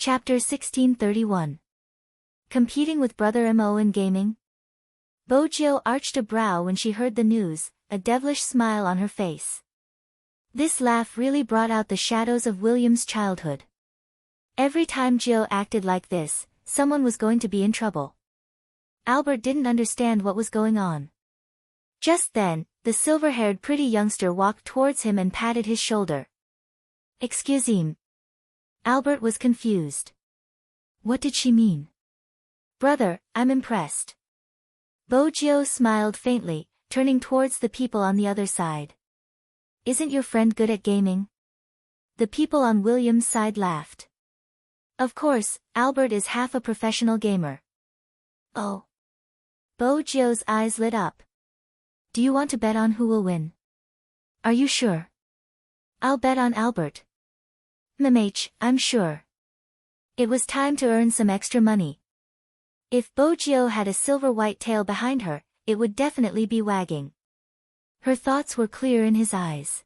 Chapter 1631. Competing with Brother Mo in gaming? Bojio arched a brow when she heard the news, a devilish smile on her face. This laugh really brought out the shadows of William's childhood. Every time Gio acted like this, someone was going to be in trouble. Albert didn't understand what was going on. Just then, the silver-haired pretty youngster walked towards him and patted his shoulder. "Excuse me." Albert was confused. What did she mean? "Brother, I'm impressed." Bojio smiled faintly, turning towards the people on the other side. "Isn't your friend good at gaming?" The people on William's side laughed. Of course, Albert is half a professional gamer. Oh. Bojio's eyes lit up. "Do you want to bet on who will win?" "Are you sure?" "I'll bet on Albert." I'm sure." It was time to earn some extra money. If Bojio had a silver-white tail behind her, it would definitely be wagging. Her thoughts were clear in his eyes.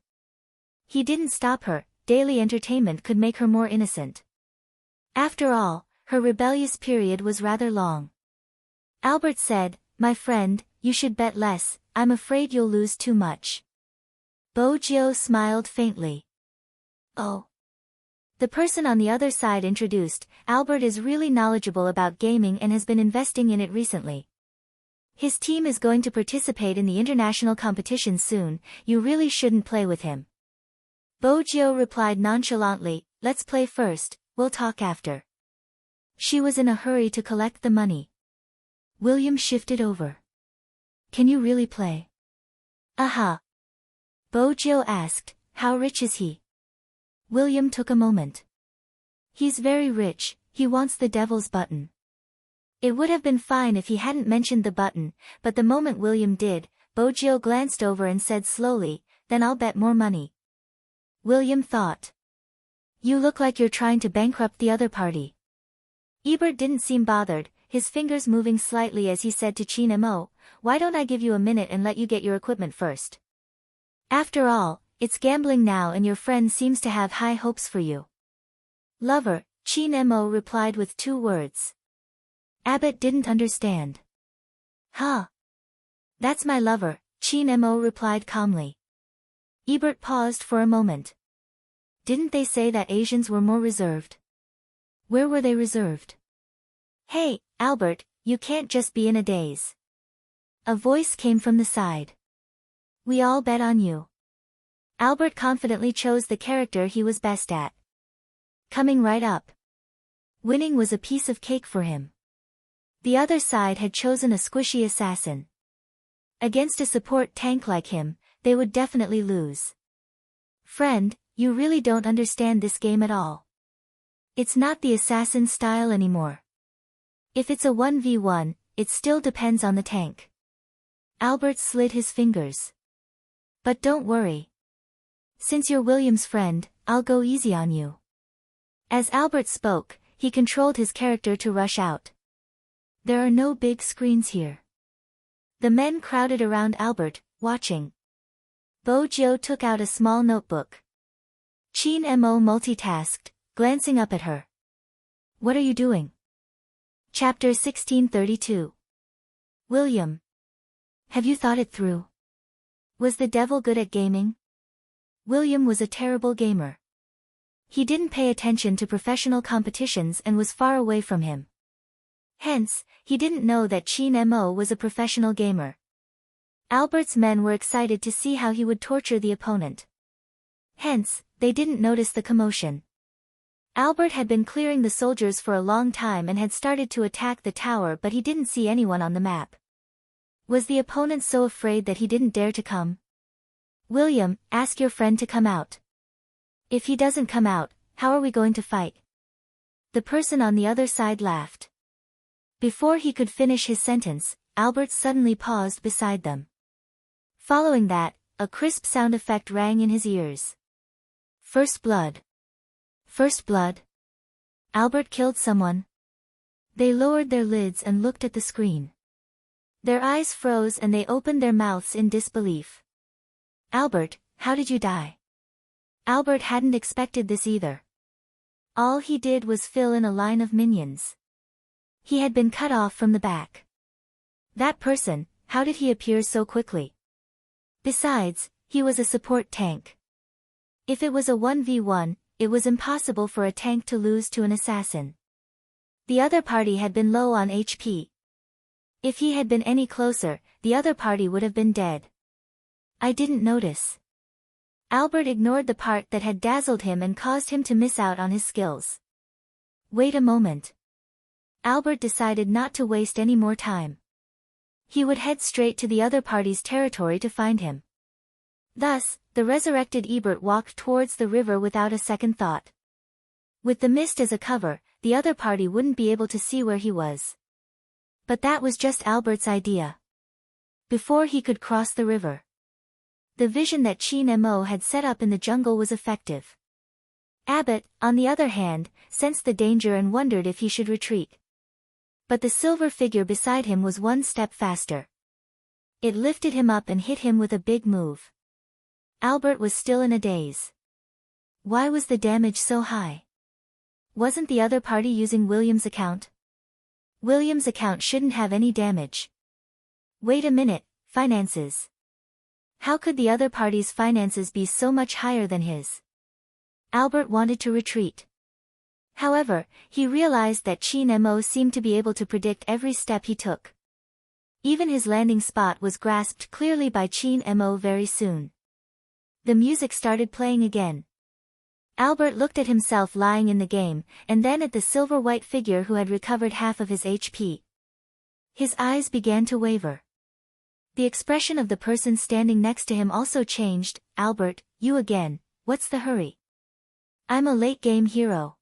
He didn't stop her, daily entertainment could make her more innocent. After all, her rebellious period was rather long. Albert said, "My friend, you should bet less, I'm afraid you'll lose too much." Bojio smiled faintly. "Oh." The person on the other side introduced, "Albert is really knowledgeable about gaming and has been investing in it recently. His team is going to participate in the international competition soon, you really shouldn't play with him." Bojio replied nonchalantly, "Let's play first, we'll talk after." She was in a hurry to collect the money. William shifted over. "Can you really play?" "Aha." Bojio asked, "How rich is he?" William took a moment. "He's very rich, he wants the devil's button." It would have been fine if he hadn't mentioned the button, but the moment William did, Bojio glanced over and said slowly, "Then I'll bet more money." William thought. "You look like you're trying to bankrupt the other party." Ebert didn't seem bothered, his fingers moving slightly as he said to Chin Mo, "Why don't I give you a minute and let you get your equipment first? After all, it's gambling now and your friend seems to have high hopes for you." "Lover," Chin Mo replied with 2 words. Abbott didn't understand. "Huh? That's my lover," Chin Mo replied calmly. Ebert paused for a moment. Didn't they say that Asians were more reserved? Where were they reserved? "Hey, Albert, you can't just be in a daze." A voice came from the side. "We all bet on you." Albert confidently chose the character he was best at. Coming right up. Winning was a piece of cake for him. The other side had chosen a squishy assassin. Against a support tank like him, they would definitely lose. "Friend, you really don't understand this game at all. It's not the assassin style anymore. If it's a 1v1, it still depends on the tank." Albert slid his fingers. "But don't worry. Since you're William's friend, I'll go easy on you." As Albert spoke, he controlled his character to rush out. "There are no big screens here." The men crowded around Albert, watching. Bojio took out a small notebook. Chin Mo multitasked, glancing up at her. "What are you doing?" Chapter 1632. William. "Have you thought it through? Was the devil good at gaming?" William was a terrible gamer. He didn't pay attention to professional competitions and was far away from him. Hence, he didn't know that Chin Mo was a professional gamer. Albert's men were excited to see how he would torture the opponent. Hence, they didn't notice the commotion. Albert had been clearing the soldiers for a long time and had started to attack the tower, but he didn't see anyone on the map. Was the opponent so afraid that he didn't dare to come? "William, ask your friend to come out." "If he doesn't come out, how are we going to fight?" The person on the other side laughed. Before he could finish his sentence, Albert suddenly paused beside them. Following that, a crisp sound effect rang in his ears. "First blood." "First blood? Albert killed someone?" They lowered their lids and looked at the screen. Their eyes froze and they opened their mouths in disbelief. "Albert, how did you die?" Albert hadn't expected this either. All he did was fill in a line of minions. He had been cut off from the back. That person, how did he appear so quickly? Besides, he was a support tank. If it was a 1v1, it was impossible for a tank to lose to an assassin. The other party had been low on HP. If he had been any closer, the other party would have been dead. I didn't notice. Albert ignored the part that had dazzled him and caused him to miss out on his skills. Wait a moment. Albert decided not to waste any more time. He would head straight to the other party's territory to find him. Thus, the resurrected Ebert walked towards the river without a second thought. With the mist as a cover, the other party wouldn't be able to see where he was. But that was just Albert's idea. Before he could cross the river, the vision that Chin Mo had set up in the jungle was effective. Abbott, on the other hand, sensed the danger and wondered if he should retreat. But the silver figure beside him was one step faster. It lifted him up and hit him with a big move. Albert was still in a daze. Why was the damage so high? Wasn't the other party using William's account? William's account shouldn't have any damage. Wait a minute, finances. How could the other party's finances be so much higher than his? Albert wanted to retreat. However, he realized that Chin Mo seemed to be able to predict every step he took. Even his landing spot was grasped clearly by Chin Mo very soon. The music started playing again. Albert looked at himself lying in the game, and then at the silver-white figure who had recovered half of his HP. His eyes began to waver. The expression of the person standing next to him also changed. Albert, you again, what's the hurry? I'm a late-game hero.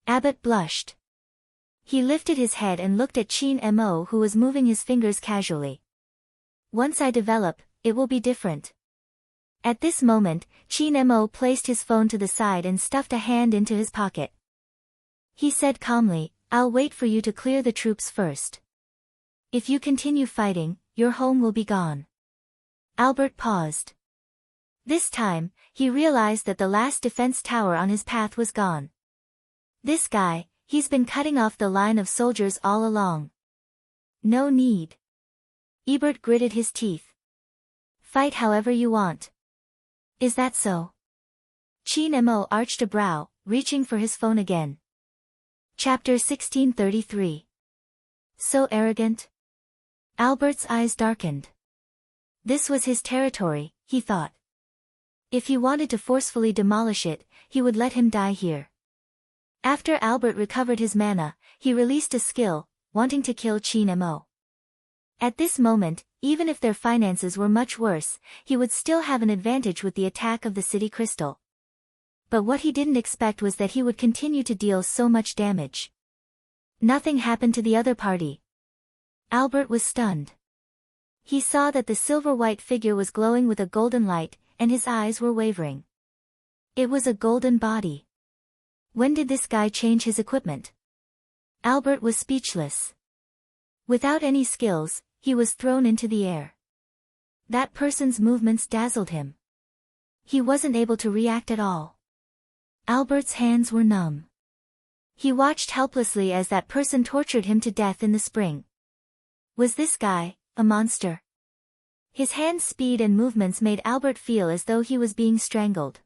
Abbott blushed. He lifted his head and looked at Chin Mo, who was moving his fingers casually. Once I develop, it will be different. At this moment, Chin Mo placed his phone to the side and stuffed a hand into his pocket. He said calmly, I'll wait for you to clear the troops first. If you continue fighting, your home will be gone. Albert paused. This time, he realized that the last defense tower on his path was gone. This guy, he's been cutting off the line of soldiers all along. No need. Ebert gritted his teeth. Fight however you want. Is that so? Chin Mo arched a brow, reaching for his phone again. Chapter 1633. So arrogant? Albert's eyes darkened. This was his territory, he thought. If he wanted to forcefully demolish it, he would let him die here. After Albert recovered his mana, he released a skill, wanting to kill Chin Mo. At this moment, even if their finances were much worse, he would still have an advantage with the attack of the city crystal. But what he didn't expect was that he would continue to deal so much damage. Nothing happened to the other party. Albert was stunned. He saw that the silver-white figure was glowing with a golden light, and his eyes were wavering. It was a golden body. When did this guy change his equipment? Albert was speechless. Without any skills, he was thrown into the air. That person's movements dazzled him. He wasn't able to react at all. Albert's hands were numb. He watched helplessly as that person tortured him to death in the spring. Was this guy a monster? His hand's speed and movements made Albert feel as though he was being strangled.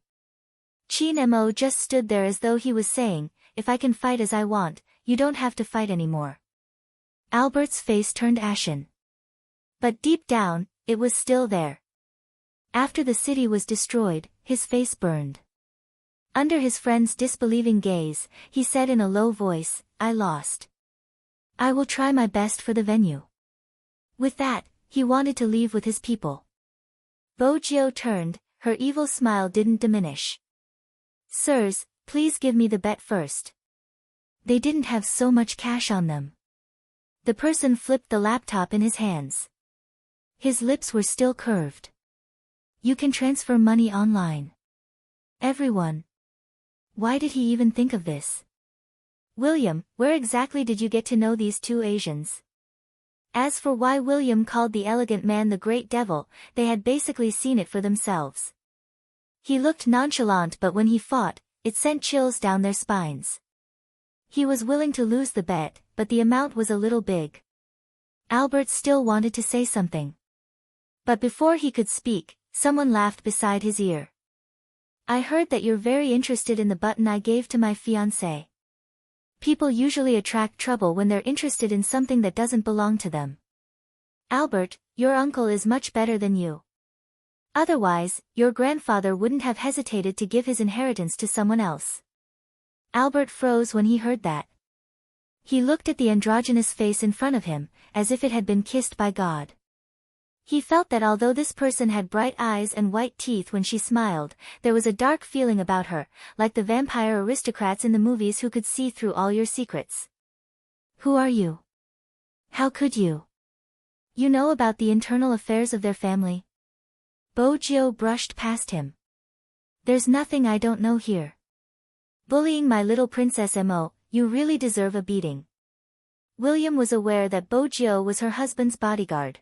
Chin Mo just stood there as though he was saying, if I can fight as I want, you don't have to fight anymore. Albert's face turned ashen. But deep down, it was still there. After the city was destroyed, his face burned. Under his friend's disbelieving gaze, he said in a low voice, I lost. I will try my best for the venue. With that, he wanted to leave with his people. Bojio turned, her evil smile didn't diminish. Sirs, please give me the bet first. They didn't have so much cash on them. The person flipped the laptop in his hands. His lips were still curved. You can transfer money online. Everyone. Why did he even think of this? William, where exactly did you get to know these two Asians? As for why William called the elegant man the Great Devil, they had basically seen it for themselves. He looked nonchalant, but when he fought, it sent chills down their spines. He was willing to lose the bet, but the amount was a little big. Albert still wanted to say something. But before he could speak, someone laughed beside his ear. I heard that you're very interested in the button I gave to my fiancé. People usually attract trouble when they're interested in something that doesn't belong to them. Albert, your uncle is much better than you. Otherwise, your grandfather wouldn't have hesitated to give his inheritance to someone else. Albert froze when he heard that. He looked at the androgynous face in front of him, as if it had been kissed by God. He felt that although this person had bright eyes and white teeth when she smiled, there was a dark feeling about her, like the vampire aristocrats in the movies who could see through all your secrets. Who are you? How could you? You know about the internal affairs of their family? Bojo brushed past him. There's nothing I don't know here. Bullying my little princess Mo, you really deserve a beating. William was aware that Bojo was her husband's bodyguard.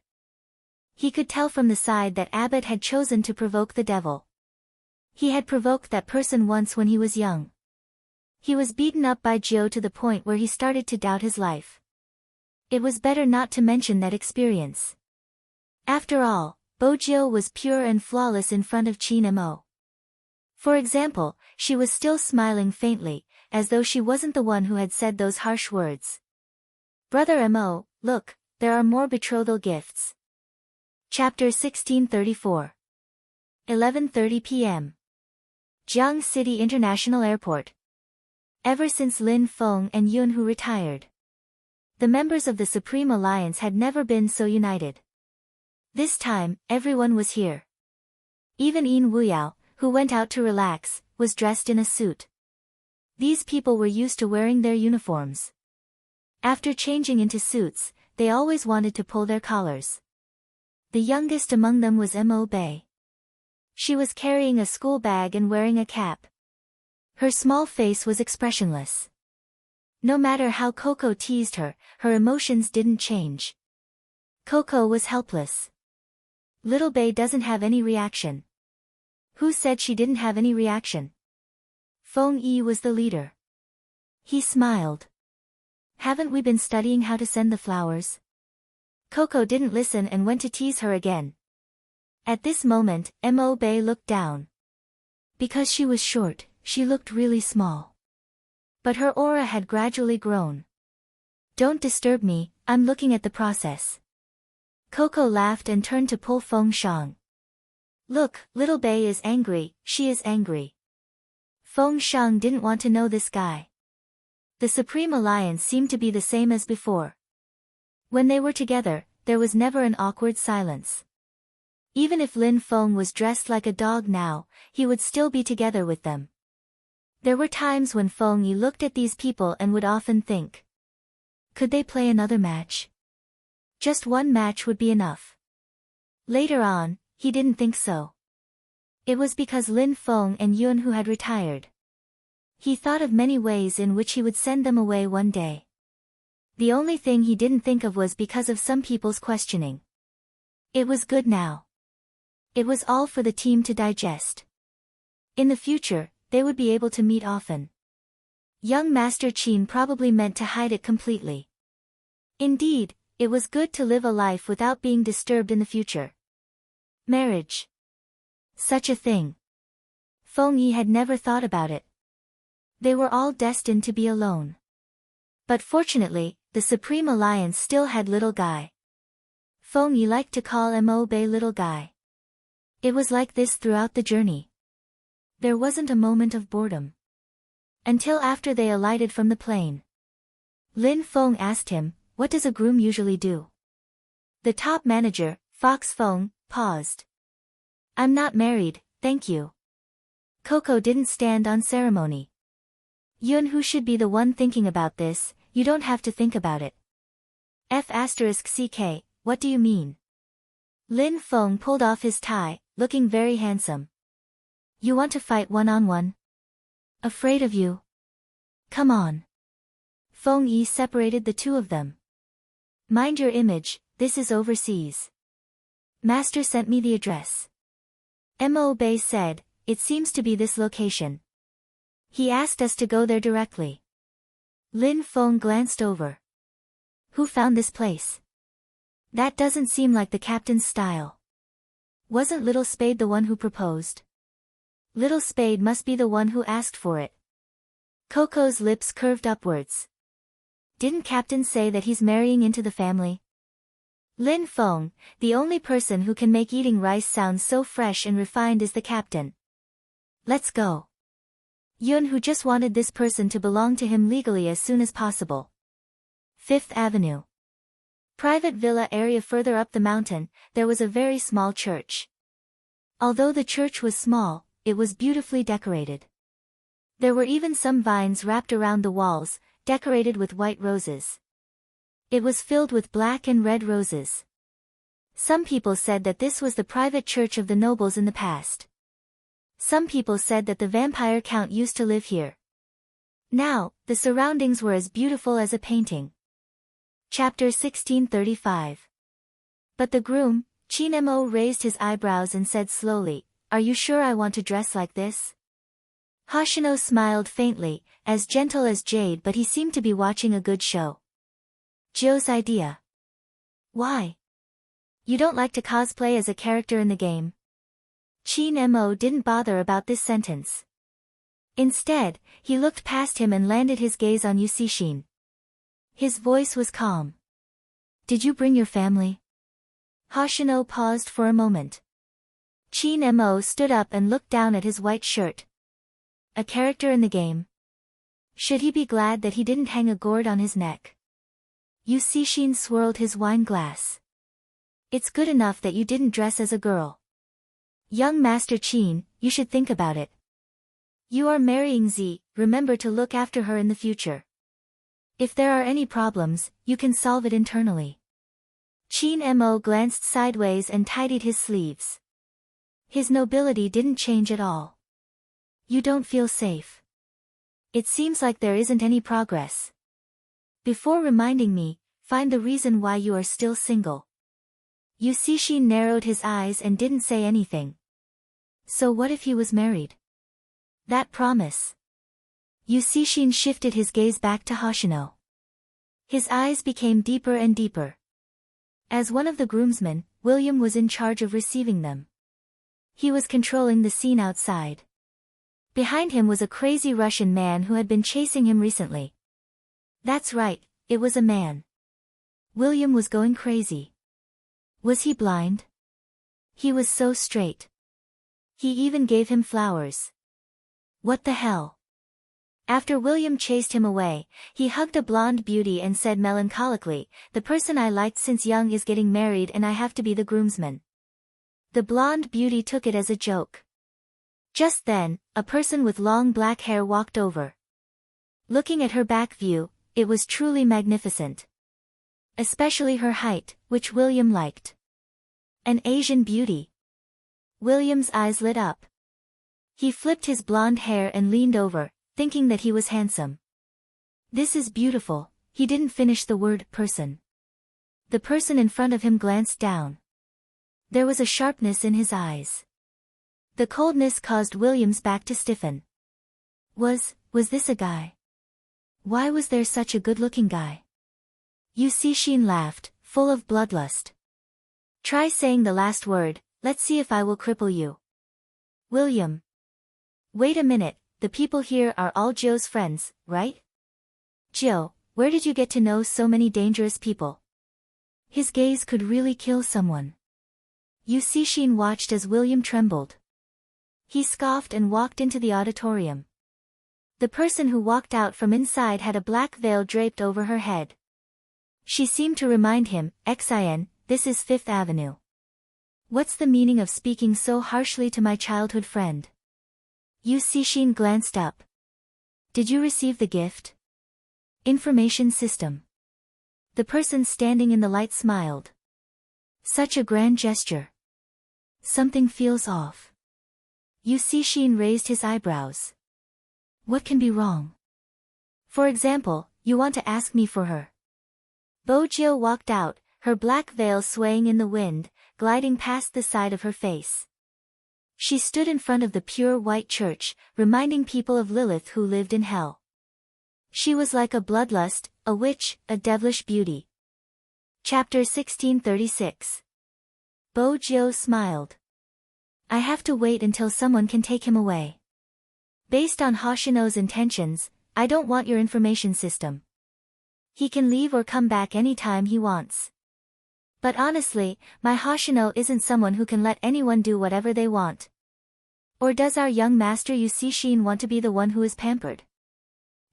He could tell from the side that Abbott had chosen to provoke the devil. He had provoked that person once when he was young. He was beaten up by Joe to the point where he started to doubt his life. It was better not to mention that experience. After all, Bojo was pure and flawless in front of Chin Mo. For example, she was still smiling faintly, as though she wasn't the one who had said those harsh words. Brother Mo, look, there are more betrothal gifts. Chapter 1634. 11:30 p.m. Jiang City International Airport. Ever since Lin Feng and Yun Hu retired, the members of the Supreme Alliance had never been so united. This time, everyone was here. Even Yin Wuyao, who went out to relax, was dressed in a suit. These people were used to wearing their uniforms. After changing into suits, they always wanted to pull their collars. The youngest among them was Mo Bei. She was carrying a school bag and wearing a cap. Her small face was expressionless. No matter how Coco teased her, her emotions didn't change. Coco was helpless. Little Bei doesn't have any reaction. Who said she didn't have any reaction? Feng Yi was the leader. He smiled. Haven't we been studying how to send the flowers? Coco didn't listen and went to tease her again. At this moment, Mo Bei looked down. Because she was short, she looked really small. But her aura had gradually grown. Don't disturb me, I'm looking at the process. Coco laughed and turned to pull Feng Shang. Look, Little Bei is angry, she is angry. Feng Shang didn't want to know this guy. The Supreme Alliance seemed to be the same as before. When they were together, there was never an awkward silence. Even if Lin Feng was dressed like a dog now, he would still be together with them. There were times when Feng Yi looked at these people and would often think. Could they play another match? Just one match would be enough. Later on, he didn't think so. It was because Lin Feng and Yun Hu had retired. He thought of many ways in which he would send them away one day. The only thing he didn't think of was because of some people's questioning. It was good now. It was all for the team to digest. In the future, they would be able to meet often. Young Master Qin probably meant to hide it completely. Indeed, it was good to live a life without being disturbed in the future. Marriage. Such a thing. Feng Yi had never thought about it. They were all destined to be alone. But fortunately, the Supreme Alliance still had Little Guy. Feng Yi liked to call Mo Bei Little Guy. It was like this throughout the journey. There wasn't a moment of boredom. Until after they alighted from the plane. Lin Feng asked him, what does a groom usually do? The top manager, Fox Feng, paused. I'm not married, thank you. Coco didn't stand on ceremony. Yun Hu should be the one thinking about this, you don't have to think about it. F***ck, what do you mean? Lin Feng pulled off his tie, looking very handsome. You want to fight one-on-one? Afraid of you? Come on. Feng Yi separated the two of them. Mind your image, this is overseas. Master sent me the address. Mo Bei said, it seems to be this location. He asked us to go there directly. Lin Feng glanced over. Who found this place? That doesn't seem like the captain's style. Wasn't Little Spade the one who proposed? Little Spade must be the one who asked for it. Coco's lips curved upwards. Didn't Captain say that he's marrying into the family? Lin Feng, the only person who can make eating rice sound so fresh and refined is the captain. Let's go. Yun, who just wanted this person to belong to him legally as soon as possible. 5th Avenue. Private villa area further up the mountain, there was a very small church. Although the church was small, it was beautifully decorated. There were even some vines wrapped around the walls, decorated with white roses. It was filled with black and red roses. Some people said that this was the private church of the nobles in the past. Some people said that the vampire count used to live here. Now, the surroundings were as beautiful as a painting. Chapter 1635. But the groom, Qin Mo, raised his eyebrows and said slowly, "Are you sure I want to dress like this?" Hoshino smiled faintly, as gentle as jade, but he seemed to be watching a good show. Joe's idea. Why? You don't like to cosplay as a character in the game? Qin Mo didn't bother about this sentence. Instead, he looked past him and landed his gaze on Yu Cixin. His voice was calm. Did you bring your family? Hoshino paused for a moment. Qin Mo stood up and looked down at his white shirt. A character in the game? Should he be glad that he didn't hang a gourd on his neck? Yu Cixin swirled his wine glass. It's good enough that you didn't dress as a girl. Young Master Qin, you should think about it. You are marrying Z, remember to look after her in the future. If there are any problems, you can solve it internally. Qin Mo glanced sideways and tidied his sleeves. His nobility didn't change at all. You don't feel safe. It seems like there isn't any progress. Before reminding me, find the reason why you are still single. Yu Cixin narrowed his eyes and didn't say anything. So what if he was married? That promise. Yu Cixin shifted his gaze back to Hoshino. His eyes became deeper and deeper. As one of the groomsmen, William was in charge of receiving them. He was controlling the scene outside. Behind him was a crazy Russian man who had been chasing him recently. That's right, it was a man. William was going crazy. Was he blind? He was so straight. He even gave him flowers. What the hell? After William chased him away, he hugged a blonde beauty and said melancholically, "The person I liked since young is getting married and I have to be the groomsman." The blonde beauty took it as a joke. Just then, a person with long black hair walked over. Looking at her back view, it was truly magnificent. Especially her height, which William liked. An Asian beauty. William's eyes lit up. He flipped his blonde hair and leaned over, thinking that he was handsome. This is beautiful. He didn't finish the word person. The person in front of him glanced down. There was a sharpness in his eyes. The coldness caused William's back to stiffen. Was this a guy? Why was there such a good-looking guy? Yu Cixin laughed, full of bloodlust. Try saying the last word, let's see if I will cripple you. William. Wait a minute, the people here are all Joe's friends, right? Joe, where did you get to know so many dangerous people? His gaze could really kill someone. Yu Cixin watched as William trembled. He scoffed and walked into the auditorium. The person who walked out from inside had a black veil draped over her head. She seemed to remind him, "Xin, this is 5th Avenue. What's the meaning of speaking so harshly to my childhood friend?" Yu Cixin glanced up. Did you receive the gift? Information system. The person standing in the light smiled. Such a grand gesture. Something feels off. Yu Cixin raised his eyebrows. What can be wrong? For example, you want to ask me for her. Bojiu walked out, her black veil swaying in the wind, gliding past the side of her face. She stood in front of the pure white church, reminding people of Lilith who lived in hell. She was like a bloodlust, a witch, a devilish beauty. Chapter 1636. Bo Jiu smiled. I have to wait until someone can take him away. Based on Hoshino's intentions, I don't want your information system. He can leave or come back anytime he wants. But honestly, my Hoshino isn't someone who can let anyone do whatever they want. Or does our young master Yu Cixin want to be the one who is pampered?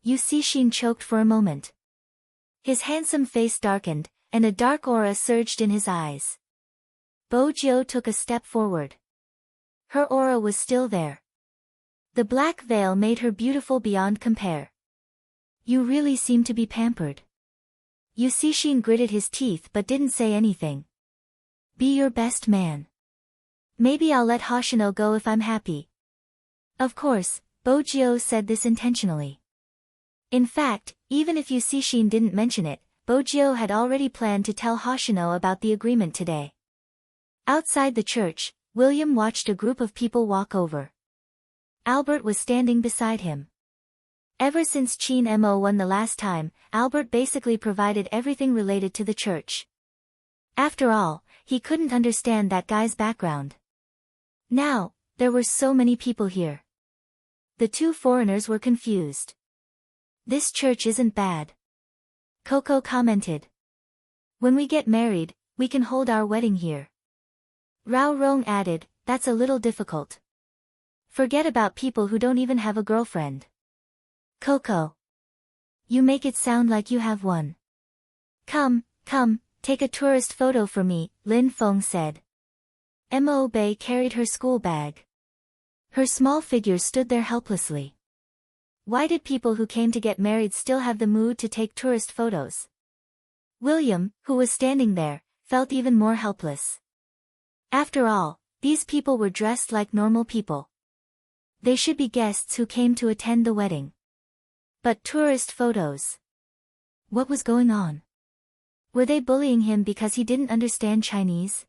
Yu Cixin choked for a moment. His handsome face darkened, and a dark aura surged in his eyes. Bo Jiu took a step forward. Her aura was still there. The black veil made her beautiful beyond compare. You really seem to be pampered. Yu Cixin gritted his teeth but didn't say anything. Be your best man. Maybe I'll let Hoshino go if I'm happy. Of course, Bo Jiu said this intentionally. In fact, even if Yu Cixin didn't mention it, Bo Jiu had already planned to tell Hoshino about the agreement today. Outside the church, William watched a group of people walk over. Albert was standing beside him. Ever since Qin Mo won the last time, Albert basically provided everything related to the church. After all, he couldn't understand that guy's background. Now, there were so many people here. The two foreigners were confused. This church isn't bad. Coco commented. When we get married, we can hold our wedding here. Rao Rong added, that's a little difficult. Forget about people who don't even have a girlfriend. Coco. You make it sound like you have one. Come, take a tourist photo for me, Lin Feng said. Mo Bei carried her school bag. Her small figure stood there helplessly. Why did people who came to get married still have the mood to take tourist photos? William, who was standing there, felt even more helpless. After all, these people were dressed like normal people. They should be guests who came to attend the wedding. But tourist photos. What was going on? Were they bullying him because he didn't understand Chinese?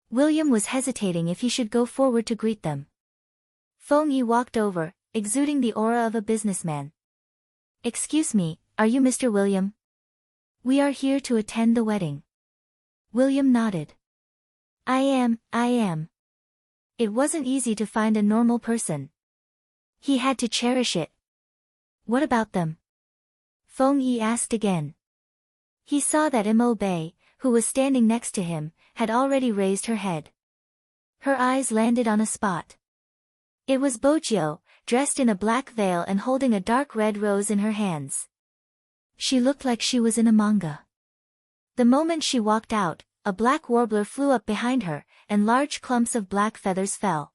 William was hesitating if he should go forward to greet them. Feng Yi walked over, exuding the aura of a businessman. Excuse me, are you Mr. William? We are here to attend the wedding. William nodded. I am. It wasn't easy to find a normal person. He had to cherish it. What about them? Feng Yi asked again. He saw that Mo Bei, who was standing next to him, had already raised her head. Her eyes landed on a spot. It was Bo Jiu, dressed in a black veil and holding a dark red rose in her hands. She looked like she was in a manga. The moment she walked out, a black warbler flew up behind her, and large clumps of black feathers fell.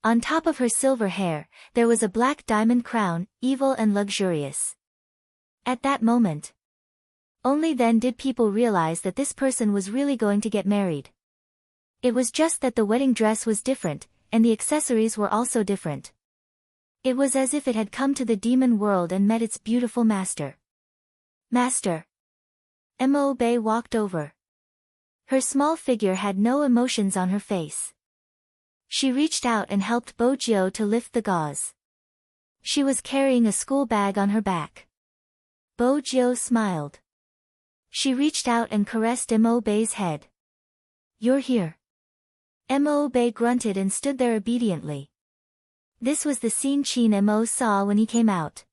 On top of her silver hair, there was a black diamond crown, evil and luxurious. At that moment, only then did people realize that this person was really going to get married. It was just that the wedding dress was different, and the accessories were also different. It was as if it had come to the demon world and met its beautiful master. Master. Mo Bei walked over. Her small figure had no emotions on her face. She reached out and helped Bo Jiu to lift the gauze. She was carrying a school bag on her back. Bo Jiu smiled. She reached out and caressed Mo Bei's head. You're here. Mo Bei grunted and stood there obediently. This was the scene Qin Mo saw when he came out.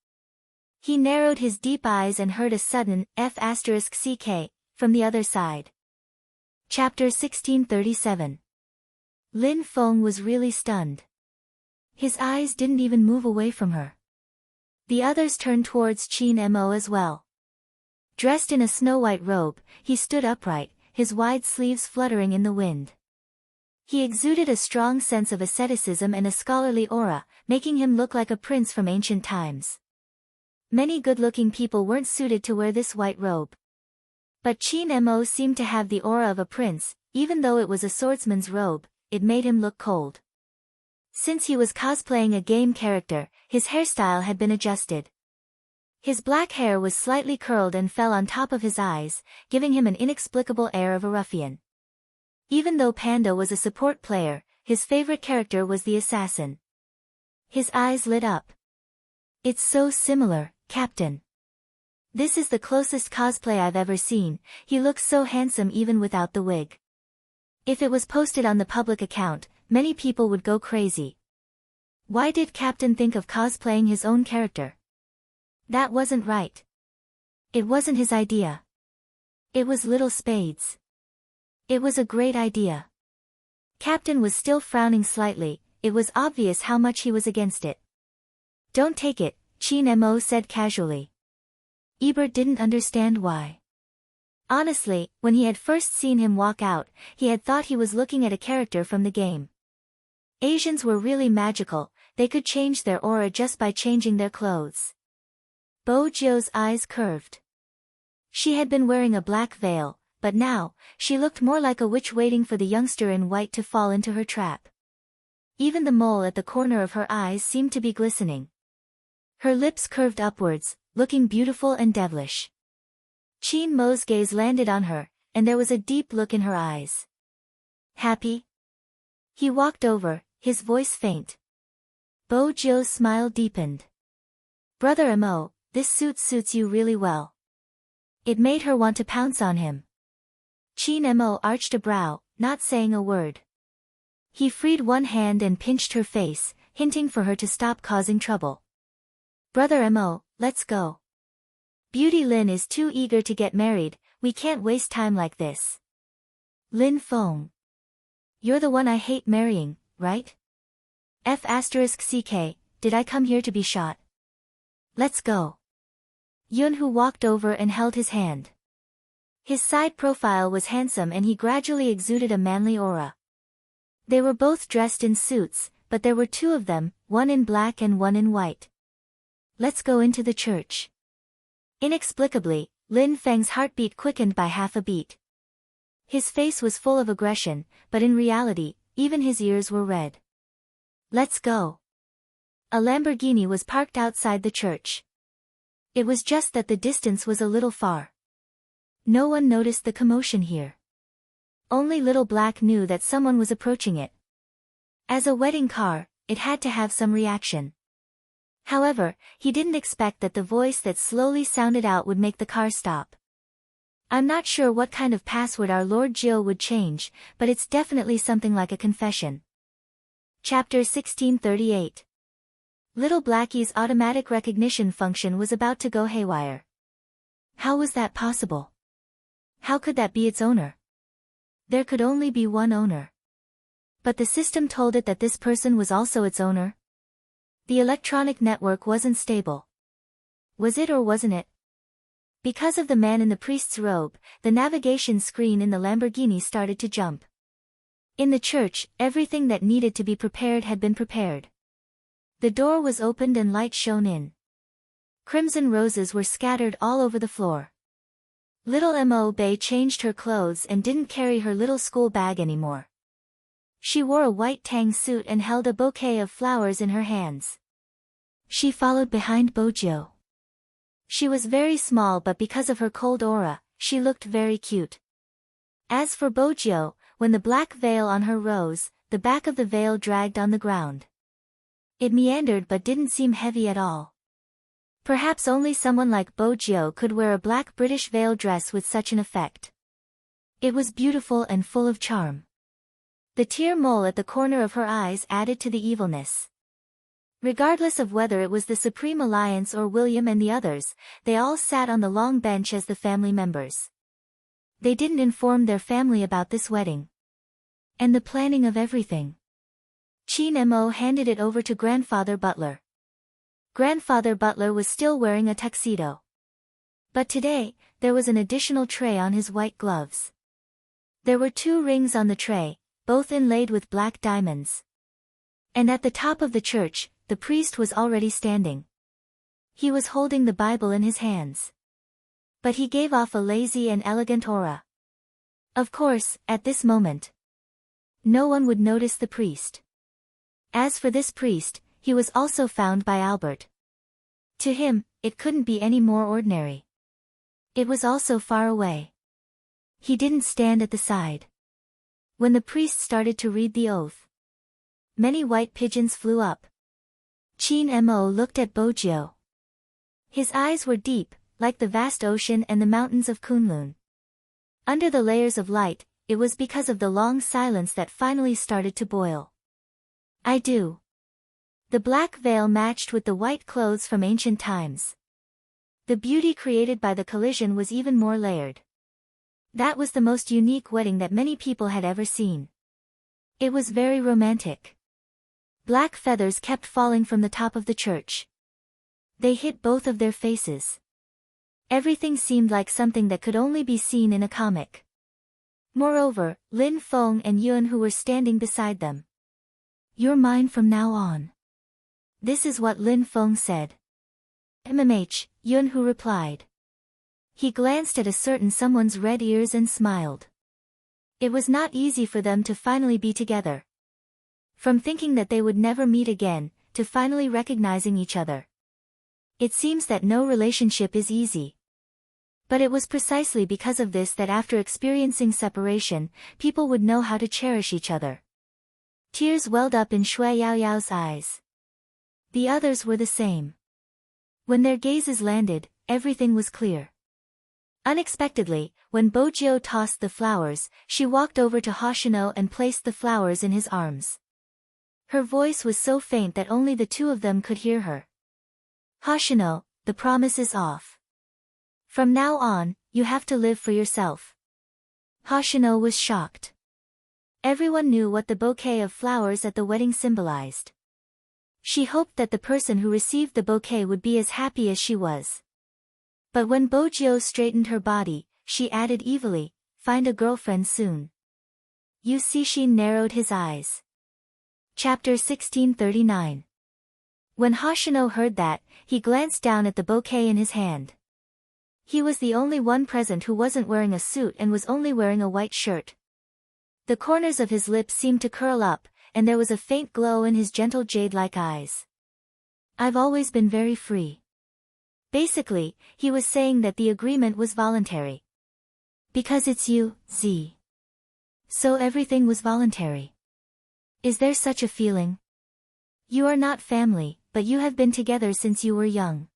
He narrowed his deep eyes and heard a sudden F***ck from the other side. Chapter 1637. Lin Feng was really stunned. His eyes didn't even move away from her. The others turned towards Qin Mo as well. Dressed in a snow-white robe, he stood upright, his wide sleeves fluttering in the wind. He exuded a strong sense of asceticism and a scholarly aura, making him look like a prince from ancient times. Many good-looking people weren't suited to wear this white robe. But Qin Mo seemed to have the aura of a prince, even though it was a swordsman's robe, it made him look cold. Since he was cosplaying a game character, his hairstyle had been adjusted. His black hair was slightly curled and fell on top of his eyes, giving him an inexplicable air of a ruffian. Even though Panda was a support player, his favorite character was the assassin. His eyes lit up. It's so similar, Captain. This is the closest cosplay I've ever seen. He looks so handsome even without the wig. If it was posted on the public account, many people would go crazy. Why did Captain think of cosplaying his own character? That wasn't right. It wasn't his idea. It was Little Spade's. It was a great idea. Captain was still frowning slightly. It was obvious how much he was against it. Don't take it, Chin Mo said casually. Ebert didn't understand why. Honestly, when he had first seen him walk out, he had thought he was looking at a character from the game. Asians were really magical, they could change their aura just by changing their clothes. Bo Jio's eyes curved. She had been wearing a black veil, but now, she looked more like a witch waiting for the youngster in white to fall into her trap. Even the mole at the corner of her eyes seemed to be glistening. Her lips curved upwards, looking beautiful and devilish. Chin Mo's gaze landed on her, and there was a deep look in her eyes. Happy? He walked over, his voice faint. Bo Jio's smile deepened. Brother Mo, this suit suits you really well. It made her want to pounce on him. Chin Mo arched a brow, not saying a word. He freed one hand and pinched her face, hinting for her to stop causing trouble. Brother Mo, let's go. Beauty Lin is too eager to get married, we can't waste time like this. Lin Feng. You're the one I hate marrying, right? F***ck, did I come here to be shot? Let's go. Yunhu walked over and held his hand. His side profile was handsome and he gradually exuded a manly aura. They were both dressed in suits, but there were two of them, one in black and one in white. Let's go into the church. Inexplicably, Lin Feng's heartbeat quickened by half a beat. His face was full of aggression, but in reality, even his ears were red. Let's go. A Lamborghini was parked outside the church. It was just that the distance was a little far. No one noticed the commotion here. Only Little Black knew that someone was approaching it. As a wedding car, it had to have some reaction. However, he didn't expect that the voice that slowly sounded out would make the car stop. I'm not sure what kind of password our Lord Jill would change, but it's definitely something like a confession. Chapter 1638. Little Blackie's automatic recognition function was about to go haywire. How was that possible? How could that be its owner? There could only be one owner. But the system told it that this person was also its owner. The electronic network wasn't stable. Was it or wasn't it? Because of the man in the priest's robe, the navigation screen in the Lamborghini started to jump. In the church, everything that needed to be prepared had been prepared. The door was opened and light shone in. Crimson roses were scattered all over the floor. Little Mo Bei changed her clothes and didn't carry her little school bag anymore. She wore a white tang suit and held a bouquet of flowers in her hands. She followed behind Bojio. She was very small, but because of her cold aura, she looked very cute. As for Bojio, when the black veil on her rose, the back of the veil dragged on the ground. It meandered but didn't seem heavy at all. Perhaps only someone like Bojio could wear a black British veil dress with such an effect. It was beautiful and full of charm. The tear mole at the corner of her eyes added to the evilness. Regardless of whether it was the Supreme Alliance or William and the others, they all sat on the long bench as the family members. They didn't inform their family about this wedding. And the planning of everything. Chin Mo handed it over to Grandfather Butler. Grandfather Butler was still wearing a tuxedo. But today, there was an additional tray on his white gloves. There were 2 rings on the tray, both inlaid with black diamonds. And at the top of the church, the priest was already standing. He was holding the Bible in his hands. But he gave off a lazy and elegant aura. Of course, at this moment, no one would notice the priest. As for this priest, he was also found by Albert. To him, it couldn't be any more ordinary. It was also far away. He didn't stand at the side. When the priest started to read the oath, many white pigeons flew up. Chin Mo looked at Bojio. His eyes were deep, like the vast ocean and the mountains of Kunlun. Under the layers of light, it was because of the long silence that finally started to boil. I do. The black veil matched with the white clothes from ancient times. The beauty created by the collision was even more layered. That was the most unique wedding that many people had ever seen. It was very romantic. Black feathers kept falling from the top of the church. They hit both of their faces. Everything seemed like something that could only be seen in a comic. Moreover, Lin Feng and Yun, who were standing beside them. "You're mine from now on." This is what Lin Feng said. Yun, who replied. He glanced at a certain someone's red ears and smiled. It was not easy for them to finally be together. From thinking that they would never meet again, to finally recognizing each other. It seems that no relationship is easy. But it was precisely because of this that after experiencing separation, people would know how to cherish each other. Tears welled up in Shui Yaoyao's eyes. The others were the same. When their gazes landed, everything was clear. Unexpectedly, when Bojio tossed the flowers, she walked over to Hoshino and placed the flowers in his arms. Her voice was so faint that only the two of them could hear her. "Hoshino, the promise is off. From now on, you have to live for yourself." Hoshino was shocked. Everyone knew what the bouquet of flowers at the wedding symbolized. She hoped that the person who received the bouquet would be as happy as she was. But when Bojio straightened her body, she added evilly, "Find a girlfriend soon." Yu Cixin narrowed his eyes. Chapter 1639. When Hoshino heard that, he glanced down at the bouquet in his hand. He was the only one present who wasn't wearing a suit and was only wearing a white shirt. The corners of his lips seemed to curl up, and there was a faint glow in his gentle jade-like eyes. "I've always been very free." Basically, he was saying that the agreement was voluntary. "Because it's you, Z. So everything was voluntary. Is there such a feeling? You are not family, but you have been together since you were young."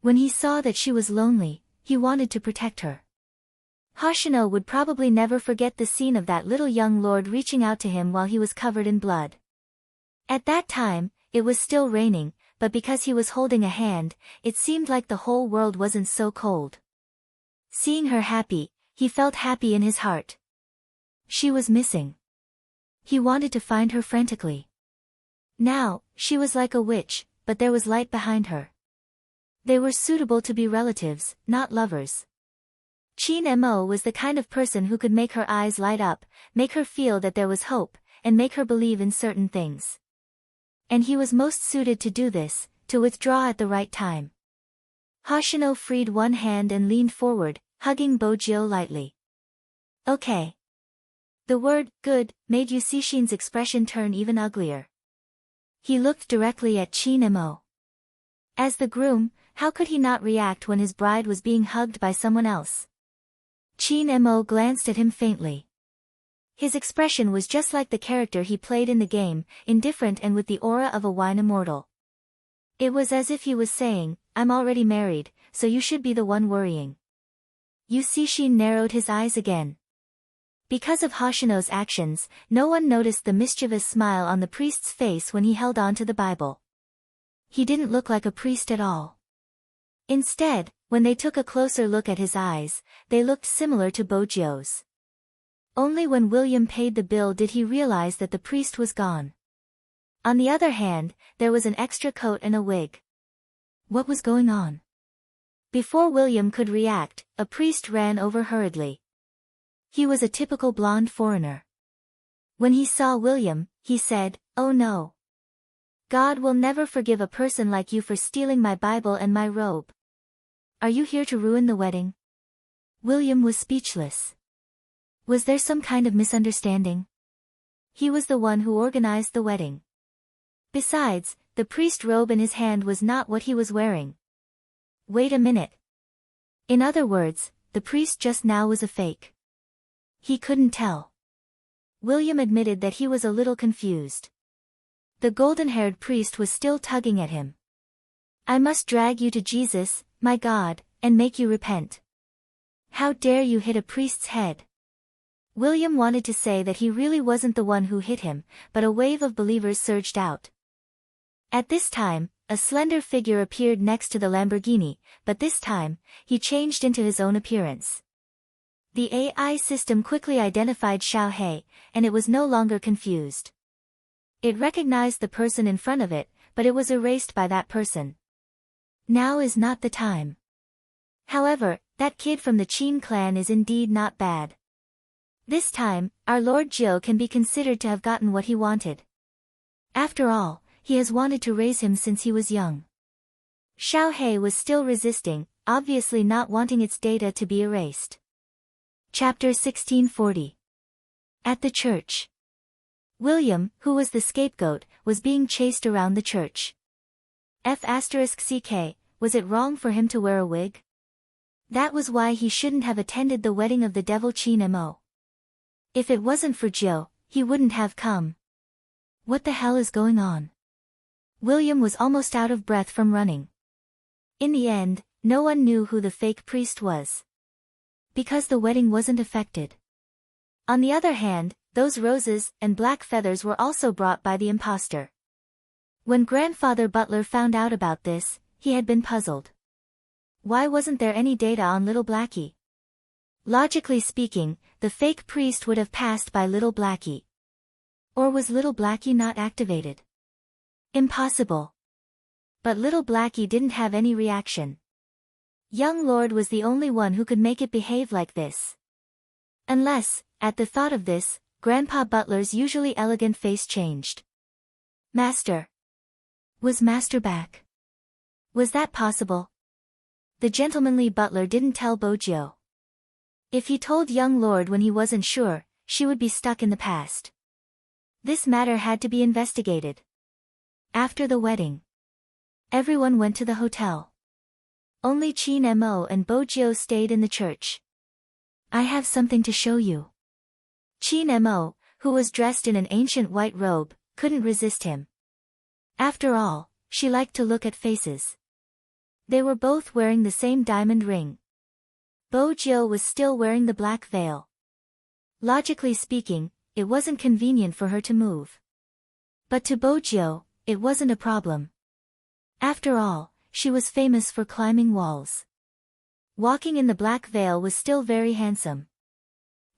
When he saw that she was lonely, he wanted to protect her. Hoshino would probably never forget the scene of that little young lord reaching out to him while he was covered in blood. At that time, it was still raining, but because he was holding a hand, it seemed like the whole world wasn't so cold. Seeing her happy, he felt happy in his heart. She was missing. He wanted to find her frantically. Now, she was like a witch, but there was light behind her. They were suitable to be relatives, not lovers. Chin Mo was the kind of person who could make her eyes light up, make her feel that there was hope, and make her believe in certain things. And he was most suited to do this, to withdraw at the right time. Hoshino freed one hand and leaned forward, hugging Bojio lightly. "Okay." The word, "good," made Yu Cixin's expression turn even uglier. He looked directly at Chin Mo. As the groom, how could he not react when his bride was being hugged by someone else? Chin Mo glanced at him faintly. His expression was just like the character he played in the game, indifferent and with the aura of a wine immortal. It was as if he was saying, "I'm already married, so you should be the one worrying." Yu Cixin narrowed his eyes again. Because of Hoshino's actions, no one noticed the mischievous smile on the priest's face when he held on to the Bible. He didn't look like a priest at all. Instead, when they took a closer look at his eyes, they looked similar to Bojio's. Only when William paid the bill did he realize that the priest was gone. On the other hand, there was an extra coat and a wig. What was going on? Before William could react, a priest ran over hurriedly. He was a typical blonde foreigner. When he saw William, he said, "Oh no. God will never forgive a person like you for stealing my Bible and my robe. Are you here to ruin the wedding?" William was speechless. Was there some kind of misunderstanding? He was the one who organized the wedding. Besides, the priest robe in his hand was not what he was wearing. Wait a minute. In other words, the priest just now was a fake. He couldn't tell. William admitted that he was a little confused. The golden-haired priest was still tugging at him. I must drag you to Jesus, my God, and make you repent. How dare you hit a priest's head? William wanted to say that he really wasn't the one who hit him, but a wave of believers surged out. At this time, a slender figure appeared next to the Lamborghini, but this time, he changed into his own appearance. The AI system quickly identified Xiao He, and it was no longer confused. It recognized the person in front of it, but it was erased by that person. Now is not the time. However, that kid from the Qin clan is indeed not bad. This time, our Lord Jiu can be considered to have gotten what he wanted. After all, he has wanted to raise him since he was young. Xiao He was still resisting, obviously not wanting its data to be erased. Chapter 1640. At the church. William, who was the scapegoat, was being chased around the church. F***ck, was it wrong for him to wear a wig? That was why he shouldn't have attended the wedding of the devil Qin Mo. If it wasn't for Jiu, he wouldn't have come. What the hell is going on? William was almost out of breath from running. In the end, no one knew who the fake priest was. Because the wedding wasn't affected. On the other hand, those roses and black feathers were also brought by the impostor. When Grandfather Butler found out about this, he had been puzzled. Why wasn't there any data on Little Blackie? Logically speaking, the fake priest would have passed by Little Blackie. Or was Little Blackie not activated? Impossible. But Little Blackie didn't have any reaction. Young Lord was the only one who could make it behave like this. Unless, at the thought of this, Grandpa Butler's usually elegant face changed. Master. Was Master back? Was that possible? The gentlemanly butler didn't tell Bojo. If he told young Lord when he wasn't sure, she would be stuck in the past. This matter had to be investigated. After the wedding, everyone went to the hotel. Only Qin Mo and Bojo stayed in the church. I have something to show you. Qin Mo, who was dressed in an ancient white robe, couldn't resist him. After all, she liked to look at faces. They were both wearing the same diamond ring. Bojo was still wearing the black veil. Logically speaking, it wasn't convenient for her to move. But to Bojo, it wasn't a problem. After all, she was famous for climbing walls. Walking in the black veil was still very handsome.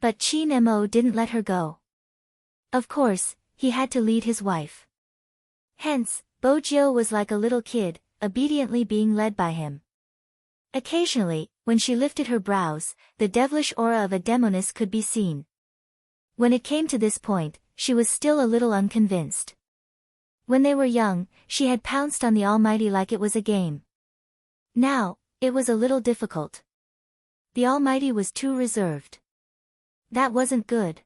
But Qin Mo didn't let her go. Of course, he had to lead his wife. Hence, Bojo was like a little kid, obediently being led by him. Occasionally, when she lifted her brows, the devilish aura of a demoness could be seen. When it came to this point, she was still a little unconvinced. When they were young, she had pounced on the Almighty like it was a game. Now, it was a little difficult. The Almighty was too reserved. That wasn't good.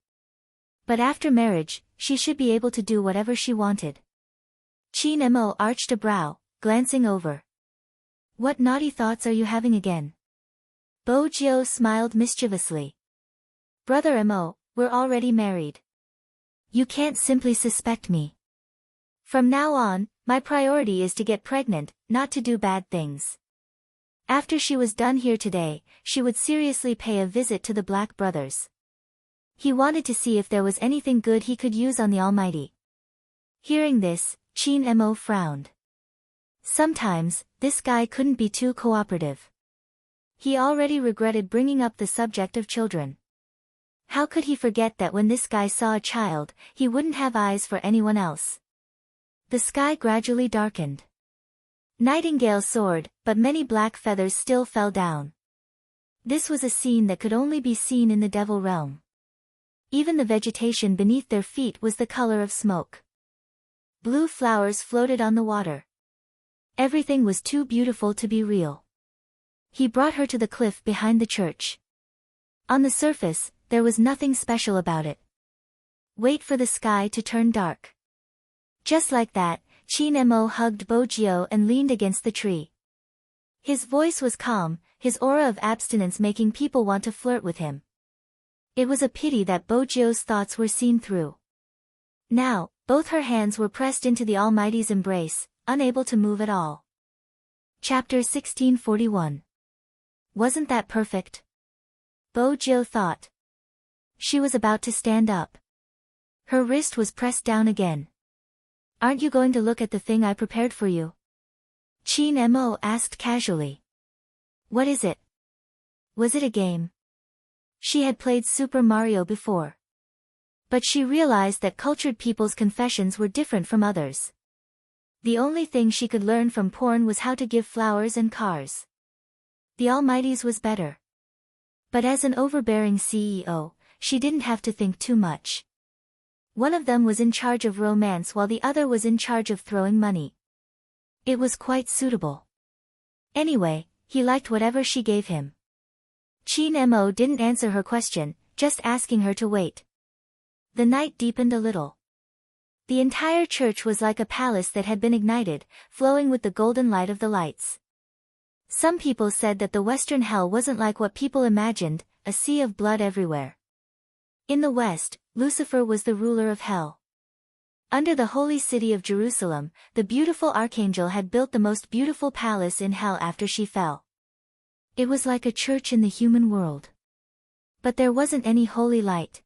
But after marriage, she should be able to do whatever she wanted. Qin Mo arched a brow, glancing over. What naughty thoughts are you having again? Bojo smiled mischievously. Brother Mo, we're already married. You can't simply suspect me. From now on, my priority is to get pregnant, not to do bad things. After she was done here today, she would seriously pay a visit to the Black brothers. He wanted to see if there was anything good he could use on the Almighty. Hearing this, Qin Mo frowned. Sometimes, this guy couldn't be too cooperative. He already regretted bringing up the subject of children. How could he forget that when this guy saw a child, he wouldn't have eyes for anyone else? The sky gradually darkened. Nightingale soared, but many black feathers still fell down. This was a scene that could only be seen in the devil realm. Even the vegetation beneath their feet was the color of smoke. Blue flowers floated on the water. Everything was too beautiful to be real. He brought her to the cliff behind the church. On the surface, there was nothing special about it. Wait for the sky to turn dark. Just like that, Qin Mo hugged Bojo and leaned against the tree. His voice was calm, his aura of abstinence making people want to flirt with him. It was a pity that Bojo's thoughts were seen through. Now, Both her hands were pressed into the Almighty's embrace, unable to move at all. Chapter 1641. Wasn't that perfect? Bo Jiu thought. She was about to stand up. Her wrist was pressed down again. Aren't you going to look at the thing I prepared for you? Qin Mo asked casually. What is it? Was it a game? She had played Super Mario before. But she realized that cultured people's confessions were different from others. The only thing she could learn from porn was how to give flowers and cars. The Almighty's was better. But as an overbearing CEO, she didn't have to think too much. One of them was in charge of romance while the other was in charge of throwing money. It was quite suitable. Anyway, he liked whatever she gave him. Qin Mo didn't answer her question, just asking her to wait. The night deepened a little. The entire church was like a palace that had been ignited, flowing with the golden light of the lights. Some people said that the Western hell wasn't like what people imagined, a sea of blood everywhere. In the West, Lucifer was the ruler of hell. Under the holy city of Jerusalem, the beautiful archangel had built the most beautiful palace in hell after she fell. It was like a church in the human world. But there wasn't any holy light.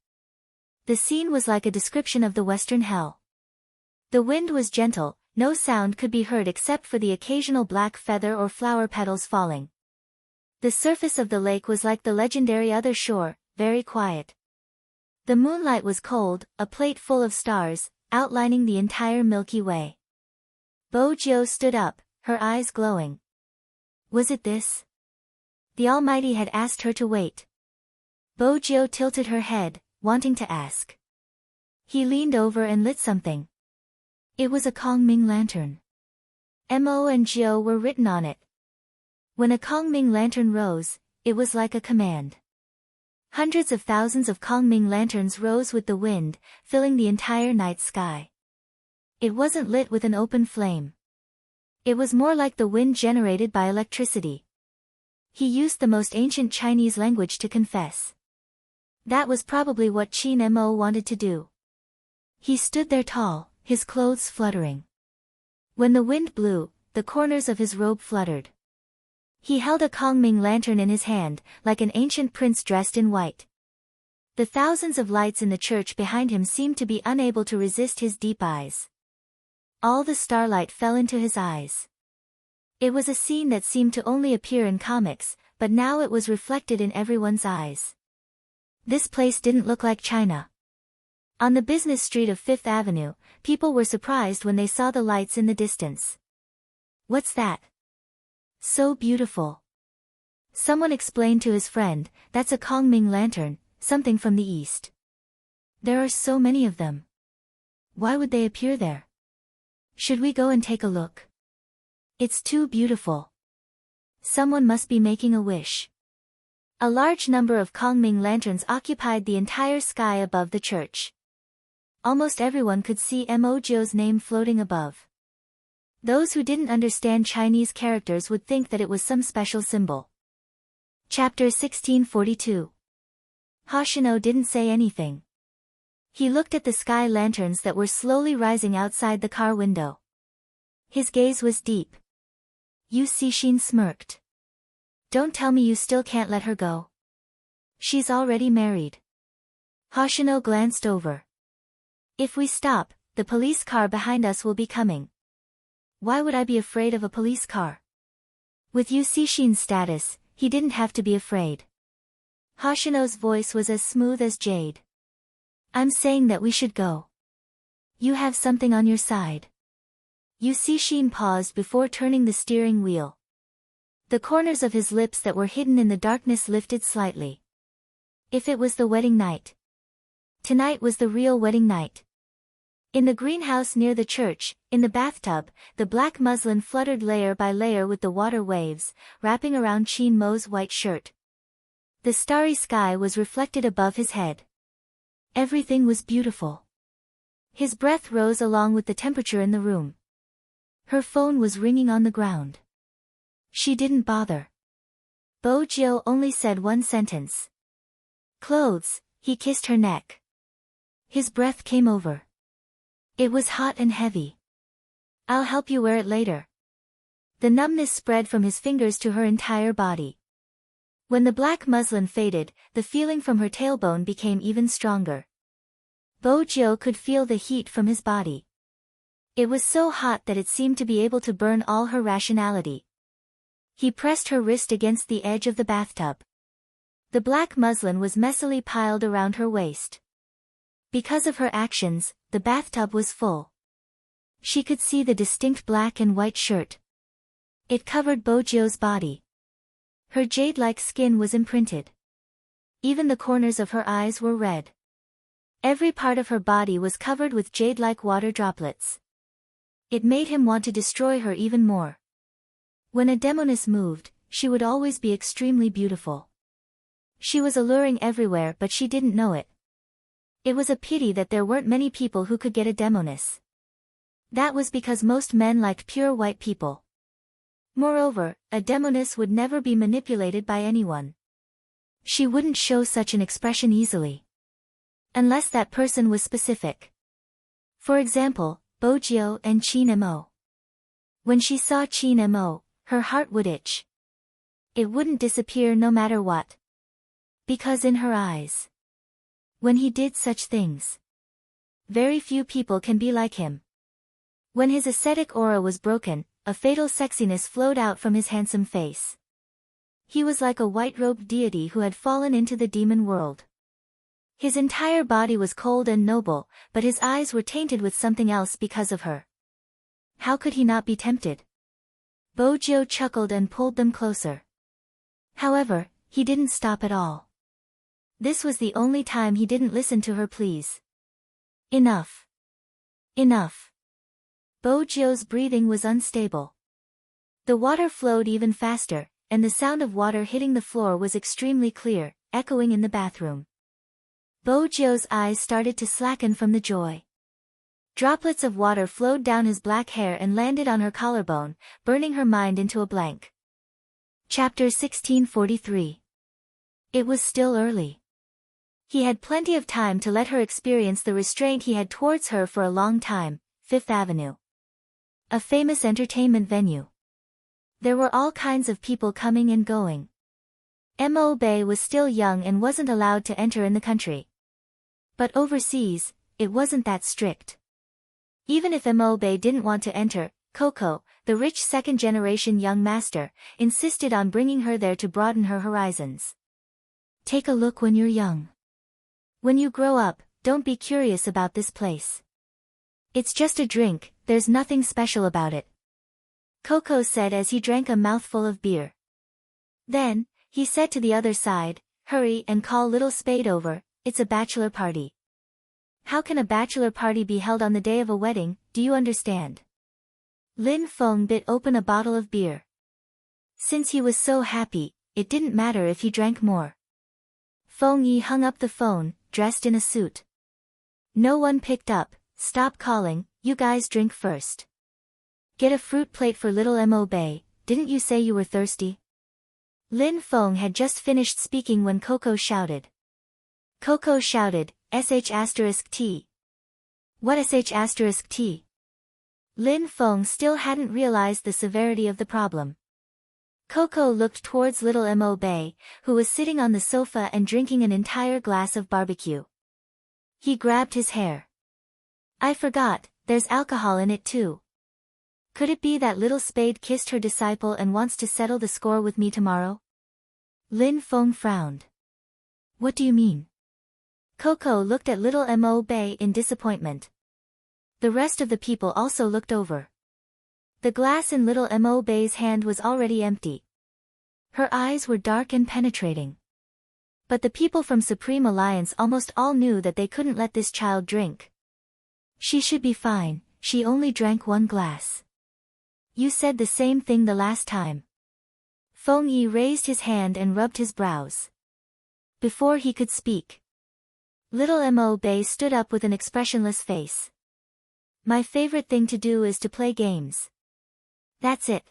The scene was like a description of the Western hell. The wind was gentle, no sound could be heard except for the occasional black feather or flower petals falling. The surface of the lake was like the legendary other shore, very quiet. The moonlight was cold, a plate full of stars, outlining the entire Milky Way. Bo Jiu stood up, her eyes glowing. Was it this? The Almighty had asked her to wait. Bo Jiu tilted her head, wanting to ask. He leaned over and lit something. It was a Kongming lantern. Mo and Jiu were written on it. When a Kongming lantern rose, it was like a command. Hundreds of thousands of Kongming lanterns rose with the wind, filling the entire night sky. It wasn't lit with an open flame. It was more like the wind generated by electricity. He used the most ancient Chinese language to confess. That was probably what Qin Mo wanted to do. He stood there tall, his clothes fluttering. When the wind blew, the corners of his robe fluttered. He held a Kongming lantern in his hand, like an ancient prince dressed in white. The thousands of lights in the church behind him seemed to be unable to resist his deep eyes. All the starlight fell into his eyes. It was a scene that seemed to only appear in comics, but now it was reflected in everyone's eyes. This place didn't look like China. On the business street of Fifth Avenue, people were surprised when they saw the lights in the distance. What's that? So beautiful. Someone explained to his friend, that's a Kongming lantern, something from the east. There are so many of them. Why would they appear there? Should we go and take a look? It's too beautiful. Someone must be making a wish. A large number of Kongming lanterns occupied the entire sky above the church. Almost everyone could see Mo Jiu's name floating above. Those who didn't understand Chinese characters would think that it was some special symbol. Chapter 1642. Hoshino didn't say anything. He looked at the sky lanterns that were slowly rising outside the car window. His gaze was deep. Yu Cixin smirked. Don't tell me you still can't let her go. She's already married. Hoshino glanced over. If we stop, the police car behind us will be coming. Why would I be afraid of a police car? With Yu Cixin's status, he didn't have to be afraid. Hoshino's voice was as smooth as jade. I'm saying that we should go. You have something on your side. Yu Cixin paused before turning the steering wheel. The corners of his lips that were hidden in the darkness lifted slightly. If it was the wedding night. Tonight was the real wedding night. In the greenhouse near the church, in the bathtub, the black muslin fluttered layer by layer with the water waves, wrapping around Qin Mo's white shirt. The starry sky was reflected above his head. Everything was beautiful. His breath rose along with the temperature in the room. Her phone was ringing on the ground. She didn't bother. Bo Jiu only said one sentence. Clothes, he kissed her neck. His breath came over. It was hot and heavy. I'll help you wear it later. The numbness spread from his fingers to her entire body. When the black muslin faded, the feeling from her tailbone became even stronger. Bojo could feel the heat from his body. It was so hot that it seemed to be able to burn all her rationality. He pressed her wrist against the edge of the bathtub. The black muslin was messily piled around her waist. Because of her actions, the bathtub was full. She could see the distinct black and white shirt. It covered Bojo's body. Her jade-like skin was imprinted. Even the corners of her eyes were red. Every part of her body was covered with jade-like water droplets. It made him want to destroy her even more. When a demoness moved, she would always be extremely beautiful. She was alluring everywhere, but she didn't know it. It was a pity that there weren't many people who could get a demoness. That was because most men liked pure white people. Moreover, a demoness would never be manipulated by anyone. She wouldn't show such an expression easily. Unless that person was specific. For example, Bojo and Chin Mo. When she saw Chin Mo, her heart would itch. It wouldn't disappear no matter what. Because in her eyes, when he did such things, very few people can be like him. When his ascetic aura was broken, a fatal sexiness flowed out from his handsome face. He was like a white-robed deity who had fallen into the demon world. His entire body was cold and noble, but his eyes were tainted with something else because of her. How could he not be tempted? Bojo chuckled and pulled them closer. However, he didn't stop at all. This was the only time he didn't listen to her pleas. Enough. Enough. Bojo's breathing was unstable. The water flowed even faster, and the sound of water hitting the floor was extremely clear, echoing in the bathroom. Bojo's eyes started to slacken from the joy. Droplets of water flowed down his black hair and landed on her collarbone, burning her mind into a blank. Chapter 1643. It was still early. He had plenty of time to let her experience the restraint he had towards her for a long time. Fifth Avenue. A famous entertainment venue. There were all kinds of people coming and going. Mo Bay was still young and wasn't allowed to enter in the country. But overseas, it wasn't that strict. Even if Mo Bay didn't want to enter, Coco, the rich second-generation young master, insisted on bringing her there to broaden her horizons. Take a look when you're young. When you grow up, don't be curious about this place. It's just a drink, there's nothing special about it. Coco said as he drank a mouthful of beer. Then, he said to the other side, hurry and call Little Spade over, it's a bachelor party. How can a bachelor party be held on the day of a wedding, do you understand? Lin Feng bit open a bottle of beer. Since he was so happy, it didn't matter if he drank more. Feng Yi hung up the phone, dressed in a suit. No one picked up. Stop calling, you guys drink first. Get a fruit plate for little Mo Bay, didn't you say you were thirsty? Lin Feng had just finished speaking when Coco shouted. Coco shouted, sh*t. What sh*t? Lin Feng still hadn't realized the severity of the problem. Coco looked towards little Mo Bay, who was sitting on the sofa and drinking an entire glass of barbecue. He grabbed his hair. I forgot, there's alcohol in it too. Could it be that Little Spade kissed her disciple and wants to settle the score with me tomorrow? Lin Feng frowned. What do you mean? Coco looked at little Mo Bay in disappointment. The rest of the people also looked over. The glass in little Mo Bay's hand was already empty. Her eyes were dark and penetrating. But the people from Supreme Alliance almost all knew that they couldn't let this child drink. She should be fine, she only drank one glass. You said the same thing the last time. Feng Yi raised his hand and rubbed his brows. Before he could speak, little Mo Bay stood up with an expressionless face. My favorite thing to do is to play games. That's it.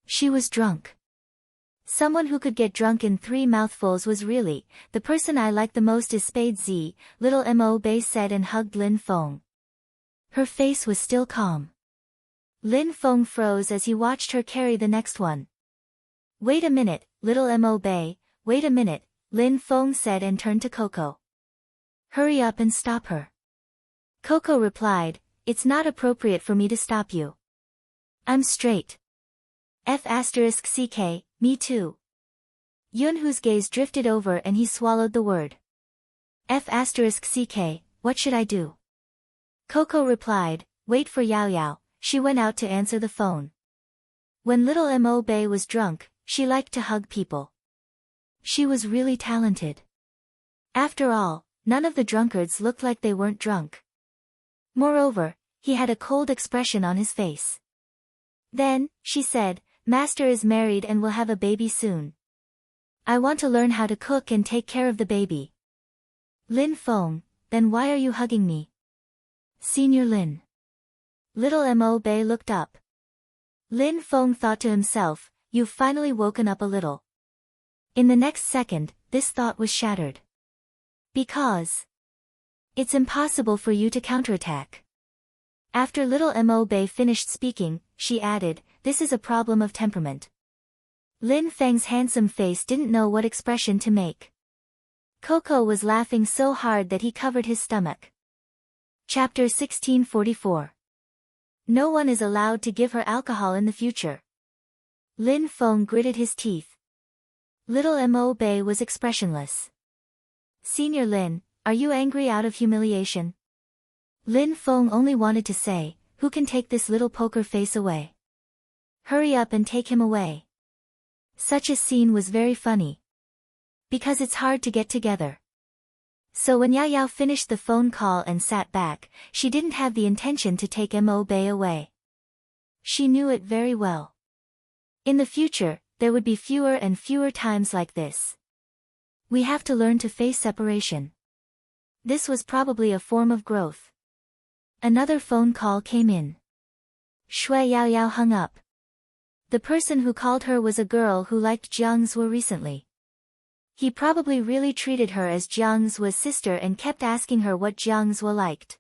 She was drunk. Someone who could get drunk in 3 mouthfuls was really, the person I like the most is Spade Z, little Mo Bay said and hugged Lin Feng. Her face was still calm. Lin Feng froze as he watched her carry the next one. Wait a minute, little Mo Bei, wait a minute, Lin Feng said and turned to Coco. Hurry up and stop her. Coco replied, it's not appropriate for me to stop you. I'm straight. F***ck, me too. Yunhu's gaze drifted over and he swallowed the word. F***ck, what should I do? Coco replied, wait for Yao Yao, she went out to answer the phone. When little Mo Bei was drunk, she liked to hug people. She was really talented. After all, none of the drunkards looked like they weren't drunk. Moreover, he had a cold expression on his face. Then, she said, Master is married and will have a baby soon. I want to learn how to cook and take care of the baby. Lin Feng, then why are you hugging me? Senior Lin. Little Mo Bei looked up. Lin Feng thought to himself, you've finally woken up a little. In the next second, this thought was shattered. Because it's impossible for you to counterattack. After little Mo Bei finished speaking, she added, this is a problem of temperament. Lin Feng's handsome face didn't know what expression to make. Coco was laughing so hard that he covered his stomach. Chapter 1644. No one is allowed to give her alcohol in the future. Lin Feng gritted his teeth. Little Mo Bei was expressionless. Senior Lin, are you angry out of humiliation? Lin Feng only wanted to say, who can take this little poker face away? Hurry up and take him away. Such a scene was very funny. Because it's hard to get together. So when Yao Yao finished the phone call and sat back, she didn't have the intention to take Mo Bei away. She knew it very well. In the future, there would be fewer and fewer times like this. We have to learn to face separation. This was probably a form of growth. Another phone call came in. Shui Yao Yao hung up. The person who called her was a girl who liked Jiang Zhuo recently. He probably really treated her as Jiang Zhuo's sister and kept asking her what Jiang Zhuo liked.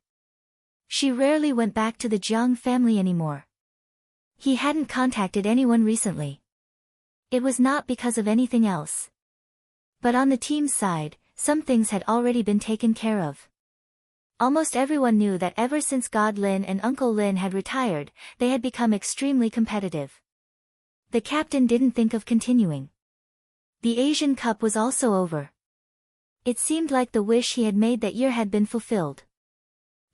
She rarely went back to the Jiang family anymore. He hadn't contacted anyone recently. It was not because of anything else. But on the team's side, some things had already been taken care of. Almost everyone knew that ever since God Lin and Uncle Lin had retired, they had become extremely competitive. The captain didn't think of continuing. The Asian Cup was also over. It seemed like the wish he had made that year had been fulfilled.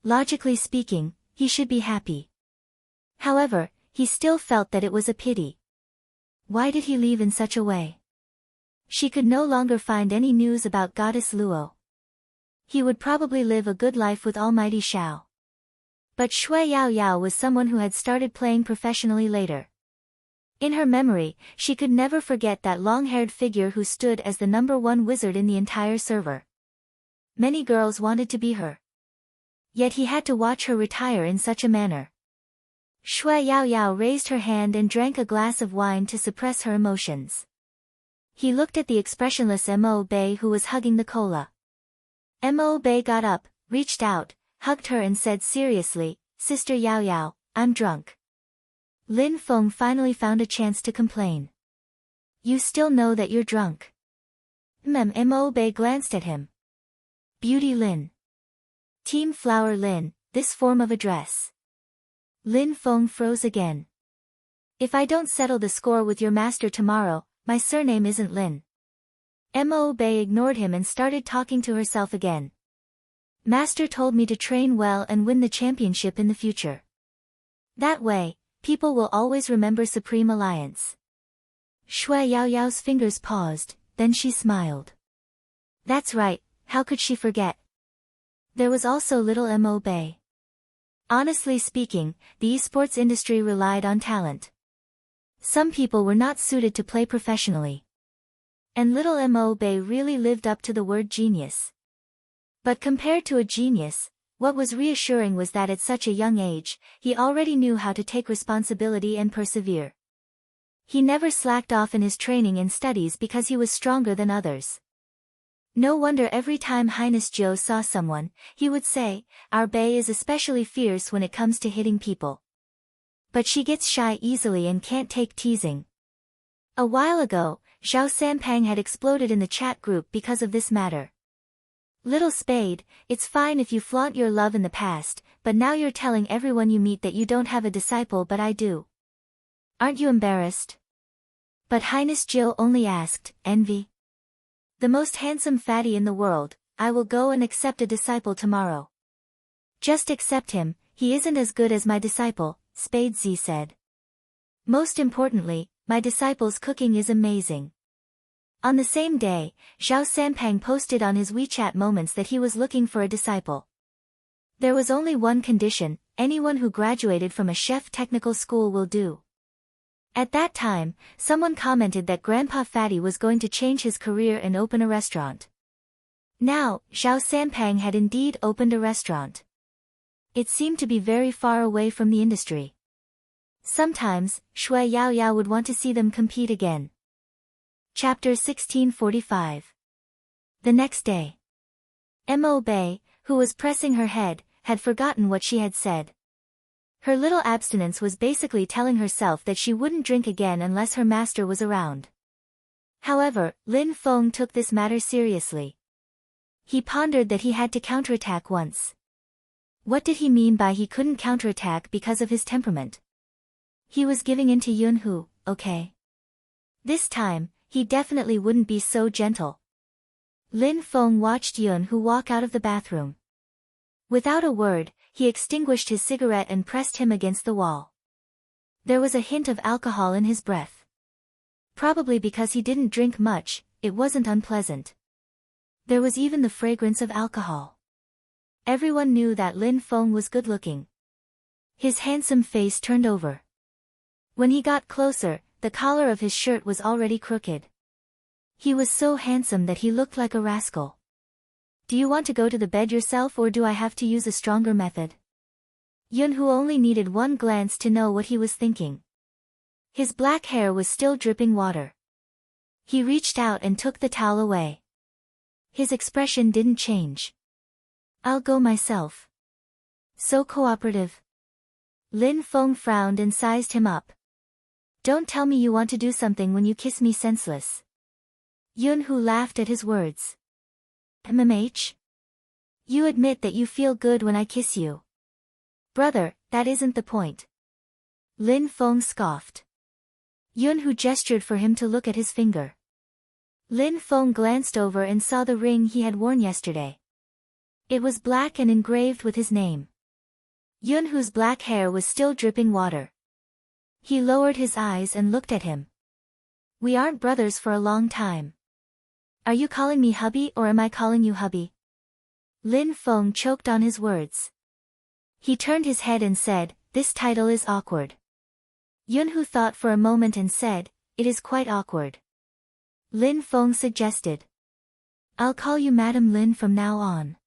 Logically speaking, he should be happy. However, he still felt that it was a pity. Why did he leave in such a way? She could no longer find any news about Goddess Luo. He would probably live a good life with Almighty Shao. But Shui Yao Yao was someone who had started playing professionally later. In her memory, she could never forget that long-haired figure who stood as the #1 wizard in the entire server. Many girls wanted to be her. Yet he had to watch her retire in such a manner. Shui Yao Yao raised her hand and drank a glass of wine to suppress her emotions. He looked at the expressionless Mo Bei who was hugging the cola. Mo Bei got up, reached out, hugged her and said seriously, Sister Yao Yao, I'm drunk. Lin Feng finally found a chance to complain. You still know that you're drunk. Mo Bei glanced at him. Beauty Lin. Team Flower Lin, this form of address. Lin Feng froze again. If I don't settle the score with your master tomorrow, my surname isn't Lin. Mo Bei ignored him and started talking to herself again. Master told me to train well and win the championship in the future. That way, people will always remember Supreme Alliance. Shui Yao Yao's fingers paused, then she smiled. That's right, how could she forget? There was also little Mo Bei. Honestly speaking, the esports industry relied on talent. Some people were not suited to play professionally. And little Mo Bei really lived up to the word genius. But compared to a genius, what was reassuring was that at such a young age, he already knew how to take responsibility and persevere. He never slacked off in his training and studies because he was stronger than others. No wonder every time Highness Joe saw someone, he would say, "Our bae is especially fierce when it comes to hitting people. But she gets shy easily and can't take teasing." A while ago, Zhao Sanpang had exploded in the chat group because of this matter. "Little Spade, it's fine if you flaunt your love in the past, but now you're telling everyone you meet that you don't have a disciple but I do. Aren't you embarrassed?" But Highness Jill only asked, "Envy? The most handsome fatty in the world, I will go and accept a disciple tomorrow." "Just accept him, he isn't as good as my disciple," Spade Z said. "Most importantly, my disciple's cooking is amazing." On the same day, Zhao Sanpang posted on his WeChat Moments that he was looking for a disciple. There was only one condition: anyone who graduated from a chef technical school will do. At that time, someone commented that Grandpa Fatty was going to change his career and open a restaurant. Now, Zhao Sanpang had indeed opened a restaurant. It seemed to be very far away from the industry. Sometimes, Shui Yao Yao would want to see them compete again. Chapter 1645. The next day. Mo Bei, who was pressing her head, had forgotten what she had said. Her little abstinence was basically telling herself that she wouldn't drink again unless her master was around. However, Lin Feng took this matter seriously. He pondered that he had to counterattack once. What did he mean by he couldn't counterattack because of his temperament? He was giving in to Yunhu, okay. This time, he definitely wouldn't be so gentle. Lin Feng watched Yunhu walk out of the bathroom. Without a word, he extinguished his cigarette and pressed him against the wall. There was a hint of alcohol in his breath. Probably because he didn't drink much, it wasn't unpleasant. There was even the fragrance of alcohol. Everyone knew that Lin Feng was good-looking. His handsome face turned over. When he got closer, the collar of his shirt was already crooked. He was so handsome that he looked like a rascal. "Do you want to go to the bed yourself or do I have to use a stronger method?" Yunhu only needed one glance to know what he was thinking. His black hair was still dripping water. He reached out and took the towel away. His expression didn't change. "I'll go myself." So cooperative. Lin Feng frowned and sized him up. "Don't tell me you want to do something when you kiss me senseless." Yunhu laughed at his words. "MMH? You admit that you feel good when I kiss you." "Brother, that isn't the point." Lin Feng scoffed. Yunhu gestured for him to look at his finger. Lin Feng glanced over and saw the ring he had worn yesterday. It was black and engraved with his name. Yunhu's black hair was still dripping water. He lowered his eyes and looked at him. "We aren't brothers for a long time. Are you calling me hubby or am I calling you hubby?" Lin Feng choked on his words. He turned his head and said, "This title is awkward." Yunhu thought for a moment and said, "It is quite awkward." Lin Feng suggested, "I'll call you Madam Lin from now on."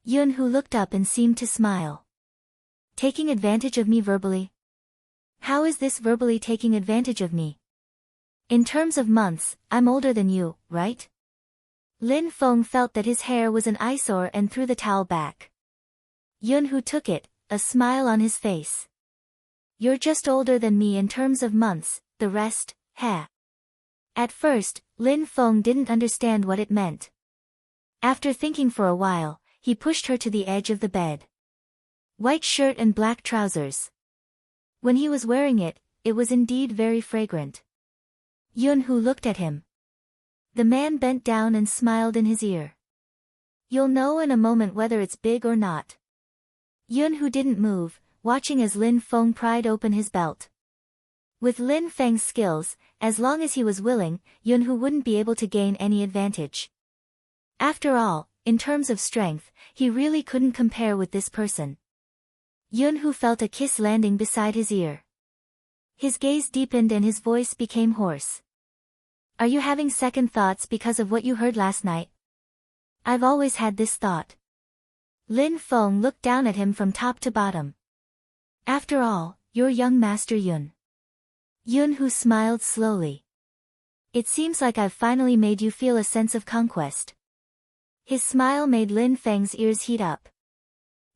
Yunhu looked up and seemed to smile. "Taking advantage of me verbally? How is this verbally taking advantage of me? In terms of months, I'm older than you, right?" Lin Feng felt that his hair was an eyesore and threw the towel back. Yunhu took it, a smile on his face. "You're just older than me in terms of months, the rest, ha." At first, Lin Feng didn't understand what it meant. After thinking for a while, he pushed her to the edge of the bed. White shirt and black trousers. When he was wearing it, it was indeed very fragrant. Yunhu looked at him. The man bent down and smiled in his ear. "You'll know in a moment whether it's big or not." Yunhu didn't move, watching as Lin Feng pried open his belt. With Lin Feng's skills, as long as he was willing, Yunhu wouldn't be able to gain any advantage. After all, in terms of strength, he really couldn't compare with this person. Yunhu felt a kiss landing beside his ear. His gaze deepened and his voice became hoarse. "Are you having second thoughts because of what you heard last night?" "I've always had this thought." Lin Feng looked down at him from top to bottom. "After all, you're young Master Yun." Yunhu smiled slowly. "It seems like I've finally made you feel a sense of conquest." His smile made Lin Feng's ears heat up.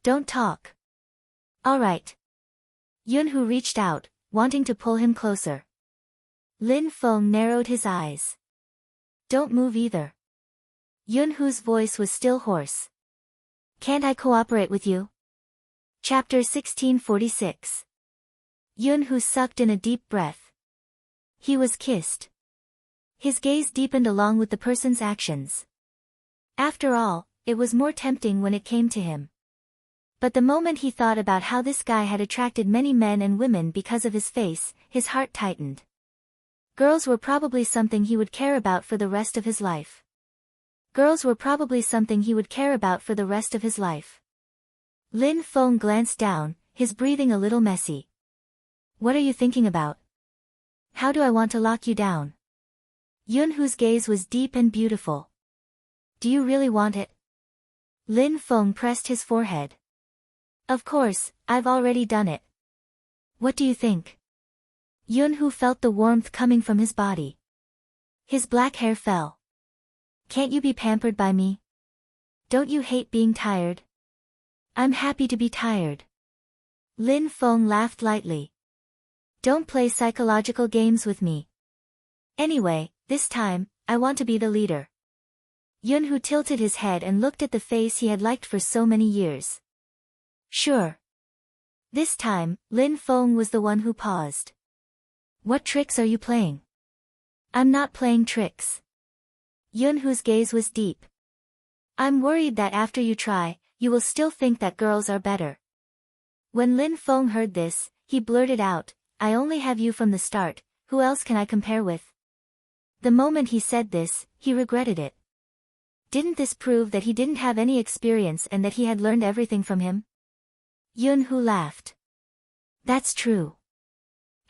Don't talk. Alright. Yunhu reached out, wanting to pull him closer. Lin Feng narrowed his eyes. Don't move either. Yunhu's voice was still hoarse. Can't I cooperate with you? Chapter 1646. Yunhu sucked in a deep breath. He was kissed. His gaze deepened along with the person's actions. After all, it was more tempting when it came to him. But the moment he thought about how this guy had attracted many men and women because of his face, his heart tightened. Girls were probably something he would care about for the rest of his life. Girls were probably something he would care about for the rest of his life. Lin Feng glanced down, his breathing a little messy. What are you thinking about? How do I want to lock you down? Yunhu's gaze was deep and beautiful. Do you really want it? Lin Feng pressed his forehead. Of course, I've already done it. What do you think? Yunhu felt the warmth coming from his body. His black hair fell. Can't you be pampered by me? Don't you hate being tired? I'm happy to be tired. Lin Feng laughed lightly. Don't play psychological games with me. Anyway, this time, I want to be the leader. Yunhu tilted his head and looked at the face he had liked for so many years. Sure. This time, Lin Feng was the one who paused. What tricks are you playing? I'm not playing tricks. Yunhu's gaze was deep. I'm worried that after you try, you will still think that girls are better. When Lin Feng heard this, he blurted out, I only have you from the start, who else can I compare with? The moment he said this, he regretted it. Didn't this prove that he didn't have any experience and that he had learned everything from him? Yunhu laughed. That's true.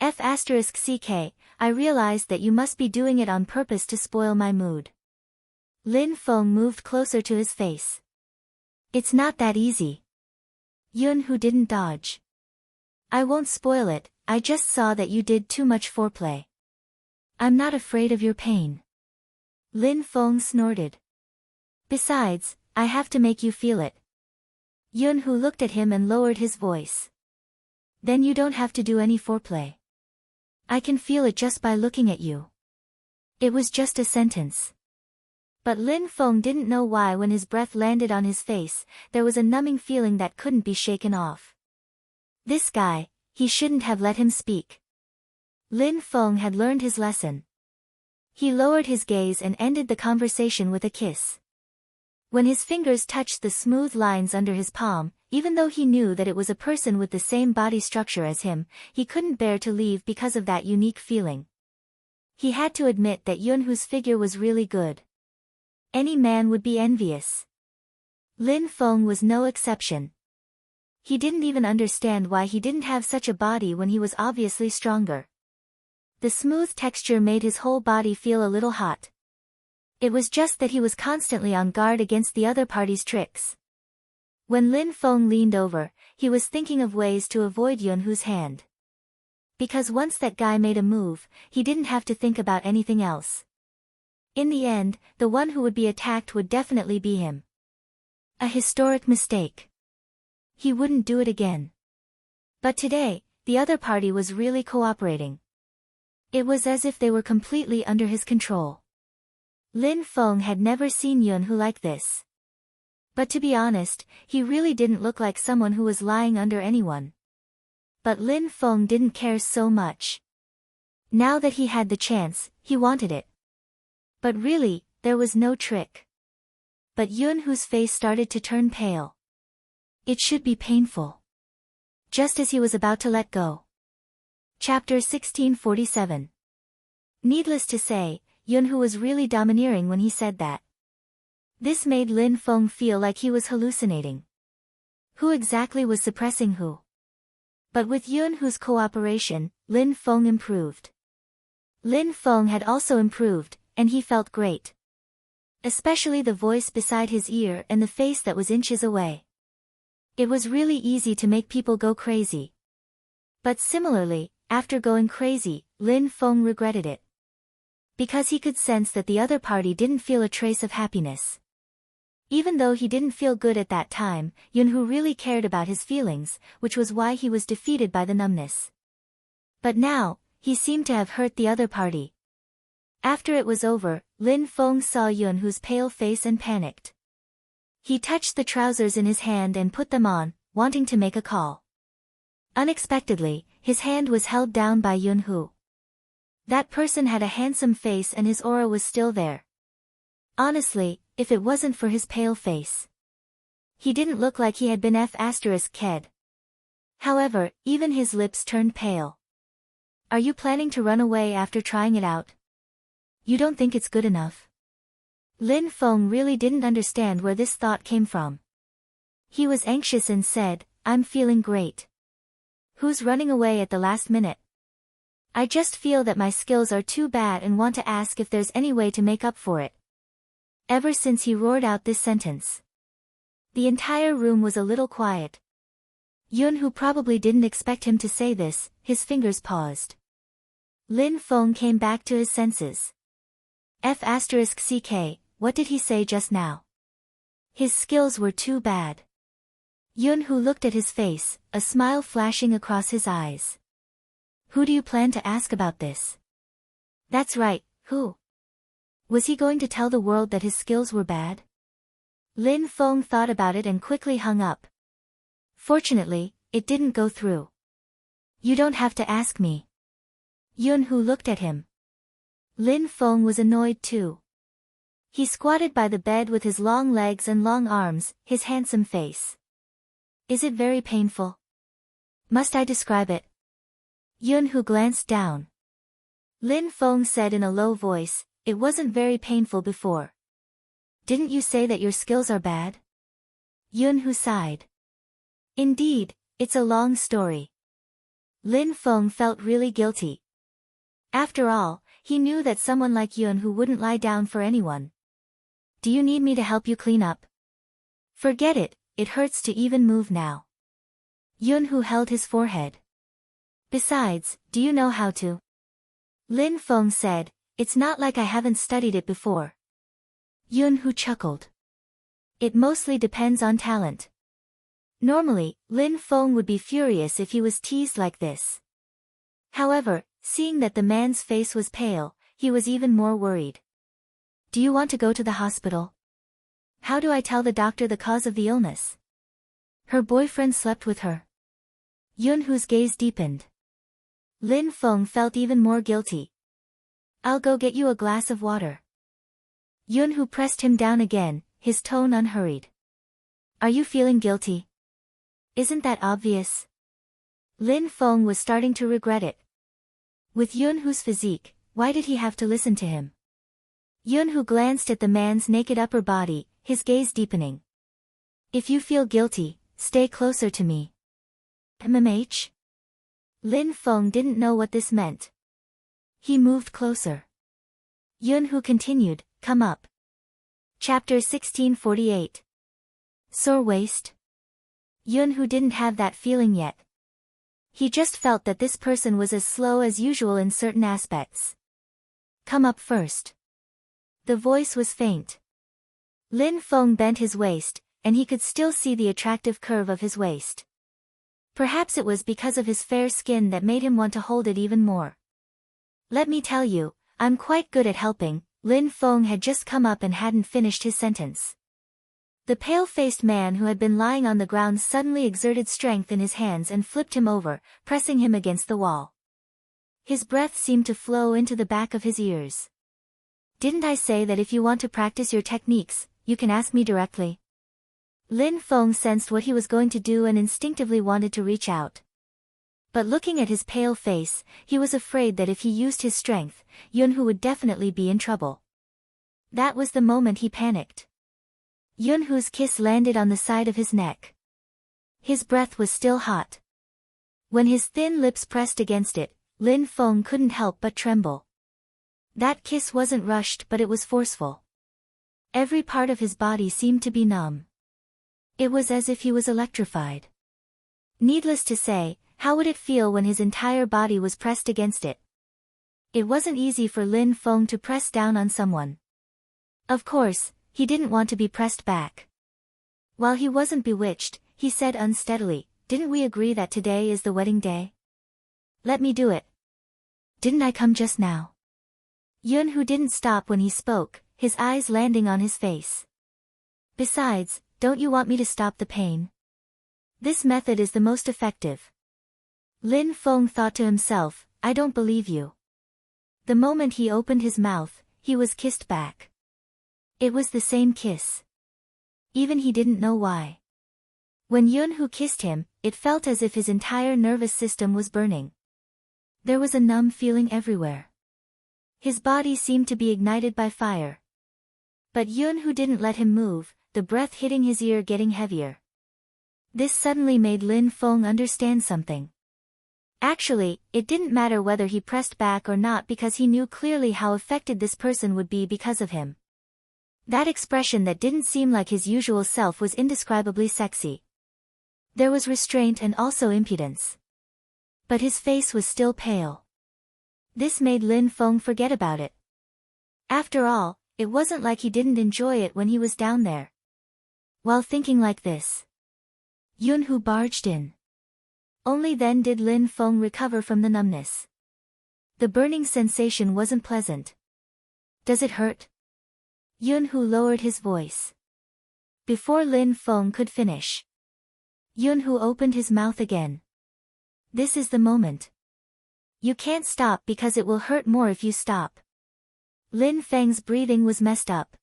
F*ck, I realized that you must be doing it on purpose to spoil my mood. Lin Feng moved closer to his face. It's not that easy. Yunhu didn't dodge. I won't spoil it, I just saw that you did too much foreplay. I'm not afraid of your pain. Lin Feng snorted. Besides, I have to make you feel it. Yunhu looked at him and lowered his voice. Then you don't have to do any foreplay. I can feel it just by looking at you. It was just a sentence. But Lin Feng didn't know why when his breath landed on his face, there was a numbing feeling that couldn't be shaken off. This guy, he shouldn't have let him speak. Lin Feng had learned his lesson. He lowered his gaze and ended the conversation with a kiss. When his fingers touched the smooth lines under his palm, even though he knew that it was a person with the same body structure as him, he couldn't bear to leave because of that unique feeling. He had to admit that Yunhu's figure was really good. Any man would be envious. Lin Feng was no exception. He didn't even understand why he didn't have such a body when he was obviously stronger. The smooth texture made his whole body feel a little hot. It was just that he was constantly on guard against the other party's tricks. When Lin Feng leaned over, he was thinking of ways to avoid Yunhu's hand. Because once that guy made a move, he didn't have to think about anything else. In the end, the one who would be attacked would definitely be him. A historic mistake. He wouldn't do it again. But today, the other party was really cooperating. It was as if they were completely under his control. Lin Feng had never seen Yunhu like this. But to be honest, he really didn't look like someone who was lying under anyone. But Lin Feng didn't care so much. Now that he had the chance, he wanted it. But really, there was no trick. But Yunhu's face started to turn pale. It should be painful. Just as he was about to let go. Chapter 1647. Needless to say, Yunhu was really domineering when he said that. This made Lin Feng feel like he was hallucinating. Who exactly was suppressing who? But with Yunhu's cooperation, Lin Feng improved. Lin Feng had also improved, and he felt great. Especially the voice beside his ear and the face that was inches away. It was really easy to make people go crazy. But similarly, after going crazy, Lin Feng regretted it. Because he could sense that the other party didn't feel a trace of happiness. Even though he didn't feel good at that time, Yunhu really cared about his feelings, which was why he was defeated by the numbness. But now, he seemed to have hurt the other party. After it was over, Lin Feng saw Yunhu's pale face and panicked. He touched the trousers in his hand and put them on, wanting to make a call. Unexpectedly, his hand was held down by Yunhu. That person had a handsome face and his aura was still there. Honestly, if it wasn't for his pale face, he didn't look like he had been F***ed. However, even his lips turned pale. Are you planning to run away after trying it out? You don't think it's good enough? Lin Feng really didn't understand where this thought came from. He was anxious and said, I'm feeling great. Who's running away at the last minute? I just feel that my skills are too bad and want to ask if there's any way to make up for it. Ever since he roared out this sentence, the entire room was a little quiet. Yunhu probably didn't expect him to say this, his fingers paused. Lin Feng came back to his senses. F***ck, what did he say just now? His skills were too bad. Yunhu looked at his face, a smile flashing across his eyes. Who do you plan to ask about this? That's right, who? Was he going to tell the world that his skills were bad? Lin Feng thought about it and quickly hung up. Fortunately, it didn't go through. You don't have to ask me. Yunhu looked at him. Lin Feng was annoyed too. He squatted by the bed with his long legs and long arms, his handsome face. Is it very painful? Must I describe it? Yunhu glanced down. Lin Feng said in a low voice, it wasn't very painful before. Didn't you say that your skills are bad? Yunhu sighed. Indeed, it's a long story. Lin Feng felt really guilty. After all, he knew that someone like Yunhu wouldn't lie down for anyone. Do you need me to help you clean up? Forget it, it hurts to even move now. Yunhu held his forehead. Besides, do you know how to? Lin Feng said, it's not like I haven't studied it before. Yunhu chuckled. It mostly depends on talent. Normally, Lin Feng would be furious if he was teased like this. However, seeing that the man's face was pale, he was even more worried. Do you want to go to the hospital? How do I tell the doctor the cause of the illness? Her boyfriend slept with her. Yunhu's gaze deepened. Lin Feng felt even more guilty. I'll go get you a glass of water. Yunhu pressed him down again, his tone unhurried. Are you feeling guilty? Isn't that obvious? Lin Feng was starting to regret it. With Yunhu's physique, why did he have to listen to him? Yunhu glanced at the man's naked upper body, his gaze deepening. If you feel guilty, stay closer to me. MMH? Lin Feng didn't know what this meant. He moved closer. Yunhu continued, come up. Chapter 1648. Sore waist? Yunhu didn't have that feeling yet. He just felt that this person was as slow as usual in certain aspects. Come up first. The voice was faint. Lin Feng bent his waist, and he could still see the attractive curve of his waist. Perhaps it was because of his fair skin that made him want to hold it even more. Let me tell you, I'm quite good at helping. Lin Feng had just come up and hadn't finished his sentence. The pale-faced man who had been lying on the ground suddenly exerted strength in his hands and flipped him over, pressing him against the wall. His breath seemed to flow into the back of his ears. Didn't I say that if you want to practice your techniques, you can ask me directly? Lin Feng sensed what he was going to do and instinctively wanted to reach out. But looking at his pale face, he was afraid that if he used his strength, Yunhu would definitely be in trouble. That was the moment he panicked. Yunhu's kiss landed on the side of his neck. His breath was still hot. When his thin lips pressed against it, Lin Feng couldn't help but tremble. That kiss wasn't rushed but it was forceful. Every part of his body seemed to be numb. It was as if he was electrified. Needless to say, how would it feel when his entire body was pressed against it? It wasn't easy for Lin Feng to press down on someone. Of course, He didn't want to be pressed back. While he wasn't bewitched, he said unsteadily, "Didn't we agree that today is the wedding day? Let me do it. Didn't I come just now?" Yun-Hoo didn't stop when he spoke, his eyes landing on his face. "Besides, don't you want me to stop the pain? This method is the most effective." Lin Feng thought to himself, "I don't believe you." The moment he opened his mouth, he was kissed back. It was the same kiss. Even he didn't know why. When Yun-Hoo kissed him, it felt as if his entire nervous system was burning. There was a numb feeling everywhere. His body seemed to be ignited by fire. But Yun-Hoo didn't let him move, the breath hitting his ear getting heavier. This suddenly made Lin Feng understand something. Actually, it didn't matter whether he pressed back or not because he knew clearly how affected this person would be because of him. That expression that didn't seem like his usual self was indescribably sexy. There was restraint and also impudence. But his face was still pale. This made Lin Feng forget about it. After all, it wasn't like he didn't enjoy it when he was down there. While thinking like this, Yun-Hoo barged in. Only then did Lin Feng recover from the numbness. The burning sensation wasn't pleasant. "Does it hurt?" Yun-Hoo lowered his voice. Before Lin Feng could finish, Yun-Hoo opened his mouth again. "This is the moment. You can't stop because it will hurt more if you stop." Lin Feng's breathing was messed up.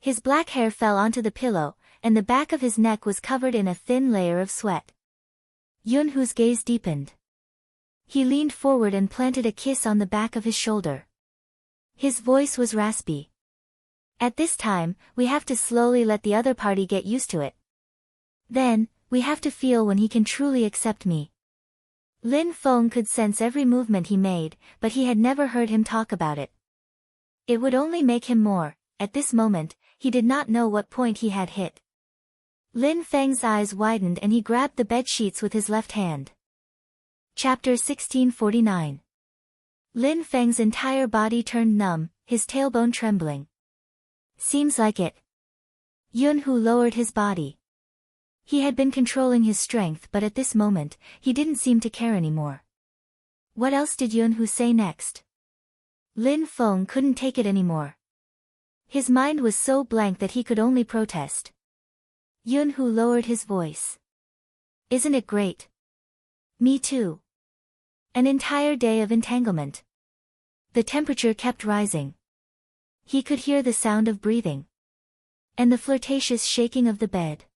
His black hair fell onto the pillow, and the back of his neck was covered in a thin layer of sweat. Yun-Hoo's gaze deepened. He leaned forward and planted a kiss on the back of his shoulder. His voice was raspy. "At this time, we have to slowly let the other party get used to it. Then, we have to feel when he can truly accept me." Lin Feng could sense every movement he made, but he had never heard him talk about it. It would only make him more. At this moment, he did not know what point he had hit. Lin Feng's eyes widened and he grabbed the bed sheets with his left hand. Chapter 1649. Lin Feng's entire body turned numb, his tailbone trembling. "Seems like it." Yun-Hoo lowered his body. He had been controlling his strength but at this moment, he didn't seem to care anymore. What else did Yun-Hoo say next? Lin Feng couldn't take it anymore. His mind was so blank that he could only protest. Yun-Hoo lowered his voice. "Isn't it great?" "Me too." An entire day of entanglement. The temperature kept rising. He could hear the sound of breathing. And the flirtatious shaking of the bed.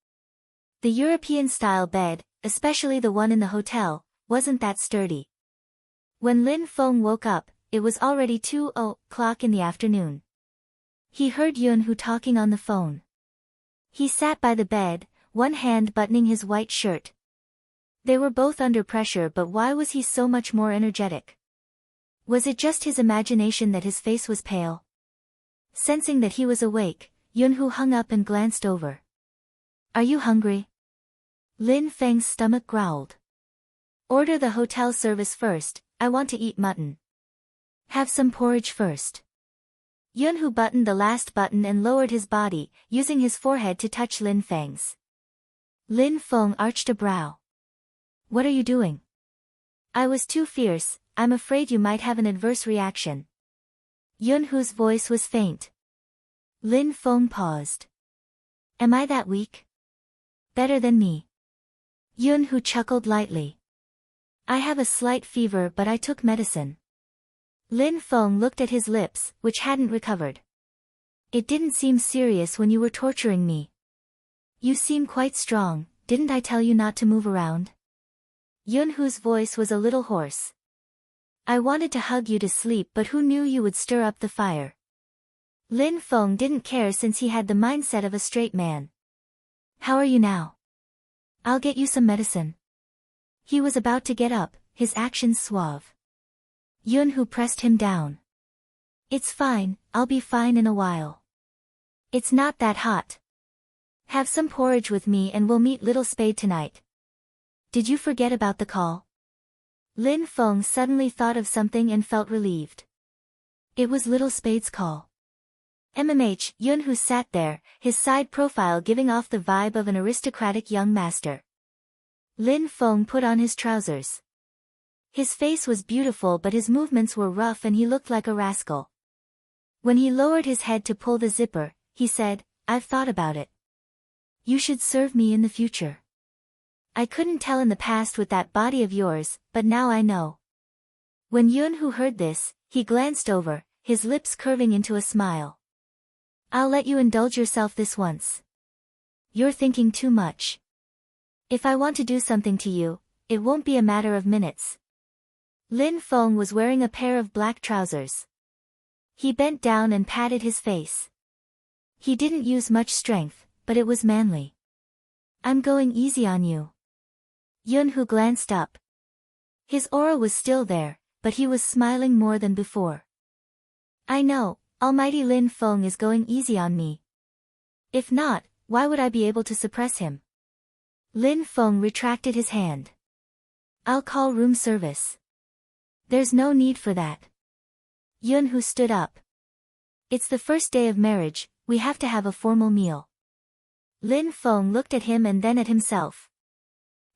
The European-style bed, especially the one in the hotel, wasn't that sturdy. When Lin Feng woke up, it was already 2:00 in the afternoon. He heard Yun-Hoo talking on the phone. He sat by the bed, one hand buttoning his white shirt. They were both under pressure, but why was he so much more energetic? Was it just his imagination that his face was pale? Sensing that he was awake, Yun-Hoo hung up and glanced over. "Are you hungry?" Lin Feng's stomach growled. "Order the hotel service first, I want to eat mutton." "Have some porridge first." Yun-Hoo buttoned the last button and lowered his body, using his forehead to touch Lin Feng's. Lin Feng arched a brow. "What are you doing?" "I was too fierce, I'm afraid you might have an adverse reaction." Yun-Hoo's voice was faint. Lin Feng paused. "Am I that weak?" "Better than me." Yun-Hoo chuckled lightly. "I have a slight fever but I took medicine." Lin Feng looked at his lips, which hadn't recovered. "It didn't seem serious when you were torturing me." "You seem quite strong, didn't I tell you not to move around?" Yun-Hoo's voice was a little hoarse. "I wanted to hug you to sleep but who knew you would stir up the fire." Lin Feng didn't care since he had the mindset of a straight man. "How are you now?" "I'll get you some medicine." He was about to get up, his actions suave. Yun-Hoo pressed him down. "It's fine, I'll be fine in a while. It's not that hot. Have some porridge with me and we'll meet Little Spade tonight." "Did you forget about the call?" Lin Feng suddenly thought of something and felt relieved. It was Little Spade's call. Yun-hoo sat there, his side profile giving off the vibe of an aristocratic young master. Lin Feng put on his trousers. His face was beautiful but his movements were rough and he looked like a rascal. When he lowered his head to pull the zipper, he said, "I've thought about it. You should serve me in the future. I couldn't tell in the past with that body of yours, but now I know." When Yun-hoo heard this, he glanced over, his lips curving into a smile. "I'll let you indulge yourself this once. You're thinking too much. If I want to do something to you, it won't be a matter of minutes." Lin Feng was wearing a pair of black trousers. He bent down and patted his face. He didn't use much strength, but it was manly. "I'm going easy on you." Yun-hoo glanced up. His aura was still there, but he was smiling more than before. "I know, Almighty Lin Feng is going easy on me. If not, why would I be able to suppress him?" Lin Feng retracted his hand. "I'll call room service." "There's no need for that." Yun-hoo stood up. "It's the first day of marriage, we have to have a formal meal." Lin Feng looked at him and then at himself.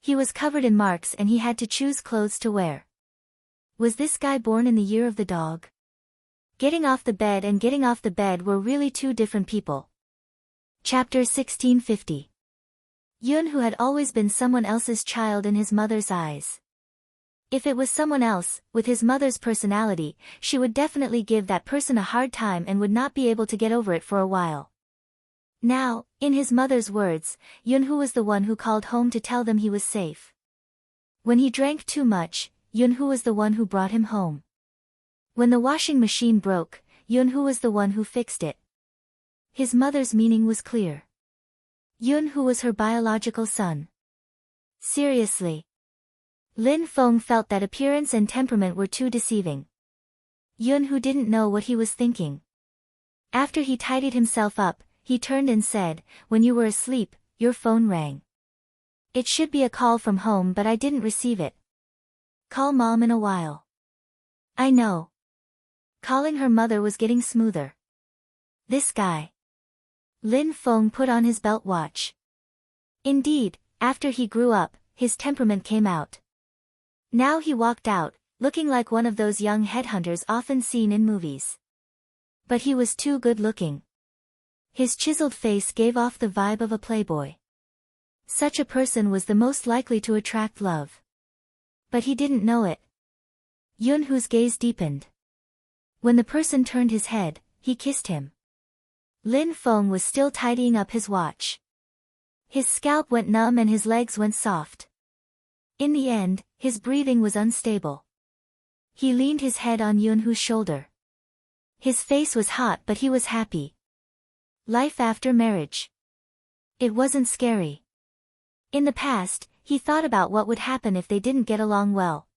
He was covered in marks and he had to choose clothes to wear. Was this guy born in the year of the dog? Getting off the bed and getting off the bed were really two different people. Chapter 1650. Yun-hoo had always been someone else's child in his mother's eyes. If it was someone else, with his mother's personality, she would definitely give that person a hard time and would not be able to get over it for a while. Now, in his mother's words, Yun-hoo was the one who called home to tell them he was safe. When he drank too much, Yun-hoo was the one who brought him home. When the washing machine broke, Yun-hoo was the one who fixed it. His mother's meaning was clear. Yun-hoo was her biological son. Seriously. Lin Feng felt that appearance and temperament were too deceiving. Yun-hoo didn't know what he was thinking. After he tidied himself up, he turned and said, "When you were asleep, your phone rang. It should be a call from home but I didn't receive it. Call mom in a while." "I know." Calling her mother was getting smoother. This guy. Lin Feng put on his belt watch. Indeed, after he grew up, his temperament came out. Now he walked out, looking like one of those young headhunters often seen in movies. But he was too good-looking. His chiseled face gave off the vibe of a playboy. Such a person was the most likely to attract love. But he didn't know it. Yun-hoo's gaze deepened. When the person turned his head, he kissed him. Lin Feng was still tidying up his watch. His scalp went numb and his legs went soft. In the end, his breathing was unstable. He leaned his head on Yun-hoo's shoulder. His face was hot but he was happy. Life after marriage. It wasn't scary. In the past, he thought about what would happen if they didn't get along well.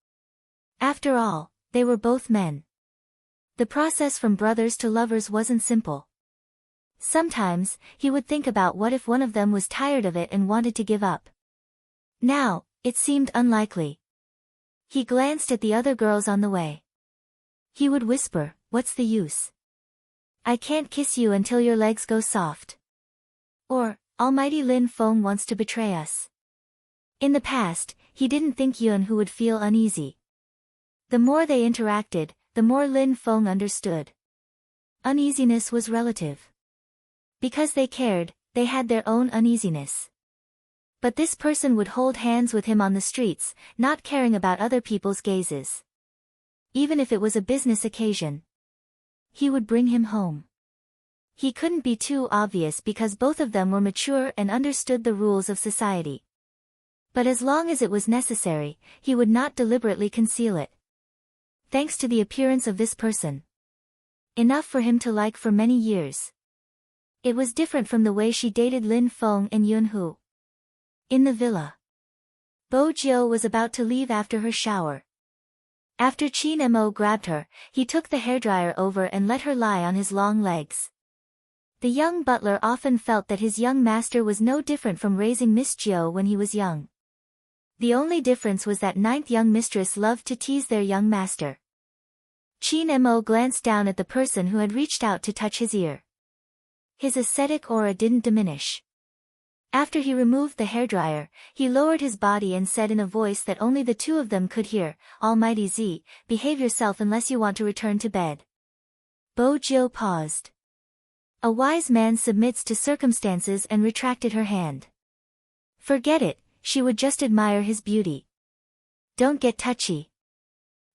After all, they were both men. The process from brothers to lovers wasn't simple. Sometimes, he would think about what if one of them was tired of it and wanted to give up. Now, it seemed unlikely. He glanced at the other girls on the way. He would whisper, "What's the use? I can't kiss you until your legs go soft." Or, "Almighty Lin Feng wants to betray us." In the past, he didn't think Yun-hoo would feel uneasy. The more they interacted, the more Lin Feng understood. Uneasiness was relative. Because they cared, they had their own uneasiness. But this person would hold hands with him on the streets, not caring about other people's gazes. Even if it was a business occasion. He would bring him home. He couldn't be too obvious because both of them were mature and understood the rules of society. But as long as it was necessary, he would not deliberately conceal it. Thanks to the appearance of this person. Enough for him to like for many years. It was different from the way she dated Lin Feng and Yun-hoo. In the villa. Bo Jiao was about to leave after her shower. After Qin Mo grabbed her, he took the hairdryer over and let her lie on his long legs. The young butler often felt that his young master was no different from raising Miss Jiao when he was young. The only difference was that ninth young mistress loved to tease their young master. Qin Mo glanced down at the person who had reached out to touch his ear. His ascetic aura didn't diminish. After he removed the hairdryer, he lowered his body and said in a voice that only the two of them could hear, "Almighty Z, behave yourself unless you want to return to bed." Bojo paused. A wise man submits to circumstances and retracted her hand. Forget it, she would just admire his beauty. Don't get touchy.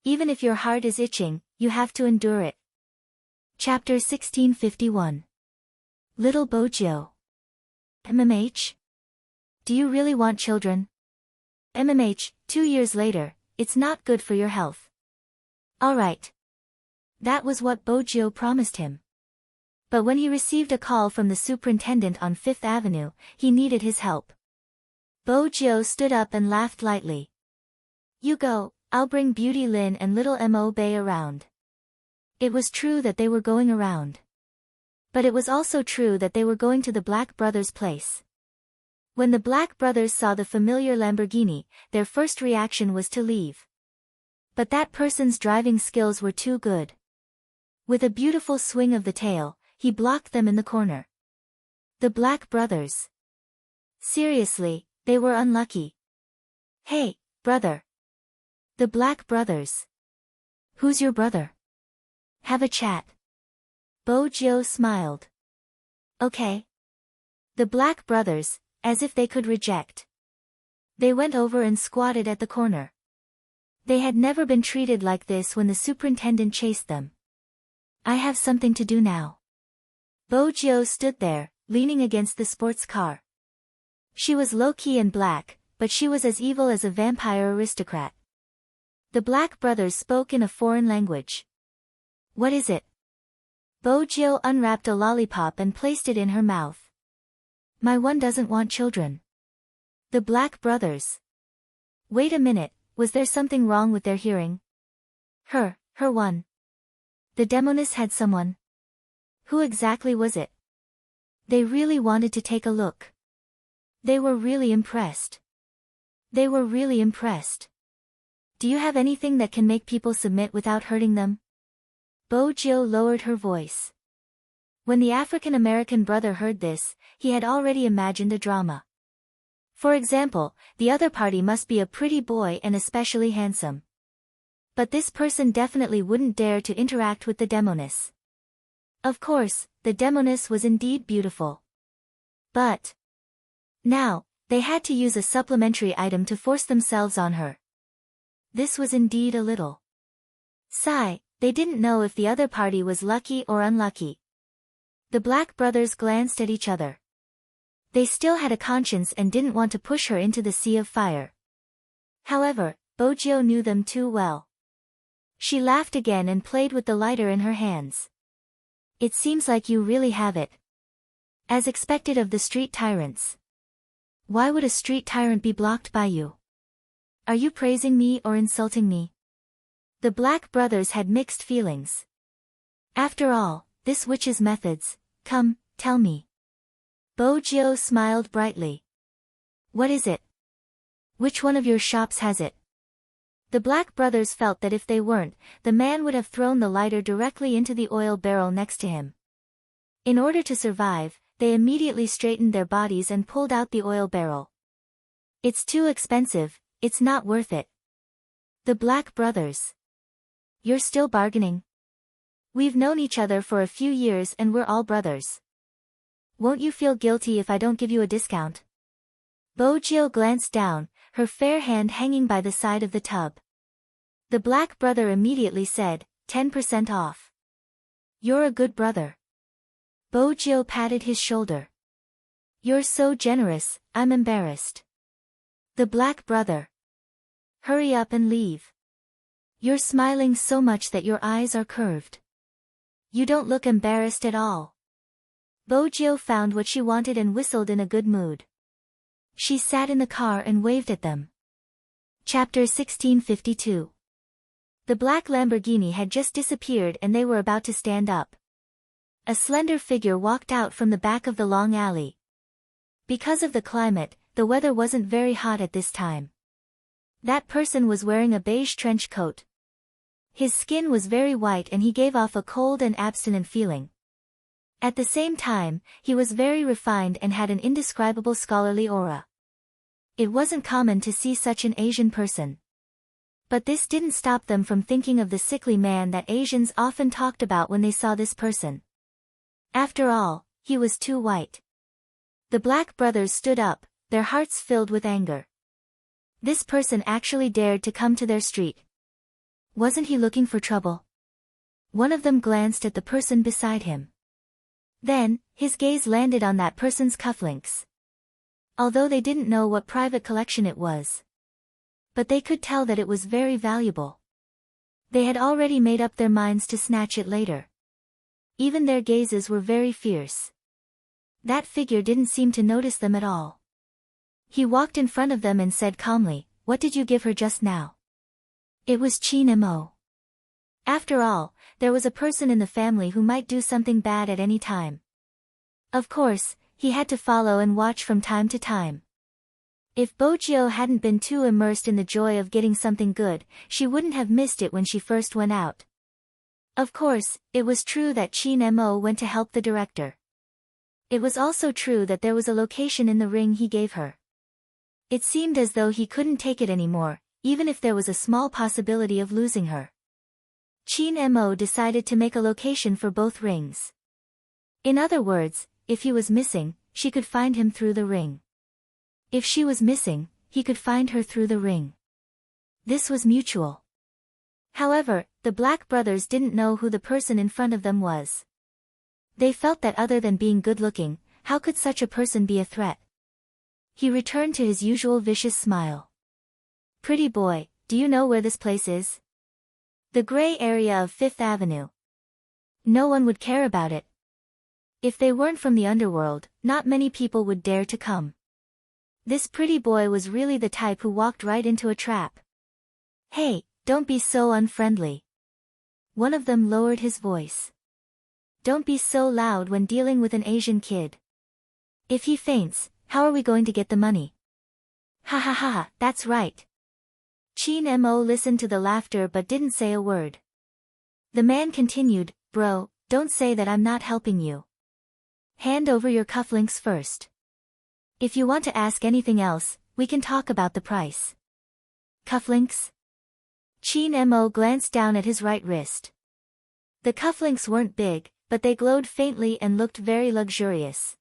Even if your heart is itching, you have to endure it. Chapter 1651. Little Bojo. MMH? Do you really want children? MMH, 2 years later, it's not good for your health. Alright. That was what Bojo promised him. But when he received a call from the superintendent on 5th Avenue, he needed his help. Bojo stood up and laughed lightly. You go, I'll bring Beauty Lin and little Mo Bay around. It was true that they were going around. But it was also true that they were going to the Black brothers' place. When the Black brothers saw the familiar Lamborghini, their first reaction was to leave. But that person's driving skills were too good. With a beautiful swing of the tail, he blocked them in the corner. The Black brothers. Seriously, they were unlucky. Hey, brother. The Black brothers. Who's your brother? Have a chat. Bojo smiled. Okay. The Black brothers, as if they could reject. They went over and squatted at the corner. They had never been treated like this when the superintendent chased them. I have something to do now. Bojo stood there, leaning against the sports car. She was low-key and black, but she was as evil as a vampire aristocrat. The Black brothers spoke in a foreign language. What is it? Bojo unwrapped a lollipop and placed it in her mouth. My one doesn't want children. The Black brothers. Wait a minute, was there something wrong with their hearing? Her one. The demoness had someone. Who exactly was it? They really wanted to take a look. They were really impressed. They were really impressed. Do you have anything that can make people submit without hurting them? Bojo lowered her voice. When the African-American brother heard this, he had already imagined a drama. For example, the other party must be a pretty boy and especially handsome. But this person definitely wouldn't dare to interact with the demoness. Of course, the demoness was indeed beautiful. But now, they had to use a supplementary item to force themselves on her. This was indeed a little. Sigh. They didn't know if the other party was lucky or unlucky. The Black brothers glanced at each other. They still had a conscience and didn't want to push her into the sea of fire. However, Bojo knew them too well. She laughed again and played with the lighter in her hands. It seems like you really have it. As expected of the street tyrants. Why would a street tyrant be blocked by you? Are you praising me or insulting me? The Black brothers had mixed feelings. After all, this witch's methods, come, tell me. Bojo smiled brightly. What is it? Which one of your shops has it? The Black brothers felt that if they weren't, the man would have thrown the lighter directly into the oil barrel next to him. In order to survive, they immediately straightened their bodies and pulled out the oil barrel. It's too expensive, it's not worth it. The Black brothers. You're still bargaining? We've known each other for a few years and we're all brothers. Won't you feel guilty if I don't give you a discount? Bojo glanced down, her fair hand hanging by the side of the tub. The Black brother immediately said, 10% off. You're a good brother. Bojo patted his shoulder. You're so generous, I'm embarrassed. The Black brother. Hurry up and leave. You're smiling so much that your eyes are curved. You don't look embarrassed at all. Bojo found what she wanted and whistled in a good mood. She sat in the car and waved at them. Chapter 1652. The black Lamborghini had just disappeared and they were about to stand up. A slender figure walked out from the back of the long alley. Because of the climate, the weather wasn't very hot at this time. That person was wearing a beige trench coat. His skin was very white and he gave off a cold and abstinent feeling. At the same time, he was very refined and had an indescribable scholarly aura. It wasn't common to see such an Asian person. But this didn't stop them from thinking of the sickly man that Asians often talked about when they saw this person. After all, he was too white. The black brothers stood up, their hearts filled with anger. This person actually dared to come to their street. Wasn't he looking for trouble? One of them glanced at the person beside him. Then, his gaze landed on that person's cufflinks. Although they didn't know what private collection it was. But they could tell that it was very valuable. They had already made up their minds to snatch it later. Even their gazes were very fierce. That figure didn't seem to notice them at all. He walked in front of them and said calmly, "What did you give her just now?" It was Chin Mo. After all, there was a person in the family who might do something bad at any time. Of course, he had to follow and watch from time to time. If Bojio hadn't been too immersed in the joy of getting something good, she wouldn't have missed it when she first went out. Of course, it was true that Chin Mo went to help the director. It was also true that there was a location in the ring he gave her. It seemed as though he couldn't take it anymore, even if there was a small possibility of losing her. Chin Mo decided to make a location for both rings. In other words, if he was missing, she could find him through the ring. If she was missing, he could find her through the ring. This was mutual. However, the black brothers didn't know who the person in front of them was. They felt that other than being good-looking, how could such a person be a threat? He returned to his usual vicious smile. "Pretty boy, do you know where this place is?" "The gray area of Fifth Avenue." No one would care about it. If they weren't from the underworld, not many people would dare to come. This pretty boy was really the type who walked right into a trap. "Hey, don't be so unfriendly." One of them lowered his voice. "Don't be so loud when dealing with an Asian kid. If he faints, how are we going to get the money?" "Ha ha ha, that's right." Chin Mo listened to the laughter but didn't say a word. The man continued, "Bro, don't say that I'm not helping you. Hand over your cufflinks first. If you want to ask anything else, we can talk about the price." "Cufflinks?" Chin Mo glanced down at his right wrist. The cufflinks weren't big, but they glowed faintly and looked very luxurious.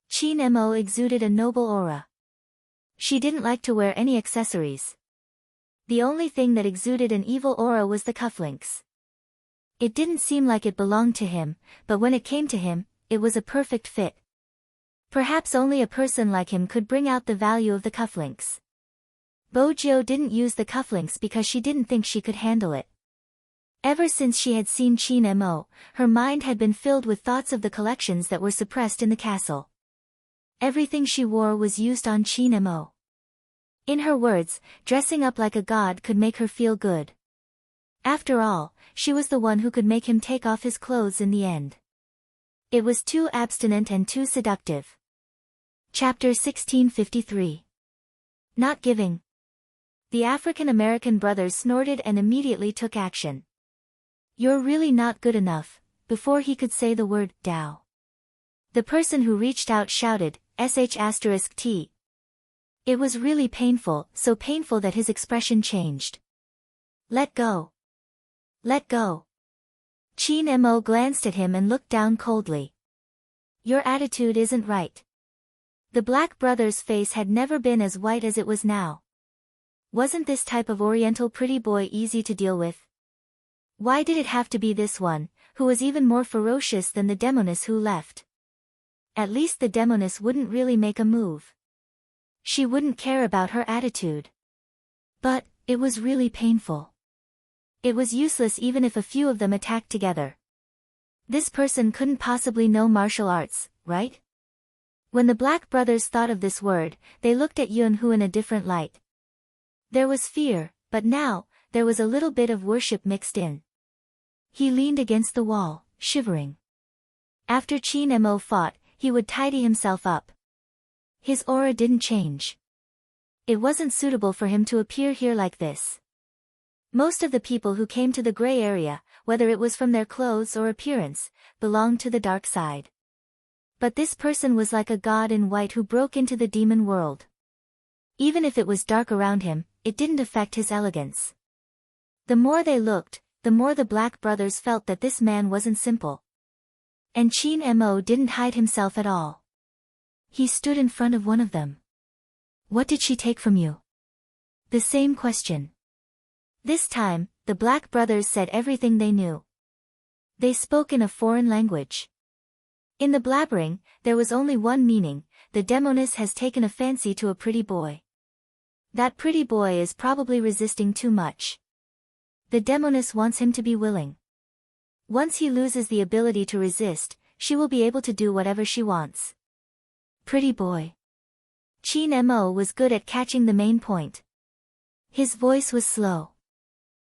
Chin Mo exuded a noble aura. She didn't like to wear any accessories. The only thing that exuded an evil aura was the cufflinks. It didn't seem like it belonged to him, but when it came to him, it was a perfect fit. Perhaps only a person like him could bring out the value of the cufflinks. Bojio didn't use the cufflinks because she didn't think she could handle it. Ever since she had seen Chin Mo, her mind had been filled with thoughts of the collections that were suppressed in the castle. Everything she wore was used on Chin Mo. In her words, dressing up like a god could make her feel good. After all, she was the one who could make him take off his clothes in the end. It was too abstinent and too seductive. Chapter 1653. Not giving. The African-American brothers snorted and immediately took action. "You're really not good enough," before he could say the word, "Dao." The person who reached out shouted, "Sh*T." It was really painful, so painful that his expression changed. "Let go. Let go." Chin Mo glanced at him and looked down coldly. "Your attitude isn't right." The black brother's face had never been as white as it was now. Wasn't this type of oriental pretty boy easy to deal with? Why did it have to be this one, who was even more ferocious than the demoness who left? At least the demoness wouldn't really make a move. She wouldn't care about her attitude. But, it was really painful. It was useless even if a few of them attacked together. This person couldn't possibly know martial arts, right? When the black brothers thought of this word, they looked at Yun-Hu in a different light. There was fear, but now, there was a little bit of worship mixed in. He leaned against the wall, shivering. After Chin Mo fought, he would tidy himself up. His aura didn't change. It wasn't suitable for him to appear here like this. Most of the people who came to the gray area whether it was from their clothes or appearance, belonged to the dark side. But this person was like a god in white who broke into the demon world. Even if it was dark around him, it didn't affect his elegance. The more they looked, the more the Black brothers felt that this man wasn't simple. And Qin Mo didn't hide himself at all. He stood in front of one of them. "What did she take from you?" The same question. This time, the Black brothers said everything they knew. They spoke in a foreign language. In the blabbering, there was only one meaning: the demoness has taken a fancy to a pretty boy. That pretty boy is probably resisting too much. The demoness wants him to be willing. Once he loses the ability to resist, she will be able to do whatever she wants. Pretty boy. Qin Mo was good at catching the main point. His voice was slow.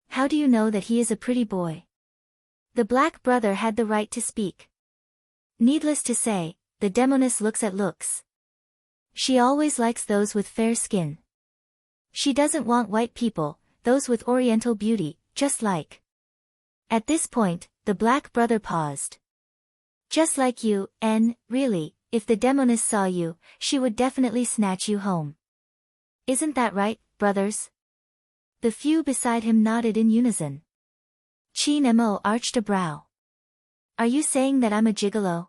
How do you know that he is a pretty boy? The Black brother had the right to speak. Needless to say, the demoness looks at looks. She always likes those with fair skin. She doesn't want white people, those with oriental beauty, just like. At this point, the Black brother paused. Just like you, really, if the demoness saw you, she would definitely snatch you home. Isn't that right, brothers? The few beside him nodded in unison. Qin Mo arched a brow. Are you saying that I'm a gigolo?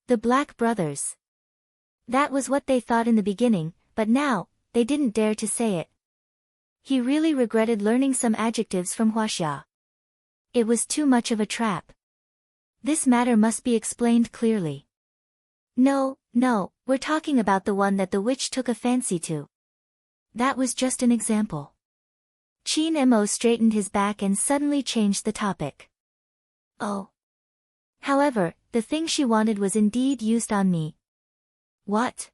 The Black brothers. That was what they thought in the beginning, but now, they didn't dare to say it. He really regretted learning some adjectives from Huaxia. It was too much of a trap. This matter must be explained clearly. No, we're talking about the one that the witch took a fancy to. That was just an example. Qin Mo straightened his back and suddenly changed the topic. Oh. However, the thing she wanted was indeed used on me. What?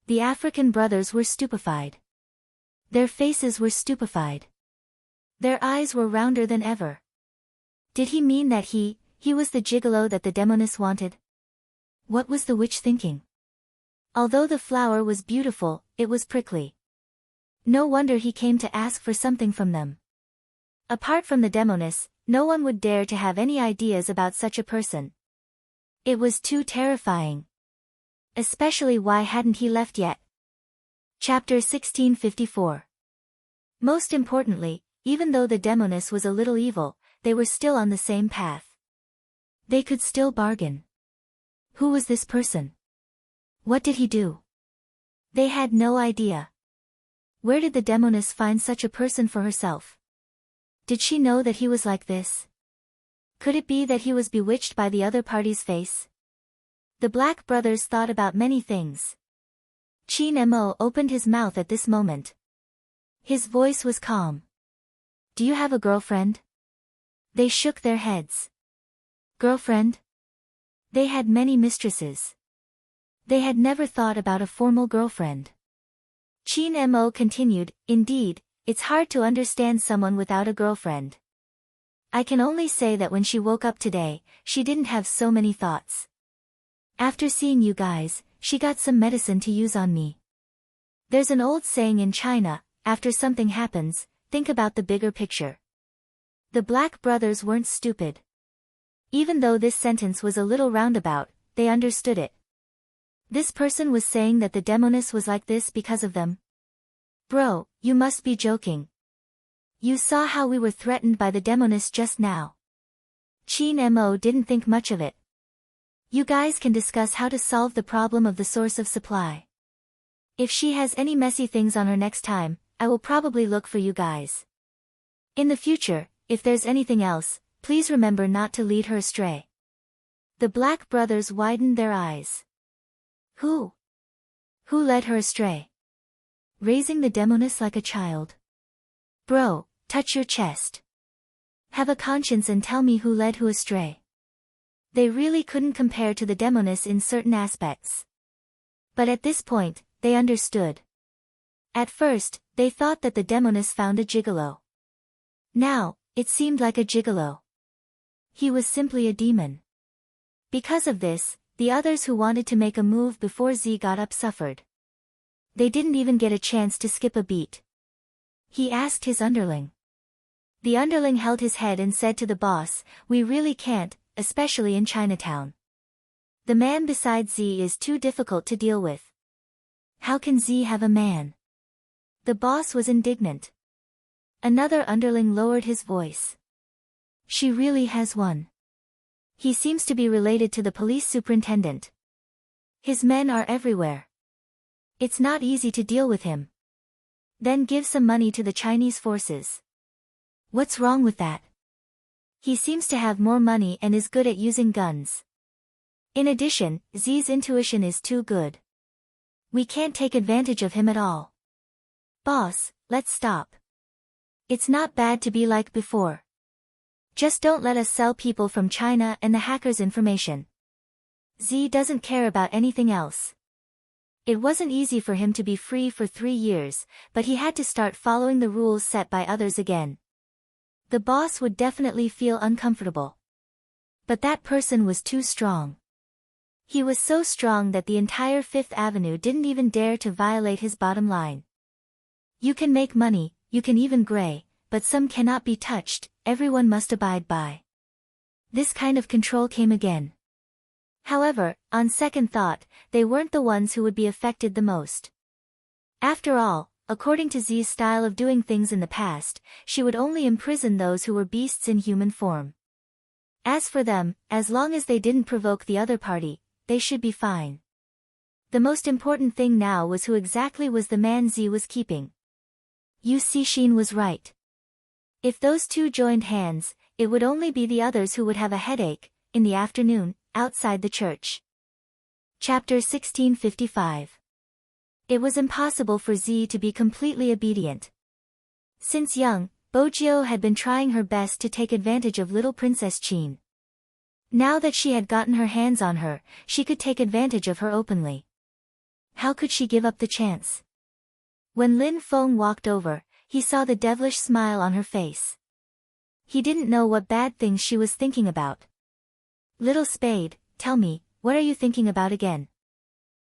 The African brothers were stupefied. Their faces were stupefied. Their eyes were rounder than ever. Did he mean that he was the gigolo that the demoness wanted? What was the witch thinking? Although the flower was beautiful, it was prickly. No wonder he came to ask for something from them. Apart from the demoness, no one would dare to have any ideas about such a person. It was too terrifying. Especially why hadn't he left yet? Chapter 1654. Most importantly, even though the demoness was a little evil, they were still on the same path. They could still bargain. Who was this person? What did he do? They had no idea. Where did the demoness find such a person for herself? Did she know that he was like this? Could it be that he was bewitched by the other party's face? The Black brothers thought about many things. Qin Mo opened his mouth at this moment. His voice was calm. Do you have a girlfriend? They shook their heads. Girlfriend? They had many mistresses. They had never thought about a formal girlfriend. Qin Mo continued, Indeed, it's hard to understand someone without a girlfriend. I can only say that when she woke up today, she didn't have so many thoughts. After seeing you guys, she got some medicine to use on me. There's an old saying in China, after something happens, think about the bigger picture. The Black brothers weren't stupid. Even though this sentence was a little roundabout, they understood it. This person was saying that the demoness was like this because of them. Bro, you must be joking. You saw how we were threatened by the demoness just now. Qin Mo didn't think much of it. You guys can discuss how to solve the problem of the source of supply. If she has any messy things on her next time, I will probably look for you guys. In the future, if there's anything else, please remember not to lead her astray. The Black brothers widened their eyes. Who? Who led her astray? Raising the demoness like a child. Bro, touch your chest. Have a conscience and tell me who led who astray. They really couldn't compare to the demoness in certain aspects. But at this point, they understood. At first, they thought that the demoness found a gigolo. Now, it seemed like a gigolo. He was simply a demon. Because of this, the others who wanted to make a move before Z got up suffered. They didn't even get a chance to skip a beat. He asked his underling. The underling held his head and said to the boss, "We really can't, especially in Chinatown. The man beside Z is too difficult to deal with." "How can Z have a man?" The boss was indignant. Another underling lowered his voice. "She really has one. He seems to be related to the police superintendent. His men are everywhere. It's not easy to deal with him. Then give some money to the Chinese forces." "What's wrong with that? He seems to have more money and is good at using guns. In addition, Z's intuition is too good. We can't take advantage of him at all." "Boss, let's stop. It's not bad to be like before. Just don't let us sell people from China and the hackers' information. Z doesn't care about anything else." It wasn't easy for him to be free for 3 years, but he had to start following the rules set by others again. The boss would definitely feel uncomfortable. But that person was too strong. He was so strong that the entire Fifth Avenue didn't even dare to violate his bottom line. "You can make money, you can even gray, but some cannot be touched, everyone must abide by." This kind of control came again. However, on second thought, they weren't the ones who would be affected the most. After all, according to Z's style of doing things in the past, she would only imprison those who were beasts in human form. As for them, as long as they didn't provoke the other party, they should be fine. The most important thing now was who exactly was the man Z was keeping. Yu Cixin was right. If those two joined hands, it would only be the others who would have a headache, in the afternoon, outside the church. Chapter 1655. It was impossible for Z to be completely obedient. Since young, Bojiu had been trying her best to take advantage of little Princess Qin. Now that she had gotten her hands on her, she could take advantage of her openly. How could she give up the chance? When Lin Feng walked over, he saw the devilish smile on her face. He didn't know what bad things she was thinking about. "Little Spade, tell me, what are you thinking about again?"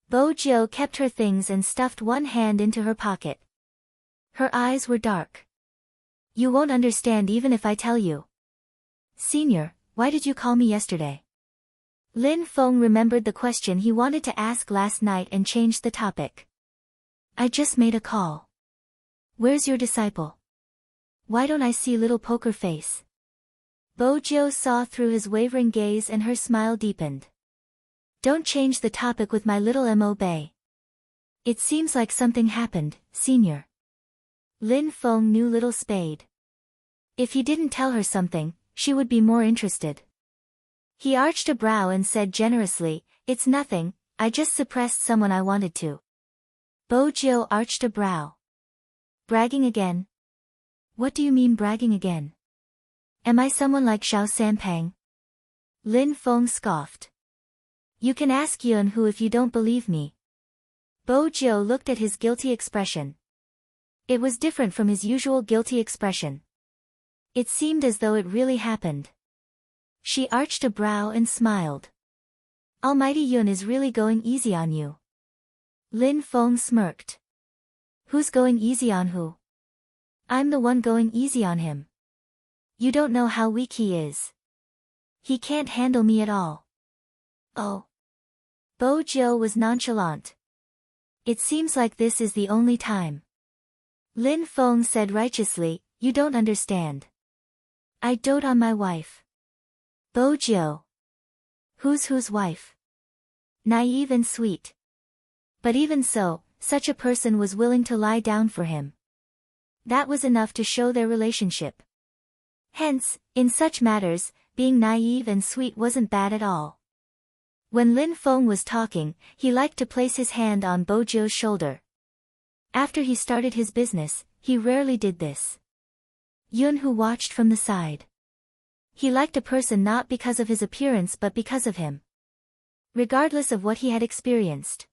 Bojiu kept her things and stuffed one hand into her pocket. Her eyes were dark. "You won't understand even if I tell you." "Senior, why did you call me yesterday?" Lin Feng remembered the question he wanted to ask last night and changed the topic. "I just made a call. Where's your disciple? Why don't I see little poker face?" Bojiu saw through his wavering gaze and her smile deepened. "Don't change the topic with my little Mo Bei. It seems like something happened, Senior." Lin Feng knew Little Spade. If he didn't tell her something, she would be more interested. He arched a brow and said generously, "It's nothing, I just suppressed someone I wanted to." Bojiu arched a brow. "Bragging again? What do you mean bragging again? Am I someone like Xiao Sanpang?" Lin Feng scoffed. "You can ask Yun Hu if you don't believe me." Bojiu looked at his guilty expression. It was different from his usual guilty expression. It seemed as though it really happened. She arched a brow and smiled. "Almighty Yun is really going easy on you." Lin Feng smirked. "Who's going easy on who?" "I'm the one going easy on him. You don't know how weak he is. He can't handle me at all." "Oh." Bojiu was nonchalant. "It seems like this is the only time." Lin Feng said righteously, "You don't understand. I dote on my wife." Bojiu. Whose wife? Naive and sweet. But even so, such a person was willing to lie down for him. That was enough to show their relationship. Hence, in such matters, being naive and sweet wasn't bad at all. When Lin Feng was talking, he liked to place his hand on Bojiu's shoulder. After he started his business, he rarely did this. Yun Hu watched from the side. He liked a person not because of his appearance but because of him. Regardless of what he had experienced.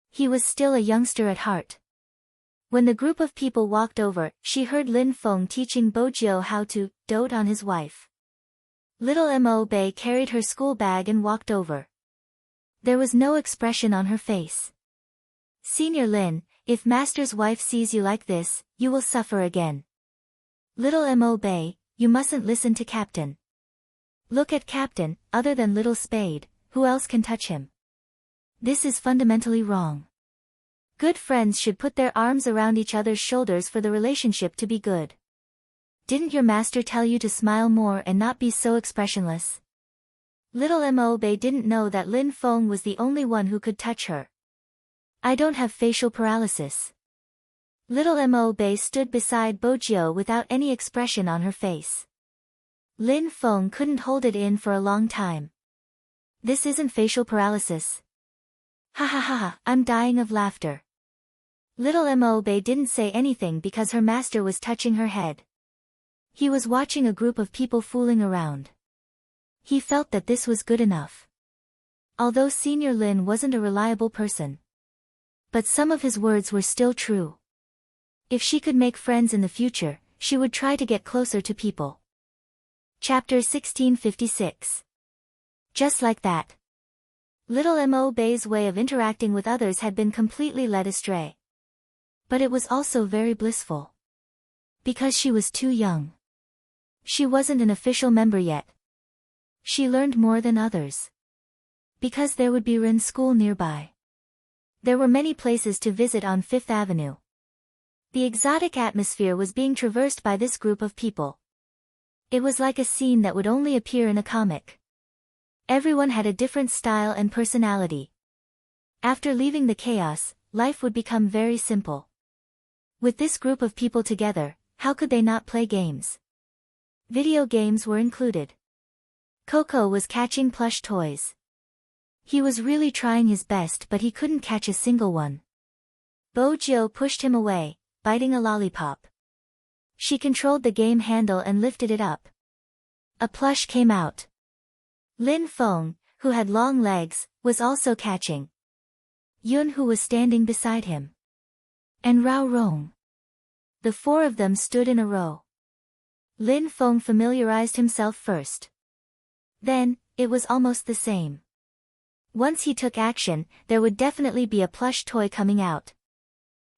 He was still a youngster at heart. When the group of people walked over, she heard Lin Feng teaching Bojiu how to dote on his wife. Little Mo Bei carried her school bag and walked over. There was no expression on her face. "Senior Lin, if master's wife sees you like this, you will suffer again." Little Mo Bay, you mustn't listen to Captain. Look at Captain, other than Little Spade, who else can touch him? This is fundamentally wrong. Good friends should put their arms around each other's shoulders for the relationship to be good. Didn't your master tell you to smile more and not be so expressionless? Little Mo Bay didn't know that Lin Feng was the only one who could touch her. I don't have facial paralysis. Little Mo Bay stood beside Bojiu without any expression on her face. Lin Feng couldn't hold it in for a long time. This isn't facial paralysis. Ha ha ha ha, I'm dying of laughter. Little Mo Bay didn't say anything because her master was touching her head. He was watching a group of people fooling around. He felt that this was good enough. Although Senior Lin wasn't a reliable person. But some of his words were still true. If she could make friends in the future, she would try to get closer to people. Chapter 1656. Just like that. Little Mo Bay's way of interacting with others had been completely led astray. But it was also very blissful. Because she was too young. She wasn't an official member yet. She learned more than others. Because there would be Ren School nearby. There were many places to visit on Fifth Avenue. The exotic atmosphere was being traversed by this group of people. It was like a scene that would only appear in a comic. Everyone had a different style and personality. After leaving the chaos, life would become very simple. With this group of people together, how could they not play games? Video games were included. Coco was catching plush toys. He was really trying his best but he couldn't catch a single one. Bojiu pushed him away, biting a lollipop. She controlled the game handle and lifted it up. A plush came out. Lin Feng, who had long legs, was also catching. Yun, who was standing beside him. And Rao Rong. The four of them stood in a row. Lin Feng familiarized himself first. Then, it was almost the same. Once he took action, there would definitely be a plush toy coming out.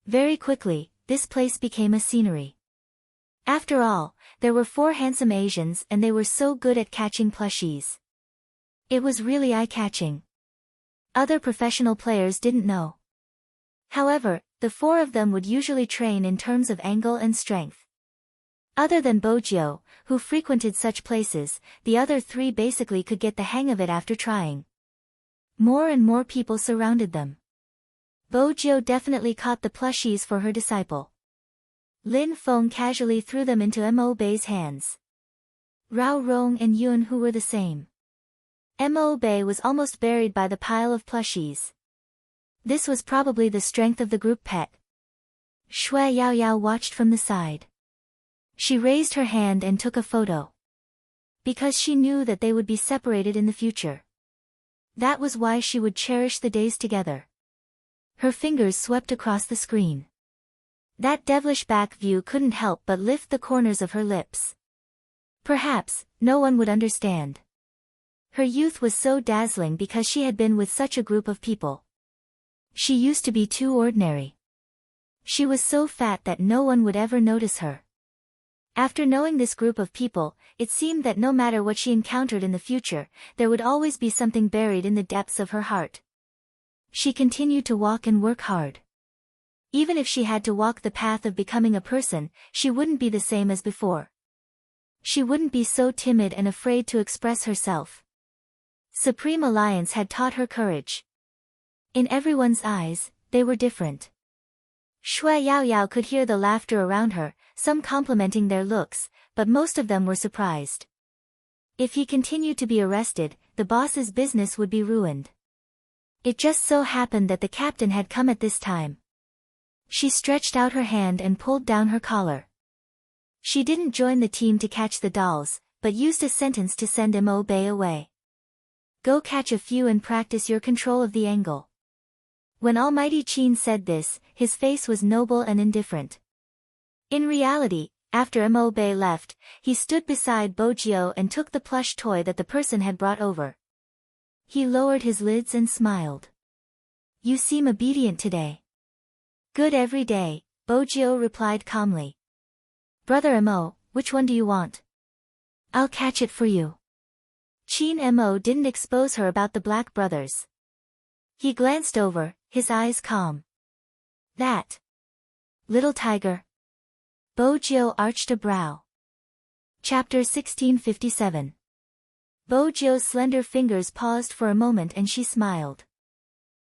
Very quickly, this place became a scenery. After all, there were four handsome Asians and they were so good at catching plushies. It was really eye-catching. Other professional players didn't know. However, the four of them would usually train in terms of angle and strength. Other than Bojiu, who frequented such places, the other three basically could get the hang of it after trying. More and more people surrounded them. Bojiu definitely caught the plushies for her disciple. Lin Feng casually threw them into Mo Bay's hands. Rao Rong and Yun, who were the same. Mo Bay was almost buried by the pile of plushies. This was probably the strength of the group pet. Shui Yao Yao watched from the side. She raised her hand and took a photo. Because she knew that they would be separated in the future. That was why she would cherish the days together. Her fingers swept across the screen. That devilish back view couldn't help but lift the corners of her lips. Perhaps, no one would understand. Her youth was so dazzling because she had been with such a group of people. She used to be too ordinary. She was so fat that no one would ever notice her. After knowing this group of people, it seemed that no matter what she encountered in the future, there would always be something buried in the depths of her heart. She continued to walk and work hard. Even if she had to walk the path of becoming a person, she wouldn't be the same as before. She wouldn't be so timid and afraid to express herself. Supreme Alliance had taught her courage. In everyone's eyes, they were different. Shui Yao Yao could hear the laughter around her, some complimenting their looks, but most of them were surprised. If he continued to be arrested, the boss's business would be ruined. It just so happened that the captain had come at this time. She stretched out her hand and pulled down her collar. She didn't join the team to catch the dolls, but used a sentence to send Mo Bay away. Go catch a few and practice your control of the angle. When Almighty Qin said this, his face was noble and indifferent. In reality, after Mo Bay left, he stood beside Bojiu and took the plush toy that the person had brought over. He lowered his lids and smiled. You seem obedient today. Good every day, Bojiu replied calmly. Brother Mo, which one do you want? I'll catch it for you. Chin Mo didn't expose her about the Black brothers. He glanced over, his eyes calm. That little tiger. Bojiu arched a brow. Chapter 1657. Bojiu's slender fingers paused for a moment and she smiled.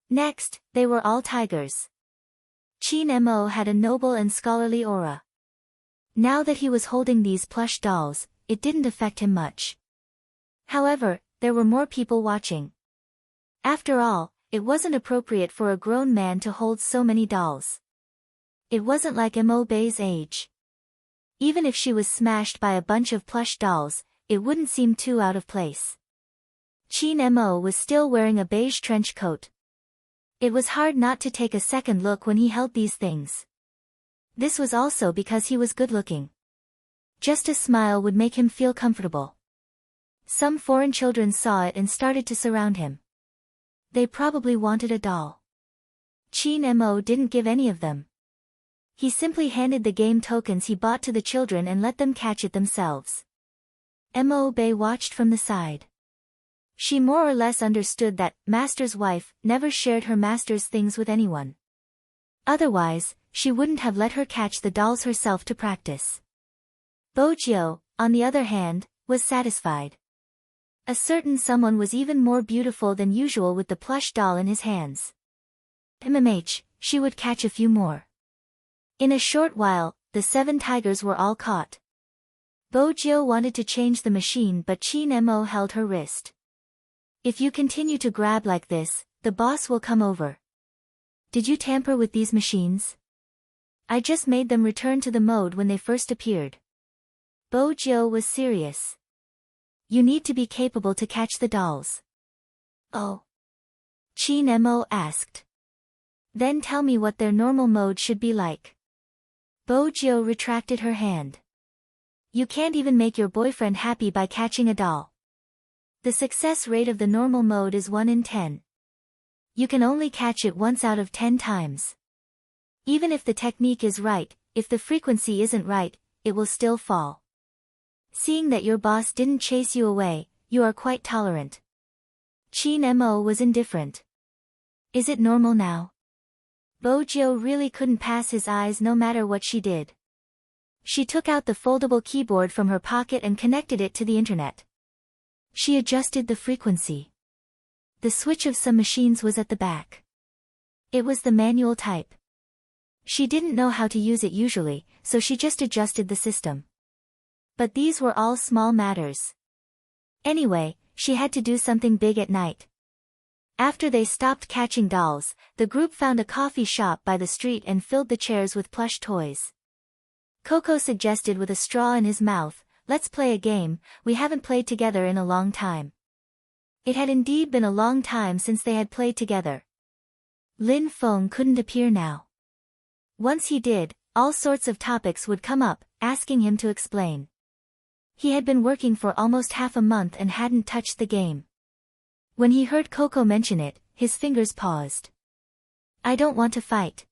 Next, they were all tigers. Chin Mo had a noble and scholarly aura. Now that he was holding these plush dolls, it didn't affect him much. However, there were more people watching. After all, it wasn't appropriate for a grown man to hold so many dolls. It wasn't like Mo Bei's age. Even if she was smashed by a bunch of plush dolls, it wouldn't seem too out of place. Chin Mo was still wearing a beige trench coat. It was hard not to take a second look when he held these things. This was also because he was good-looking. Just a smile would make him feel comfortable. Some foreign children saw it and started to surround him. They probably wanted a doll. Chin Mo didn't give any of them. He simply handed the game tokens he bought to the children and let them catch it themselves. Mo Bei watched from the side. She more or less understood that master's wife never shared her master's things with anyone. Otherwise, she wouldn't have let her catch the dolls herself to practice. Bojiu, on the other hand, was satisfied. A certain someone was even more beautiful than usual with the plush doll in his hands. She would catch a few more. In a short while, the 7 tigers were all caught. Bojiu wanted to change the machine but Chin Mo held her wrist. If you continue to grab like this, the boss will come over. Did you tamper with these machines? I just made them return to the mode when they first appeared. Bojiu was serious. You need to be capable to catch the dolls. Oh? Chin Mo asked. Then tell me what their normal mode should be like. Bojiu retracted her hand. You can't even make your boyfriend happy by catching a doll. The success rate of the normal mode is 1 in 10. You can only catch it once out of 10 times. Even if the technique is right, if the frequency isn't right, it will still fall. Seeing that your boss didn't chase you away, you are quite tolerant. Chin Mo was indifferent. Is it normal now? Bojiu really couldn't pass his eyes no matter what she did. She took out the foldable keyboard from her pocket and connected it to the internet. She adjusted the frequency. The switch of some machines was at the back. It was the manual type. She didn't know how to use it usually, so she just adjusted the system. But these were all small matters. Anyway, she had to do something big at night. After they stopped catching dolls, the group found a coffee shop by the street and filled the chairs with plush toys. Coco suggested with a straw in his mouth, let's play a game, we haven't played together in a long time. It had indeed been a long time since they had played together. Lin Feng couldn't appear now. Once he did, all sorts of topics would come up, asking him to explain. He had been working for almost half a month and hadn't touched the game. When he heard Coco mention it, his fingers paused. I don't want to fight.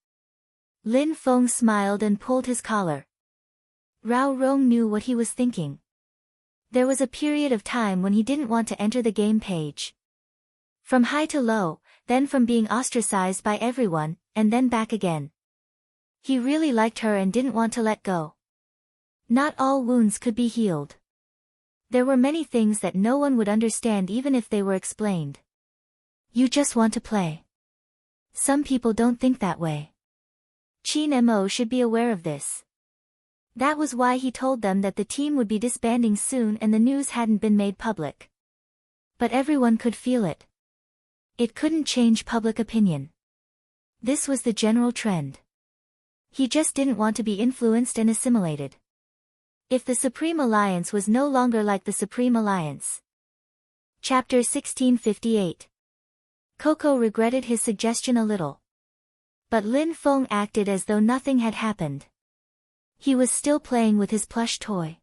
Lin Feng smiled and pulled his collar. Rao Rong knew what he was thinking. There was a period of time when he didn't want to enter the game page. From high to low, then from being ostracized by everyone, and then back again. He really liked her and didn't want to let go. Not all wounds could be healed. There were many things that no one would understand even if they were explained. You just want to play. Some people don't think that way. Chin Mo should be aware of this. That was why he told them that the team would be disbanding soon and the news hadn't been made public. But everyone could feel it. It couldn't change public opinion. This was the general trend. He just didn't want to be influenced and assimilated. If the Supreme Alliance was no longer like the Supreme Alliance. Chapter 1658. Coco regretted his suggestion a little. But Lin Feng acted as though nothing had happened. He was still playing with his plush toy.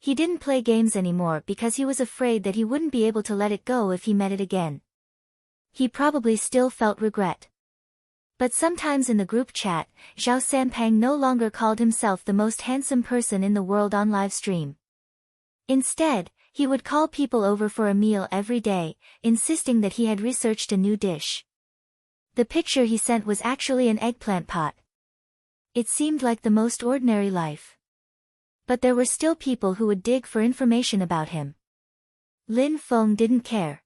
He didn't play games anymore because he was afraid that he wouldn't be able to let it go if he met it again. He probably still felt regret. But sometimes in the group chat, Zhao Sanpeng no longer called himself the most handsome person in the world on live stream. Instead, he would call people over for a meal every day, insisting that he had researched a new dish. The picture he sent was actually an eggplant pot. It seemed like the most ordinary life. But there were still people who would dig for information about him. Lin Feng didn't care.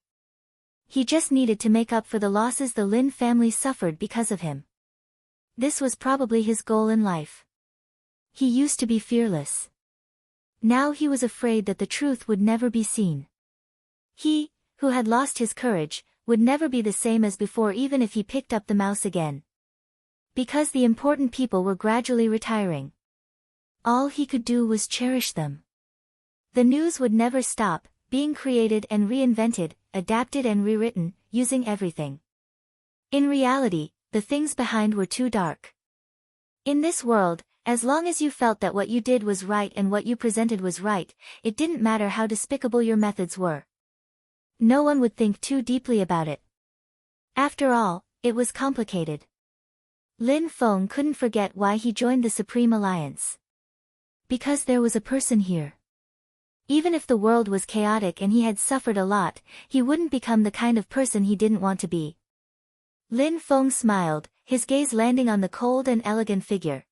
He just needed to make up for the losses the Lin family suffered because of him. This was probably his goal in life. He used to be fearless. Now he was afraid that the truth would never be seen. He, who had lost his courage, would never be the same as before even if he picked up the mouse again. Because the important people were gradually retiring. All he could do was cherish them. The news would never stop, being created and reinvented, adapted and rewritten, using everything. In reality, the things behind were too dark. In this world, as long as you felt that what you did was right and what you presented was right, it didn't matter how despicable your methods were. No one would think too deeply about it. After all, it was complicated. Lin Feng couldn't forget why he joined the Supreme Alliance. Because there was a person here. Even if the world was chaotic and he had suffered a lot, he wouldn't become the kind of person he didn't want to be. Lin Feng smiled, his gaze landing on the cold and elegant figure.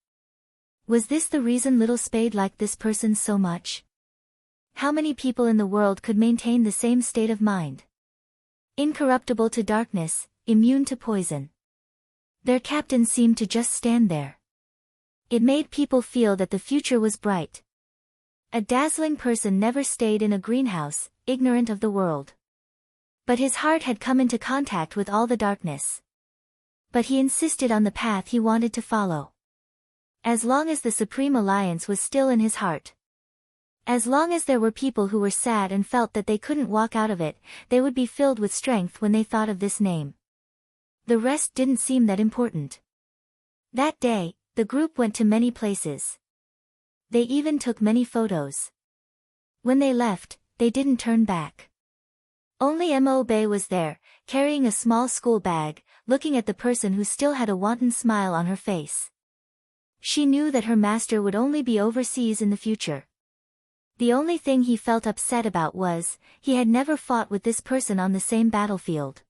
Was this the reason Little Spade liked this person so much? How many people in the world could maintain the same state of mind? Incorruptible to darkness, immune to poison. Their captain seemed to just stand there. It made people feel that the future was bright. A dazzling person never stayed in a greenhouse, ignorant of the world. But his heart had come into contact with all the darkness. But he insisted on the path he wanted to follow. As long as the Supreme Alliance was still in his heart. As long as there were people who were sad and felt that they couldn't walk out of it, they would be filled with strength when they thought of this name. The rest didn't seem that important. That day, the group went to many places. They even took many photos. When they left, they didn't turn back. Only Mo Bei was there, carrying a small school bag, looking at the person who still had a wanton smile on her face. She knew that her master would only be overseas in the future. The only thing he felt upset about was, he had never fought with this person on the same battlefield.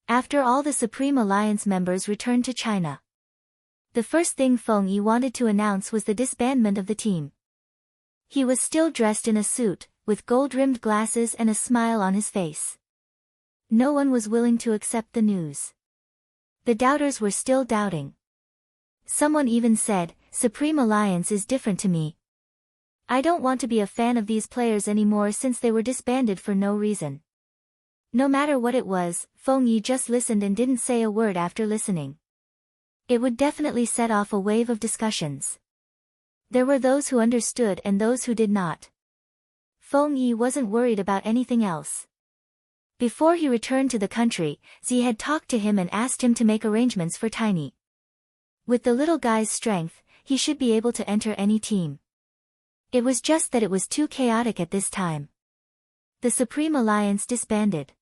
After all the Supreme Alliance members returned to China. The first thing Feng Yi wanted to announce was the disbandment of the team. He was still dressed in a suit, with gold-rimmed glasses and a smile on his face. No one was willing to accept the news. The doubters were still doubting. Someone even said, "Supreme Alliance is different to me. I don't want to be a fan of these players anymore since they were disbanded for no reason." No matter what it was, Feng Yi just listened and didn't say a word after listening. It would definitely set off a wave of discussions. There were those who understood and those who did not. Feng Yi wasn't worried about anything else. Before he returned to the country, Zi had talked to him and asked him to make arrangements for Tiny. With the little guy's strength, he should be able to enter any team. It was just that it was too chaotic at this time. The Supreme Alliance disbanded.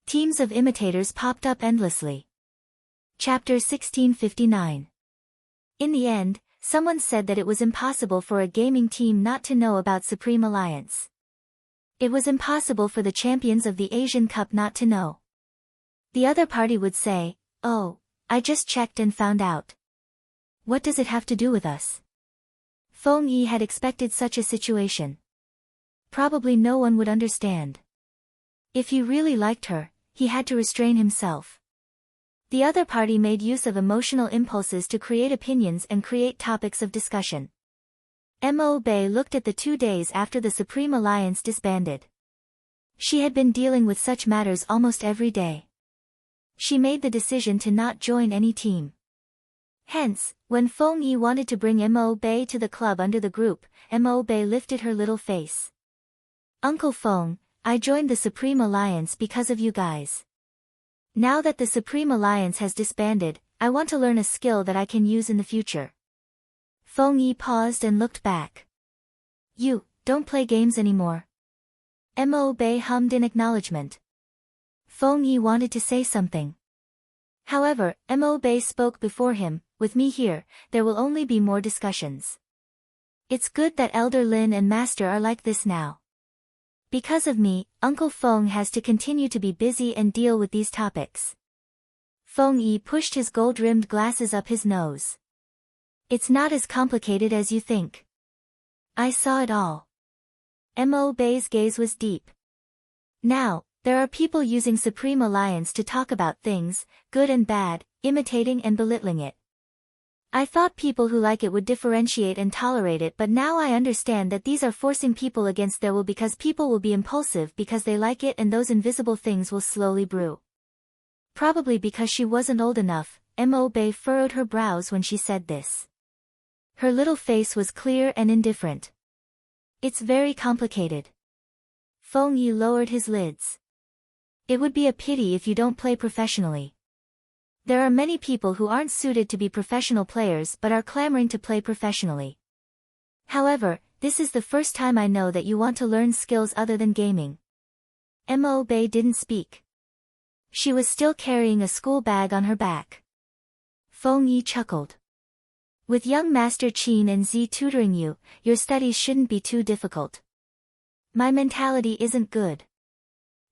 Teams of imitators popped up endlessly. Chapter 1659. In the end, someone said that it was impossible for a gaming team not to know about Supreme Alliance. It was impossible for the champions of the Asian Cup not to know. The other party would say, "Oh, I just checked and found out. What does it have to do with us?" Feng Yi had expected such a situation. Probably no one would understand. If he really liked her, he had to restrain himself. The other party made use of emotional impulses to create opinions and create topics of discussion. Mo Bei looked at the 2 days after the Supreme Alliance disbanded. She had been dealing with such matters almost every day. She made the decision to not join any team. Hence, when Feng Yi wanted to bring Mo Bei to the club under the group, Mo Bei lifted her little face. "Uncle Feng, I joined the Supreme Alliance because of you guys. Now that the Supreme Alliance has disbanded, I want to learn a skill that I can use in the future." Feng Yi paused and looked back. "You don't play games anymore?" Mo Bei hummed in acknowledgement. Feng Yi wanted to say something. However, Mo Bei spoke before him, with me here, there will only be more discussions. It's good that Elder Lin and Master are like this now. Because of me, Uncle Feng has to continue to be busy and deal with these topics. Feng Yi pushed his gold-rimmed glasses up his nose. It's not as complicated as you think. I saw it all. Mo Bei's gaze was deep. Now, there are people using Supreme Alliance to talk about things, good and bad, imitating and belittling it. I thought people who like it would differentiate and tolerate it, but now I understand that these are forcing people against their will because people will be impulsive because they like it and those invisible things will slowly brew. Probably because she wasn't old enough, Mo Bei furrowed her brows when she said this. Her little face was clear and indifferent. It's very complicated. Feng Yi lowered his lids. It would be a pity if you don't play professionally. There are many people who aren't suited to be professional players but are clamoring to play professionally. However, this is the first time I know that you want to learn skills other than gaming. Mo Bei didn't speak. She was still carrying a school bag on her back. Feng Yi chuckled. With young Master Qin and Z tutoring you, your studies shouldn't be too difficult. My mentality isn't good.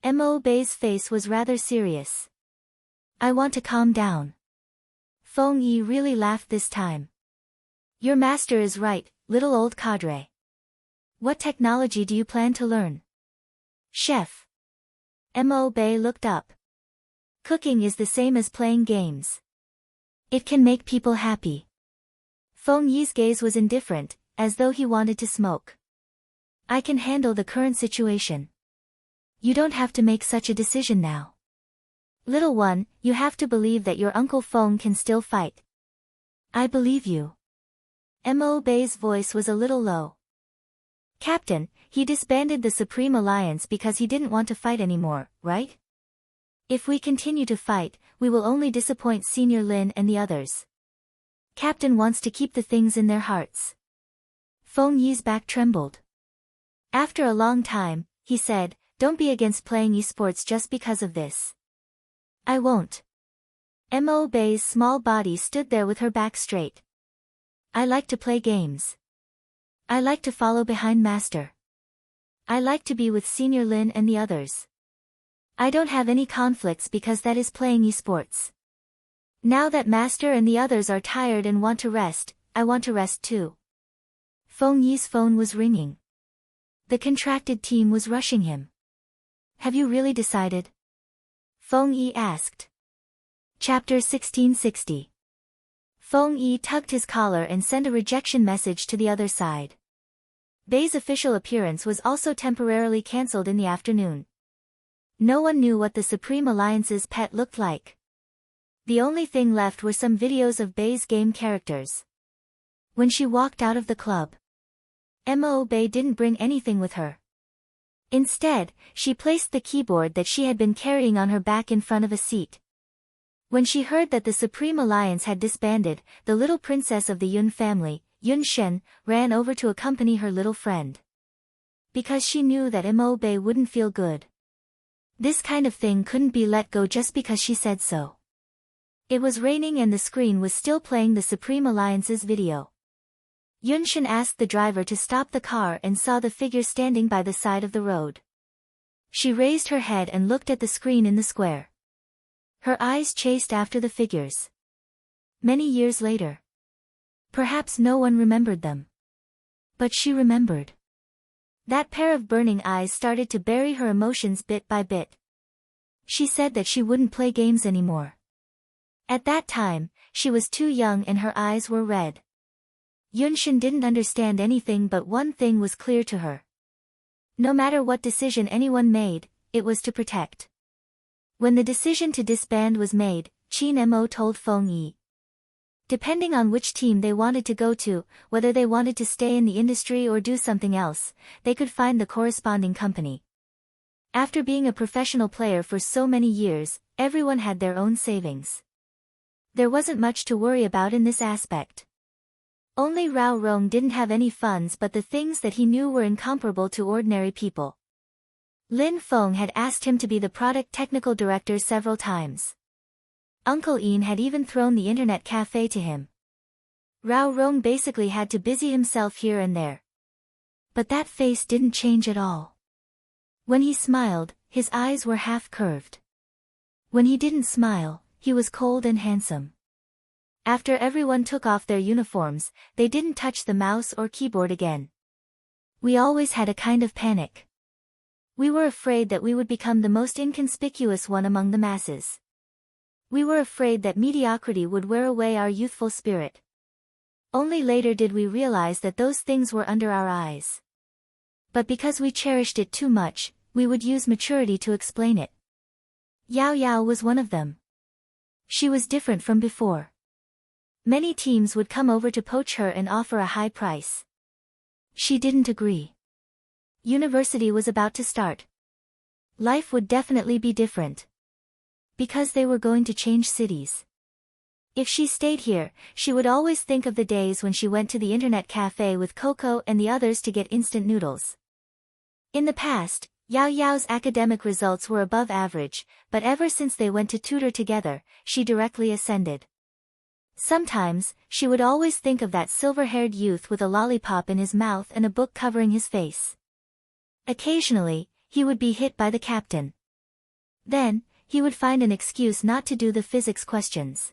Mo Bei's face was rather serious. I want to calm down. Feng Yi really laughed this time. Your master is right, little old cadre. What technology do you plan to learn? Chef. Mo Bei looked up. Cooking is the same as playing games. It can make people happy. Feng Yi's gaze was indifferent, as though he wanted to smoke. I can handle the current situation. You don't have to make such a decision now. Little one, you have to believe that your Uncle Feng can still fight. I believe you. Mo Bei's voice was a little low. Captain, he disbanded the Supreme Alliance because he didn't want to fight anymore, right? If we continue to fight, we will only disappoint Senior Lin and the others. Captain wants to keep the things in their hearts. Feng Yi's back trembled. After a long time, he said, don't be against playing esports just because of this. I won't. Mo Bei's small body stood there with her back straight. I like to play games. I like to follow behind Master. I like to be with Senior Lin and the others. I don't have any conflicts because that is playing esports. Now that Master and the others are tired and want to rest, I want to rest too. Feng Yi's phone was ringing. The contracted team was rushing him. Have you really decided? Feng Yi asked. Chapter 1660. Feng Yi tugged his collar and sent a rejection message to the other side. Bei's official appearance was also temporarily cancelled in the afternoon. No one knew what the Supreme Alliance's pet looked like. The only thing left were some videos of Bei's game characters. When she walked out of the club, Mo Bei didn't bring anything with her. Instead, she placed the keyboard that she had been carrying on her back in front of a seat. When she heard that the Supreme Alliance had disbanded, the little princess of the Yun family, Yun Shen, ran over to accompany her little friend. Because she knew that Mo Bei wouldn't feel good. This kind of thing couldn't be let go just because she said so. It was raining and the screen was still playing the Supreme Alliance's video. Yunshin asked the driver to stop the car and saw the figure standing by the side of the road. She raised her head and looked at the screen in the square. Her eyes chased after the figures. Many years later. Perhaps no one remembered them. But she remembered. That pair of burning eyes started to bury her emotions bit by bit. She said that she wouldn't play games anymore. At that time, she was too young and her eyes were red. Yunshin didn't understand anything, but one thing was clear to her. No matter what decision anyone made, it was to protect. When the decision to disband was made, Qin Mo told Feng Yi. Depending on which team they wanted to go to, whether they wanted to stay in the industry or do something else, they could find the corresponding company. After being a professional player for so many years, everyone had their own savings. There wasn't much to worry about in this aspect. Only Rao Rong didn't have any funds, but the things that he knew were incomparable to ordinary people. Lin Feng had asked him to be the product technical director several times. Uncle Ian had even thrown the internet cafe to him. Rao Rong basically had to busy himself here and there. But that face didn't change at all. When he smiled, his eyes were half-curved. When he didn't smile, he was cold and handsome. After everyone took off their uniforms, they didn't touch the mouse or keyboard again. We always had a kind of panic. We were afraid that we would become the most inconspicuous one among the masses. We were afraid that mediocrity would wear away our youthful spirit. Only later did we realize that those things were under our eyes. But because we cherished it too much, we would use maturity to explain it. Yao Yao was one of them. She was different from before. Many teams would come over to poach her and offer a high price. She didn't agree. University was about to start. Life would definitely be different. Because they were going to change cities. If she stayed here, she would always think of the days when she went to the internet cafe with Coco and the others to get instant noodles. In the past, Yao Yao's academic results were above average, but ever since they went to tutor together, she directly ascended. Sometimes, she would always think of that silver-haired youth with a lollipop in his mouth and a book covering his face. Occasionally, he would be hit by the captain. Then, he would find an excuse not to do the physics questions.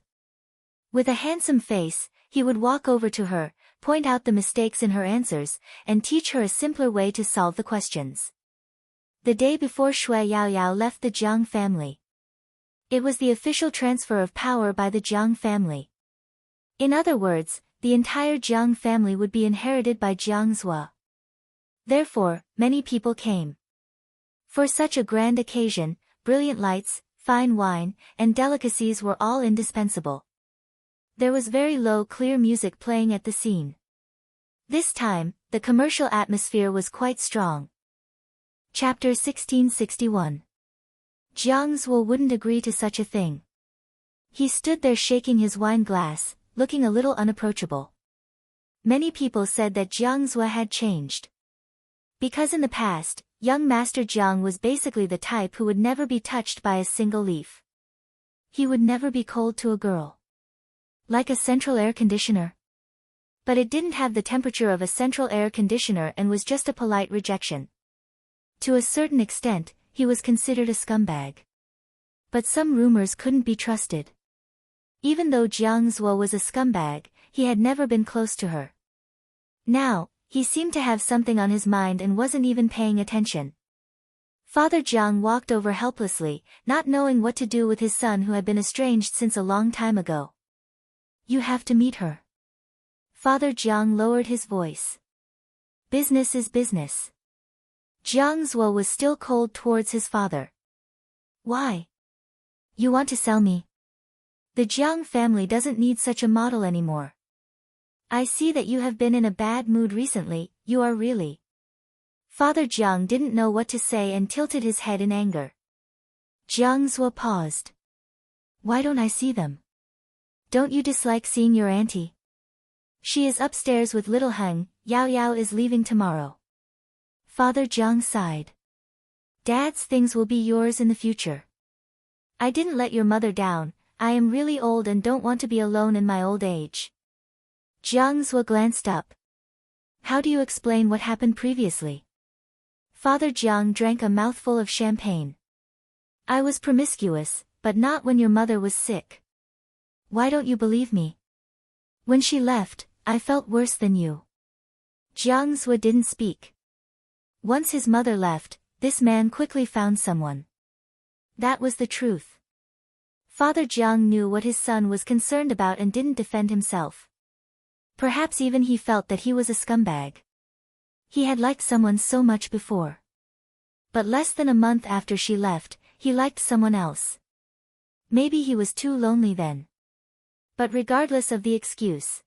With a handsome face, he would walk over to her, point out the mistakes in her answers, and teach her a simpler way to solve the questions. The day before Shui Yao Yao left the Jiang family. It was the official transfer of power by the Jiang family. In other words, the entire Jiang family would be inherited by Jiang Zhua. Therefore, many people came. For such a grand occasion, brilliant lights, fine wine, and delicacies were all indispensable. There was very low clear music playing at the scene. This time, the commercial atmosphere was quite strong. Chapter 1661. Jiang Zhuo wouldn't agree to such a thing. He stood there shaking his wine glass, looking a little unapproachable. Many people said that Jiang Zhuo had changed. Because in the past, young Master Jiang was basically the type who would never be touched by a single leaf. He would never be cold to a girl. Like a central air conditioner. But it didn't have the temperature of a central air conditioner and was just a polite rejection. To a certain extent, he was considered a scumbag. But some rumors couldn't be trusted. Even though Jiang Zhuo was a scumbag, he had never been close to her. Now, he seemed to have something on his mind and wasn't even paying attention. Father Jiang walked over helplessly, not knowing what to do with his son who had been estranged since a long time ago. You have to meet her. Father Jiang lowered his voice. Business is business. Jiang Zhuo was still cold towards his father. Why? You want to sell me? The Jiang family doesn't need such a model anymore. I see that you have been in a bad mood recently, you are really. Father Jiang didn't know what to say and tilted his head in anger. Jiang Zhuo paused. Why don't I see them? Don't you dislike seeing your auntie? She is upstairs with little Heng, Yao Yao is leaving tomorrow. Father Jiang sighed. Dad's things will be yours in the future. I didn't let your mother down, I am really old and don't want to be alone in my old age. Jiang Zhuo glanced up. How do you explain what happened previously? Father Jiang drank a mouthful of champagne. I was promiscuous, but not when your mother was sick. Why don't you believe me? When she left, I felt worse than you. Jiang Zhuo didn't speak. Once his mother left, this man quickly found someone. That was the truth. Father Jiang knew what his son was concerned about and didn't defend himself. Perhaps even he felt that he was a scumbag. He had liked someone so much before. But less than a month after she left, he liked someone else. Maybe he was too lonely then. But regardless of the excuse,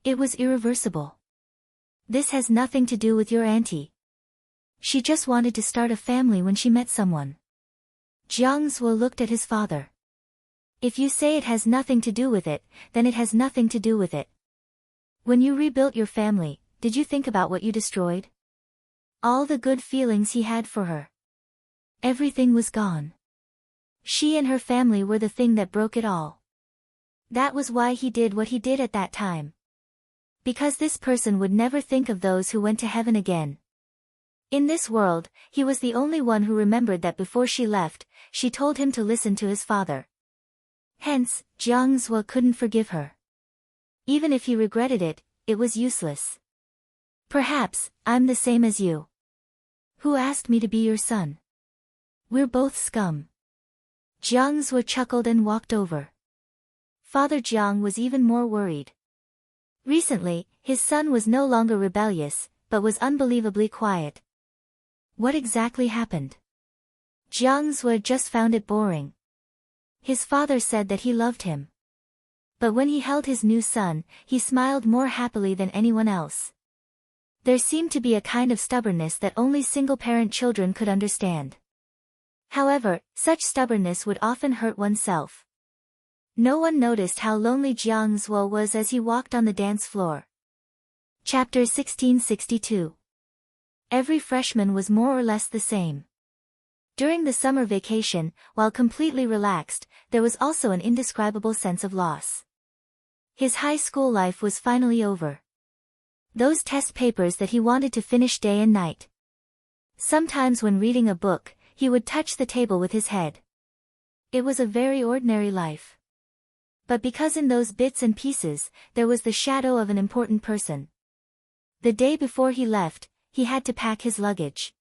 it was irreversible. This has nothing to do with your auntie. She just wanted to start a family when she met someone. Jiang Zhuo looked at his father. If you say it has nothing to do with it, then it has nothing to do with it. When you rebuilt your family, did you think about what you destroyed? All the good feelings he had for her. Everything was gone. She and her family were the thing that broke it all. That was why he did what he did at that time. Because this person would never think of those who went to heaven again. In this world, he was the only one who remembered that before she left, she told him to listen to his father. Hence, Jiang Zhuo couldn't forgive her. Even if he regretted it, it was useless. Perhaps, I'm the same as you. Who asked me to be your son? We're both scum. Jiang Zhuo chuckled and walked over. Father Jiang was even more worried. Recently, his son was no longer rebellious, but was unbelievably quiet. What exactly happened? Jiang Zhuo just found it boring. His father said that he loved him. But when he held his new son, he smiled more happily than anyone else. There seemed to be a kind of stubbornness that only single-parent children could understand. However, such stubbornness would often hurt oneself. No one noticed how lonely Jiang Zhuo was as he walked on the dance floor. Chapter 1662. Every freshman was more or less the same. During the summer vacation, while completely relaxed, there was also an indescribable sense of loss. His high school life was finally over. Those test papers that he wanted to finish day and night. Sometimes when reading a book, he would touch the table with his head. It was a very ordinary life. But because in those bits and pieces, there was the shadow of an important person. The day before he left, he had to pack his luggage.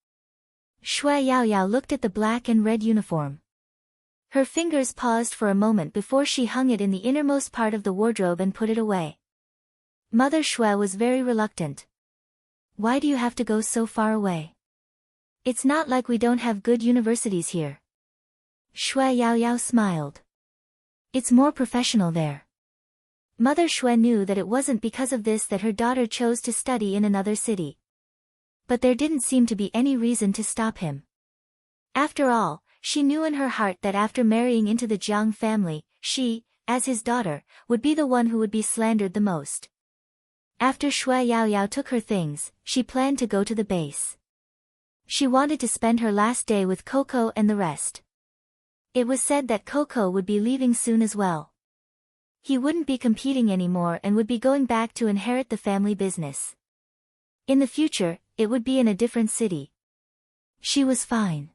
Shui Yaoyao looked at the black and red uniform. Her fingers paused for a moment before she hung it in the innermost part of the wardrobe and put it away. Mother Shui was very reluctant. Why do you have to go so far away? It's not like we don't have good universities here. Shui Yaoyao smiled. It's more professional there. Mother Shui knew that it wasn't because of this that her daughter chose to study in another city. But there didn't seem to be any reason to stop him. After all, she knew in her heart that after marrying into the Jiang family, she, as his daughter, would be the one who would be slandered the most. After Shui Yaoyao took her things, she planned to go to the base. She wanted to spend her last day with Coco and the rest. It was said that Coco would be leaving soon as well. He wouldn't be competing anymore and would be going back to inherit the family business. In the future, it would be in a different city. She was fine.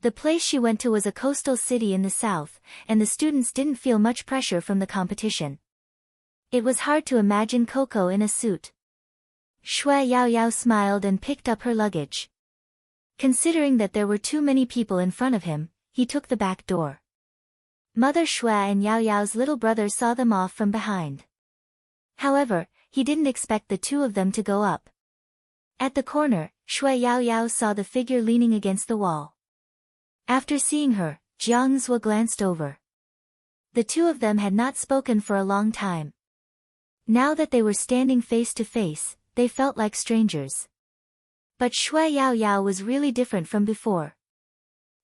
The place she went to was a coastal city in the south, and the students didn't feel much pressure from the competition. It was hard to imagine Coco in a suit. Shui Yaoyao smiled and picked up her luggage. Considering that there were too many people in front of him, he took the back door. Mother Shui and Yaoyao's little brother saw them off from behind. However, he didn't expect the two of them to go up. At the corner, Shui Yaoyao saw the figure leaning against the wall. After seeing her, Jiang Zhuo glanced over. The two of them had not spoken for a long time. Now that they were standing face to face, they felt like strangers. But Shui Yaoyao was really different from before.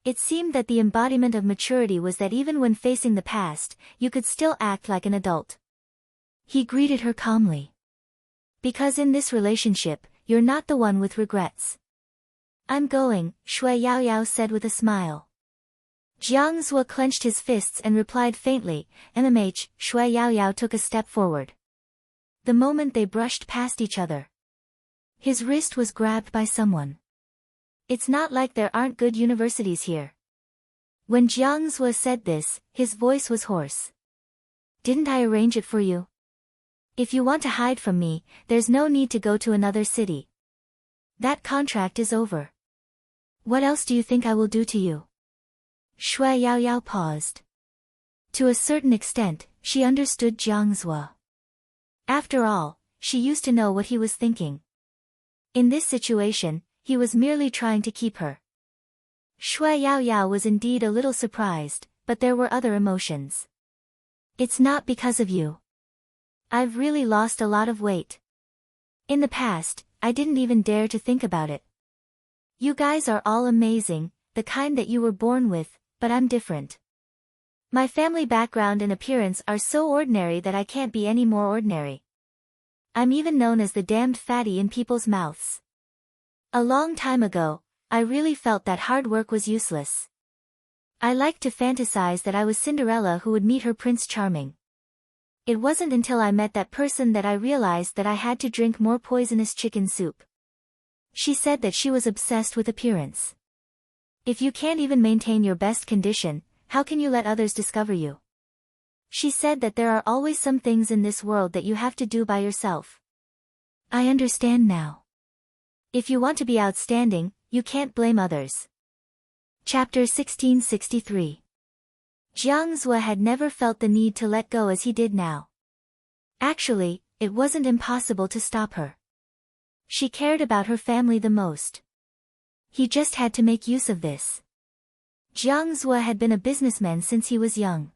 It seemed that the embodiment of maturity was that even when facing the past, you could still act like an adult. He greeted her calmly. Because in this relationship, you're not the one with regrets. I'm going, Shui Yaoyao said with a smile. Jiang Zhuo clenched his fists and replied faintly, MMH, Shui Yaoyao took a step forward. The moment they brushed past each other, his wrist was grabbed by someone. It's not like there aren't good universities here. When Jiang Zhuo said this, his voice was hoarse. Didn't I arrange it for you? If you want to hide from me, there's no need to go to another city. That contract is over. What else do you think I will do to you? Shui Yaoyao paused. To a certain extent, she understood Jiang Zhuo. After all, she used to know what he was thinking. In this situation, he was merely trying to keep her. Shui Yaoyao was indeed a little surprised, but there were other emotions. It's not because of you. I've really lost a lot of weight. In the past, I didn't even dare to think about it. You guys are all amazing, the kind that you were born with, but I'm different. My family background and appearance are so ordinary that I can't be any more ordinary. I'm even known as the damned fatty in people's mouths. A long time ago, I really felt that hard work was useless. I liked to fantasize that I was Cinderella who would meet her Prince Charming. It wasn't until I met that person that I realized that I had to drink more poisonous chicken soup. She said that she was obsessed with appearance. If you can't even maintain your best condition, how can you let others discover you? She said that there are always some things in this world that you have to do by yourself. I understand now. If you want to be outstanding, you can't blame others. Chapter 1663. Jiang Zue had never felt the need to let go as he did now. Actually, it wasn't impossible to stop her. She cared about her family the most. He just had to make use of this. Jiang Zue had been a businessman since he was young.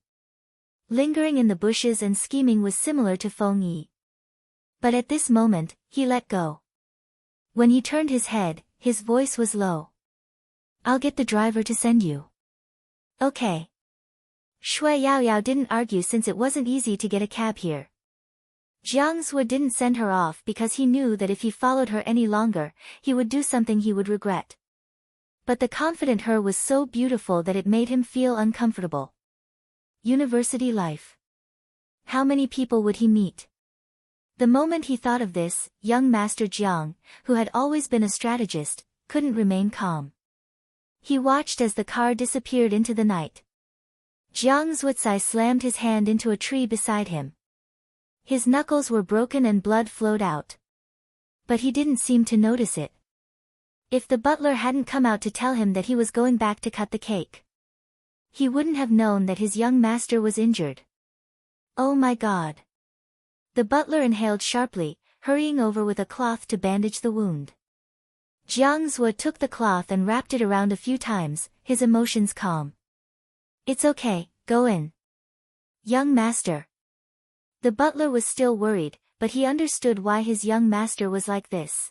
Lingering in the bushes and scheming was similar to Feng Yi. But at this moment, he let go. When he turned his head, his voice was low. I'll get the driver to send you. Okay. Shui Yaoyao didn't argue since it wasn't easy to get a cab here. Jiang Zue didn't send her off because he knew that if he followed her any longer, he would do something he would regret. But the confident her was so beautiful that it made him feel uncomfortable. University life. How many people would he meet? The moment he thought of this, young Master Jiang, who had always been a strategist, couldn't remain calm. He watched as the car disappeared into the night. Jiang Zuozai slammed his hand into a tree beside him. His knuckles were broken and blood flowed out. But he didn't seem to notice it. If the butler hadn't come out to tell him that he was going back to cut the cake, he wouldn't have known that his young master was injured. Oh my God. The butler inhaled sharply, hurrying over with a cloth to bandage the wound. Jiang Zue took the cloth and wrapped it around a few times, his emotions calm. It's okay, go in. Young master. The butler was still worried, but he understood why his young master was like this.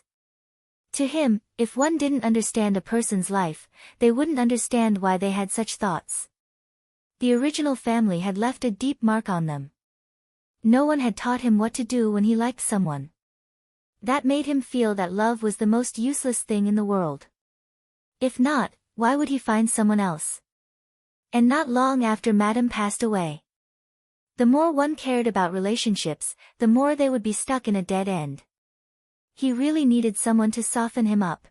To him, if one didn't understand a person's life, they wouldn't understand why they had such thoughts. The original family had left a deep mark on them. No one had taught him what to do when he liked someone. That made him feel that love was the most useless thing in the world. If not, why would he find someone else? And not long after Madame passed away. The more one cared about relationships, the more they would be stuck in a dead end. He really needed someone to soften him up.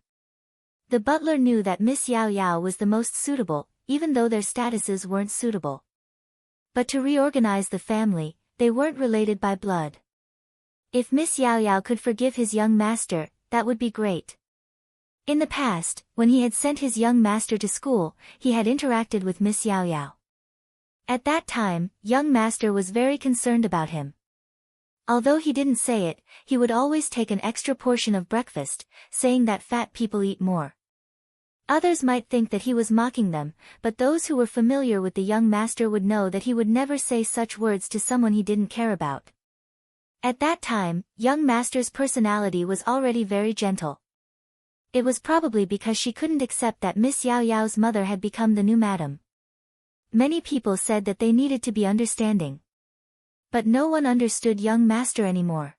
The butler knew that Miss Yao Yao was the most suitable, even though their statuses weren't suitable. But to reorganize the family, they weren't related by blood. If Miss Yao Yao could forgive his young master, that would be great. In the past, when he had sent his young master to school, he had interacted with Miss Yao Yao. At that time, young master was very concerned about him. Although he didn't say it, he would always take an extra portion of breakfast, saying that fat people eat more. Others might think that he was mocking them, but those who were familiar with the young master would know that he would never say such words to someone he didn't care about. At that time, young master's personality was already very gentle. It was probably because she couldn't accept that Miss Yao Yao's mother had become the new madam. Many people said that they needed to be understanding. But no one understood young master anymore.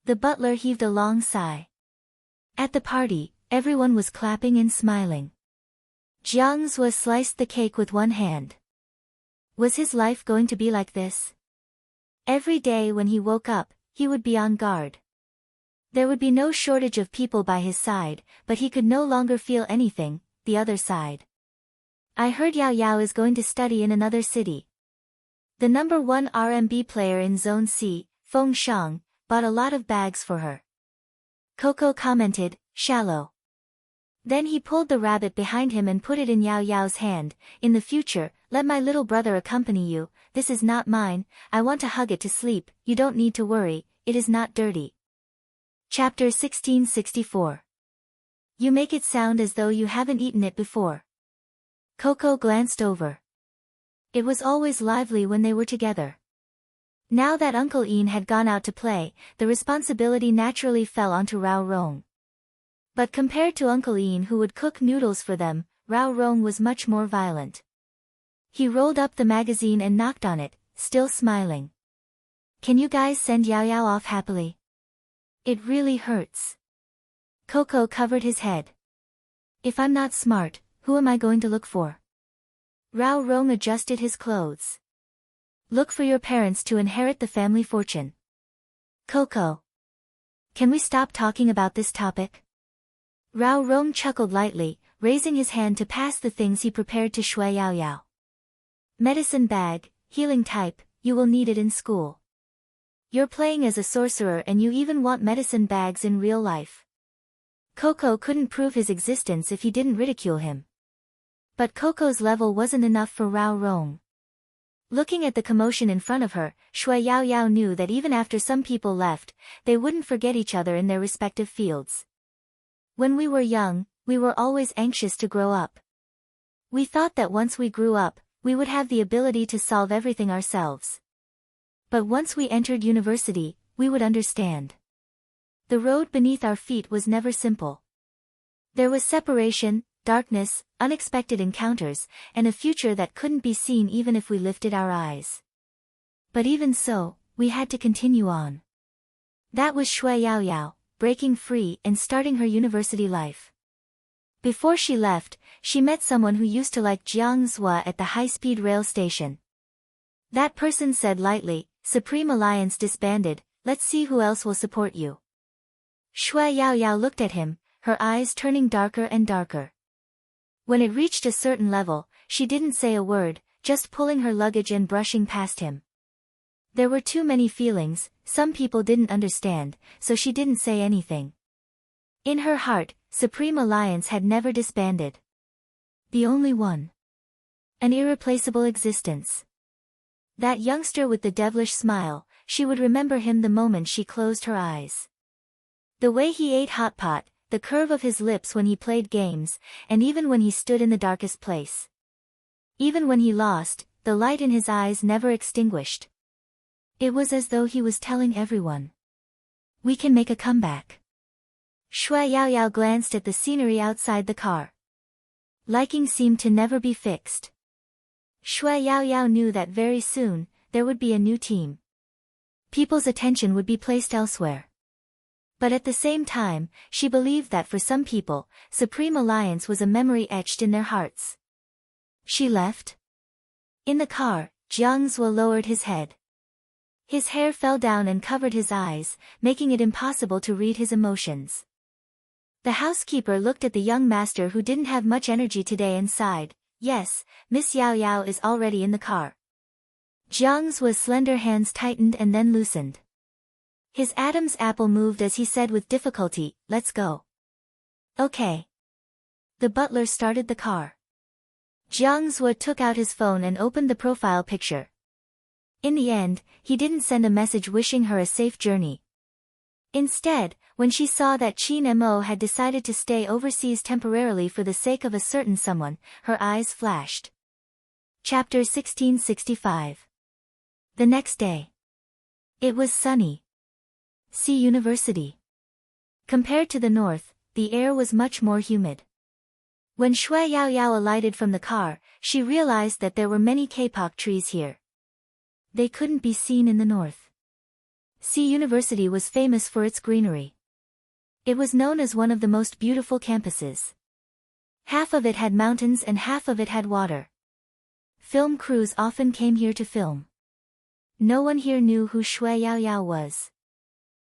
The butler heaved a long sigh. At the party, everyone was clapping and smiling. Jiang Zue sliced the cake with one hand. Was his life going to be like this? Every day when he woke up, he would be on guard. There would be no shortage of people by his side, but he could no longer feel anything, the other side. I heard Yao Yao is going to study in another city. The number 1 RMB player in Zone C, Feng Shang, bought a lot of bags for her. Coco commented, shallow. Then he pulled the rabbit behind him and put it in Yao Yao's hand. In the future, let my little brother accompany you. This is not mine, I want to hug it to sleep, you don't need to worry, it is not dirty. Chapter 1664. You make it sound as though you haven't eaten it before. Coco glanced over. It was always lively when they were together. Now that Uncle Ian had gone out to play, the responsibility naturally fell onto Rao Rong. But compared to Uncle Ian who would cook noodles for them, Rao Rong was much more violent. He rolled up the magazine and knocked on it, still smiling. Can you guys send Yao Yao off happily? It really hurts. Coco covered his head. If I'm not smart, who am I going to look for? Rao Rong adjusted his clothes. Look for your parents to inherit the family fortune. Coco. Can we stop talking about this topic? Rao Rong chuckled lightly, raising his hand to pass the things he prepared to Shui Yao Yao. Medicine bag, healing type, you will need it in school. You're playing as a sorcerer and you even want medicine bags in real life. Coco couldn't prove his existence if he didn't ridicule him. But Coco's level wasn't enough for Rao Rong. Looking at the commotion in front of her, Shui Yao Yao knew that even after some people left, they wouldn't forget each other in their respective fields. When we were young, we were always anxious to grow up. We thought that once we grew up, we would have the ability to solve everything ourselves. But once we entered university, we would understand. The road beneath our feet was never simple. There was separation, darkness, unexpected encounters, and a future that couldn't be seen even if we lifted our eyes. But even so, we had to continue on. That was Shui Yao Yao, breaking free and starting her university life. Before she left, she met someone who used to like Jiang Zhua at the high-speed rail station. That person said lightly, Supreme Alliance disbanded, let's see who else will support you. Shui Yao Yao looked at him, her eyes turning darker and darker. When it reached a certain level, she didn't say a word, just pulling her luggage and brushing past him. There were too many feelings, some people didn't understand, so she didn't say anything. In her heart, Supreme Alliance had never disbanded. The only one. An irreplaceable existence. That youngster with the devilish smile, she would remember him the moment she closed her eyes. The way he ate hot pot, the curve of his lips when he played games, and even when he stood in the darkest place. Even when he lost, the light in his eyes never extinguished. It was as though he was telling everyone. We can make a comeback. Shui Yao Yao glanced at the scenery outside the car. Liking seemed to never be fixed. Shui Yao Yao knew that very soon, there would be a new team. People's attention would be placed elsewhere. But at the same time, she believed that for some people, Supreme Alliance was a memory etched in their hearts. She left. In the car, Jiang Zhua lowered his head. His hair fell down and covered his eyes, making it impossible to read his emotions. The housekeeper looked at the young master who didn't have much energy today and sighed, yes, Miss Yao Yao is already in the car. Jiang Zhua's slender hands tightened and then loosened. His Adam's apple moved as he said with difficulty, let's go. Okay. The butler started the car. Jiang Zhua took out his phone and opened the profile picture. In the end, he didn't send a message wishing her a safe journey. Instead, when she saw that Qin Mo had decided to stay overseas temporarily for the sake of a certain someone, her eyes flashed. Chapter 1665. The next day. It was sunny. See University. Compared to the north, the air was much more humid. When Shui Yao Yao alighted from the car, she realized that there were many kapok trees here. They couldn't be seen in the north. See University was famous for its greenery. It was known as one of the most beautiful campuses. Half of it had mountains and half of it had water. Film crews often came here to film. No one here knew who Shui Yao Yao was.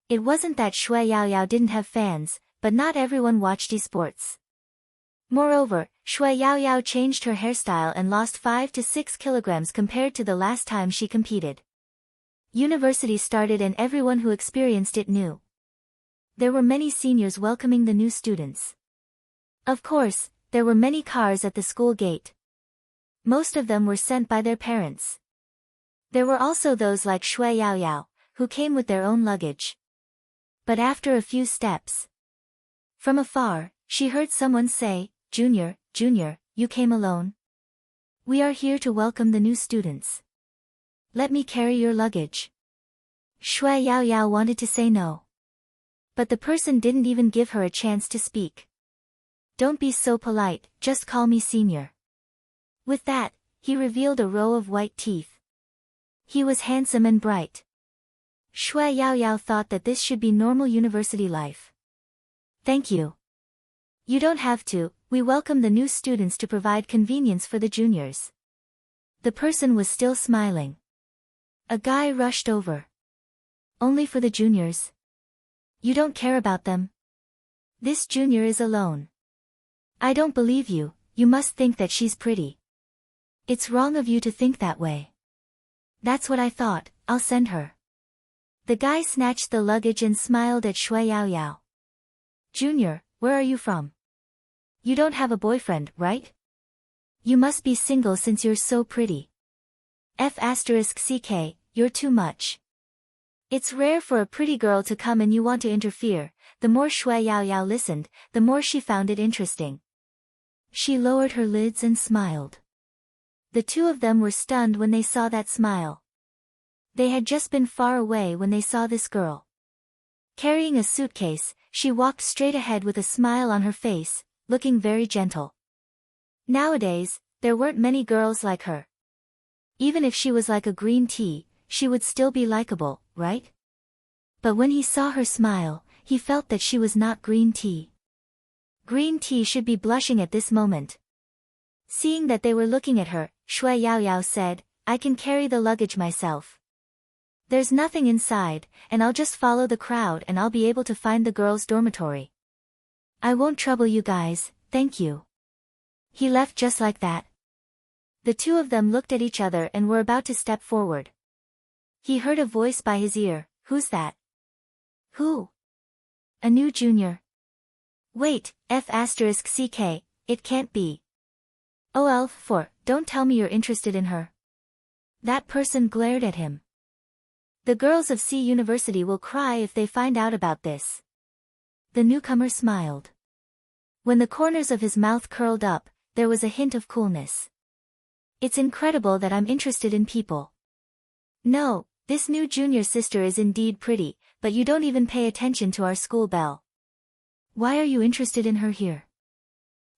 It wasn't that Shui Yao Yao didn't have fans, but not everyone watched esports. Moreover, Shui Yao Yao changed her hairstyle and lost 5 to 6 kilograms compared to the last time she competed. University started and everyone who experienced it knew. There were many seniors welcoming the new students. Of course, there were many cars at the school gate. Most of them were sent by their parents. There were also those like Shui Yao Yao, who came with their own luggage. But after a few steps, from afar, she heard someone say, Junior, you came alone? We are here to welcome the new students. Let me carry your luggage. Shui Yao Yao wanted to say no. But the person didn't even give her a chance to speak. Don't be so polite, just call me senior. With that, he revealed a row of white teeth. He was handsome and bright. Shui Yao Yao thought that this should be normal university life. Thank you. You don't have to, we welcome the new students to provide convenience for the juniors. The person was still smiling. A guy rushed over. Only for the juniors? You don't care about them? This junior is alone. I don't believe you, you must think that she's pretty. It's wrong of you to think that way. That's what I thought, I'll send her. The guy snatched the luggage and smiled at Shui Yao Yao. Junior, where are you from? You don't have a boyfriend, right? You must be single since you're so pretty. F***ck, you're too much. It's rare for a pretty girl to come and you want to interfere. The more Shui Yao Yao listened, the more she found it interesting. She lowered her lids and smiled. The two of them were stunned when they saw that smile. They had just been far away when they saw this girl. Carrying a suitcase, she walked straight ahead with a smile on her face, looking very gentle. Nowadays, there weren't many girls like her. Even if she was like a green tea, she would still be likable, right? But when he saw her smile, he felt that she was not green tea. Green tea should be blushing at this moment. Seeing that they were looking at her, Shui Yao Yao said, I can carry the luggage myself. There's nothing inside, and I'll just follow the crowd and I'll be able to find the girls' dormitory. I won't trouble you guys, thank you. He left just like that. The two of them looked at each other and were about to step forward. He heard a voice by his ear, who's that? Who? A new junior. Wait, F***ck, it can't be. Oh Elf4, don't tell me you're interested in her. That person glared at him. The girls of C University will cry if they find out about this. The newcomer smiled. When the corners of his mouth curled up, there was a hint of coolness. It's incredible that I'm interested in people. No, this new junior sister is indeed pretty, but you don't even pay attention to our school belle. Why are you interested in her here?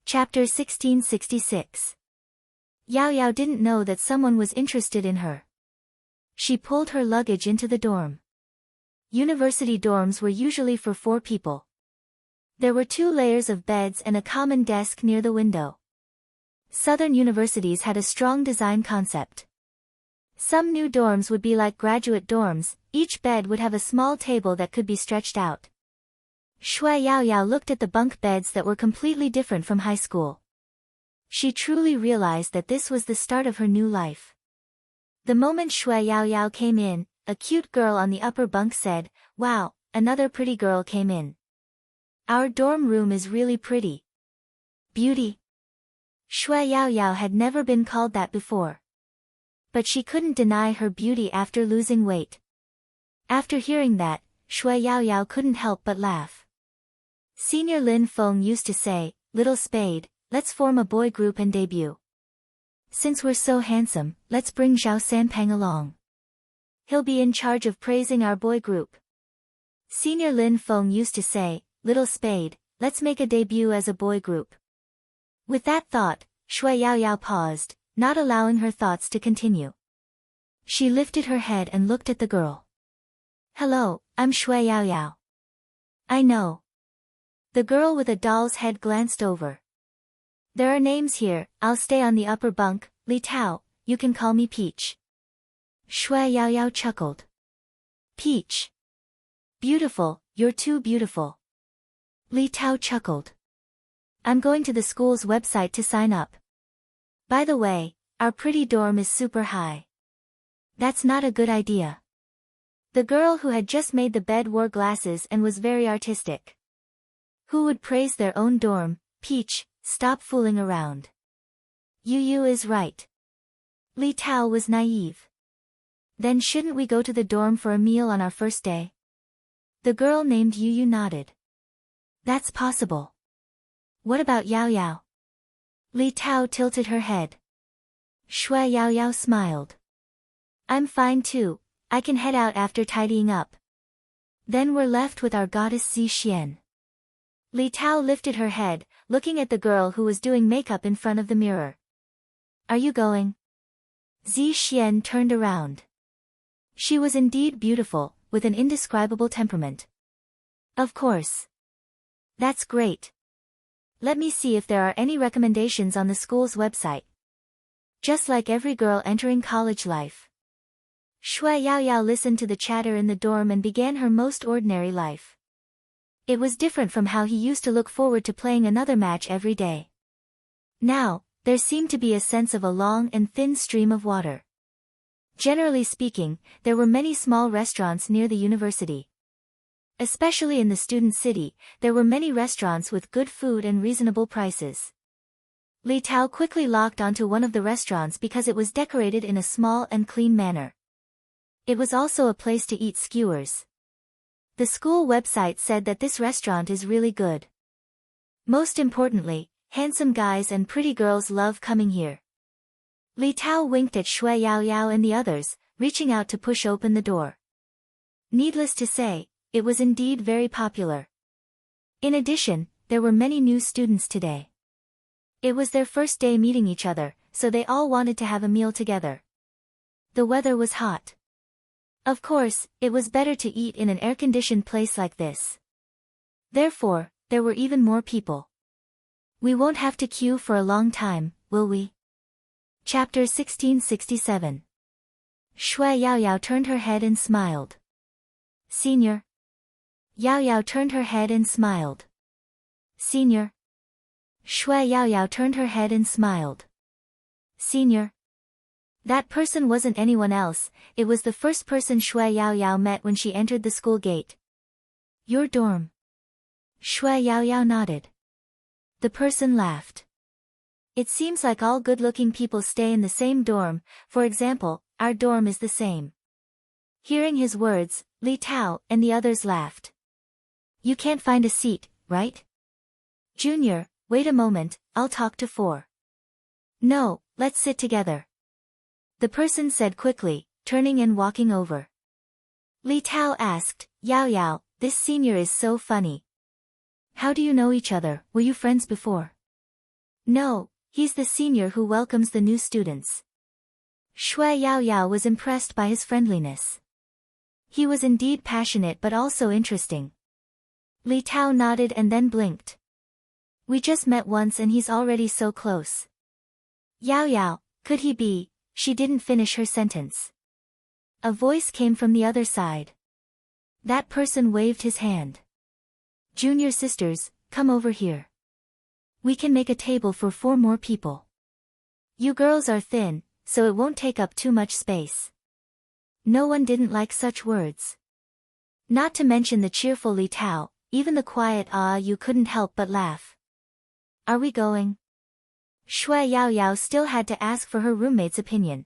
Chapter 1666. Yao Yao didn't know that someone was interested in her. She pulled her luggage into the dorm. University dorms were usually for 4 people. There were 2 layers of beds and a common desk near the window. Southern universities had a strong design concept. Some new dorms would be like graduate dorms, each bed would have a small table that could be stretched out. Shui Yao Yao looked at the bunk beds that were completely different from high school. She truly realized that this was the start of her new life. The moment Shui Yao Yao came in, a cute girl on the upper bunk said, "Wow, another pretty girl came in. Our dorm room is really pretty." Beauty. Shui Yao Yao had never been called that before. But she couldn't deny her beauty after losing weight. After hearing that, Shui Yao Yao couldn't help but laugh. Senior Lin Feng used to say, "Little Spade, let's form a boy group and debut. Since we're so handsome, let's bring Zhao Sanpang along. He'll be in charge of praising our boy group." Senior Lin Feng used to say, "Little Spade, let's make a debut as a boy group." With that thought, Shui Yao Yao paused, not allowing her thoughts to continue. She lifted her head and looked at the girl. "Hello, I'm Shui Yao Yao." "I know." The girl with a doll's head glanced over. "There are names here, I'll stay on the upper bunk, Li Tao, you can call me Peach." Shui Yao Yao chuckled. "Peach. Beautiful, you're too beautiful." Li Tao chuckled. "I'm going to the school's website to sign up. By the way, our pretty dorm is super high." "That's not a good idea." The girl who had just made the bed wore glasses and was very artistic. Who would praise their own dorm? Peach, stop fooling around. Yu is right. Li Tao was naive. "Then shouldn't we go to the dorm for a meal on our first day?" The girl named Yu nodded. "That's possible." "What about Yao Yao?" Li Tao tilted her head. Shui Yao Yao smiled. "I'm fine too, I can head out after tidying up. Then we're left with our goddess Zi Xian." Li Tao lifted her head, looking at the girl who was doing makeup in front of the mirror. "Are you going?" Zi Xian turned around. She was indeed beautiful, with an indescribable temperament. "Of course." "That's great. Let me see if there are any recommendations on the school's website." Just like every girl entering college life. Shui Yaoyao listened to the chatter in the dorm and began her most ordinary life. It was different from how he used to look forward to playing another match every day. Now, there seemed to be a sense of a long and thin stream of water. Generally speaking, there were many small restaurants near the university. Especially in the student city, there were many restaurants with good food and reasonable prices. Li Tao quickly locked onto one of the restaurants because it was decorated in a small and clean manner. It was also a place to eat skewers. The school website said that this restaurant is really good. Most importantly, handsome guys and pretty girls love coming here. Li Tao winked at Shui Yaoyao and the others, reaching out to push open the door. Needless to say, it was indeed very popular. In addition, there were many new students today. It was their first day meeting each other, so they all wanted to have a meal together. The weather was hot. Of course, it was better to eat in an air-conditioned place like this. Therefore, there were even more people. We won't have to queue for a long time, will we? Chapter 1667. Shui Yaoyao turned her head and smiled. Senior. Yaoyao turned her head and smiled. Senior. Shui Yaoyao turned her head and smiled. Senior. That person wasn't anyone else, it was the first person Shui Yaoyao met when she entered the school gate. Your dorm. Shui Yaoyao nodded. The person laughed. It seems like all good-looking people stay in the same dorm, for example, our dorm is the same. Hearing his words, Li Tao and the others laughed. You can't find a seat, right? Junior, wait a moment, I'll talk to 4. No, let's sit together. The person said quickly, turning and walking over. Li Tao asked, Yaoyao, this senior is so funny. How do you know each other, were you friends before? No, he's the senior who welcomes the new students. Shui Yaoyao was impressed by his friendliness. He was indeed passionate but also interesting. Li Tao nodded and then blinked. We just met once and he's already so close. Yaoyao, could he be? She didn't finish her sentence. A voice came from the other side. That person waved his hand. Junior sisters, come over here. We can make a table for 4 more people. You girls are thin, so it won't take up too much space. No one didn't like such words. Not to mention the cheerful Li Tao, even the quiet you couldn't help but laugh. Are we going? Shui Yaoyao still had to ask for her roommate's opinion.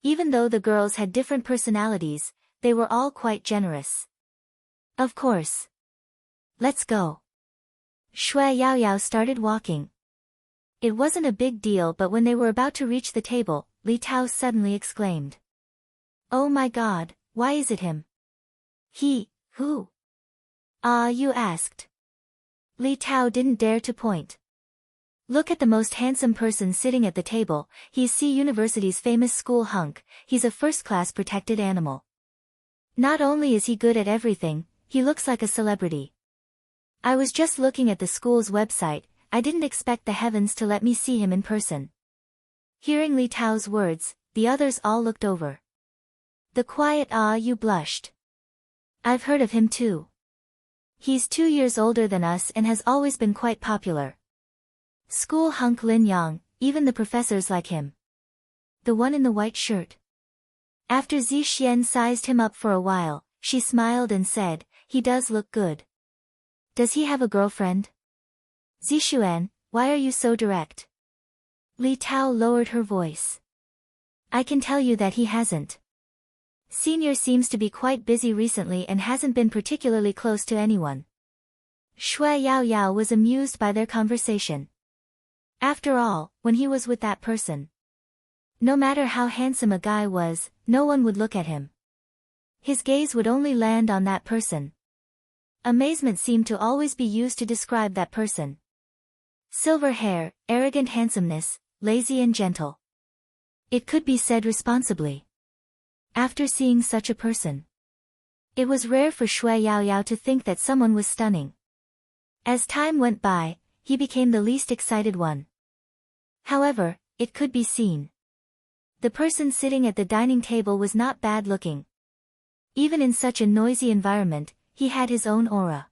Even though the girls had different personalities, they were all quite generous. Of course. Let's go. Shui Yaoyao started walking. It wasn't a big deal, but when they were about to reach the table, Li Tao suddenly exclaimed. Oh my god, why is it him? He, who? You asked. Li Tao didn't dare to point. Look at the most handsome person sitting at the table, he's C University's famous school hunk, he's a first-class protected animal. Not only is he good at everything, he looks like a celebrity. I was just looking at the school's website, I didn't expect the heavens to let me see him in person. Hearing Li Tao's words, the others all looked over. The quiet you blushed. I've heard of him too. He's 2 years older than us and has always been quite popular. School hunk Lin Yang, even the professors like him. The one in the white shirt. After Zi Xian sized him up for a while, she smiled and said, he does look good. Does he have a girlfriend? Zi Xuan, why are you so direct? Li Tao lowered her voice. I can tell you that he hasn't. Senior seems to be quite busy recently and hasn't been particularly close to anyone. Shui Yaoyao was amused by their conversation. After all, when he was with that person, no matter how handsome a guy was, no one would look at him. His gaze would only land on that person. Amazement seemed to always be used to describe that person. Silver hair, arrogant handsomeness, lazy and gentle. It could be said responsibly. After seeing such a person, it was rare for Shui Yaoyao to think that someone was stunning. As time went by, he became the least excited one. However, it could be seen. The person sitting at the dining table was not bad looking. Even in such a noisy environment, he had his own aura.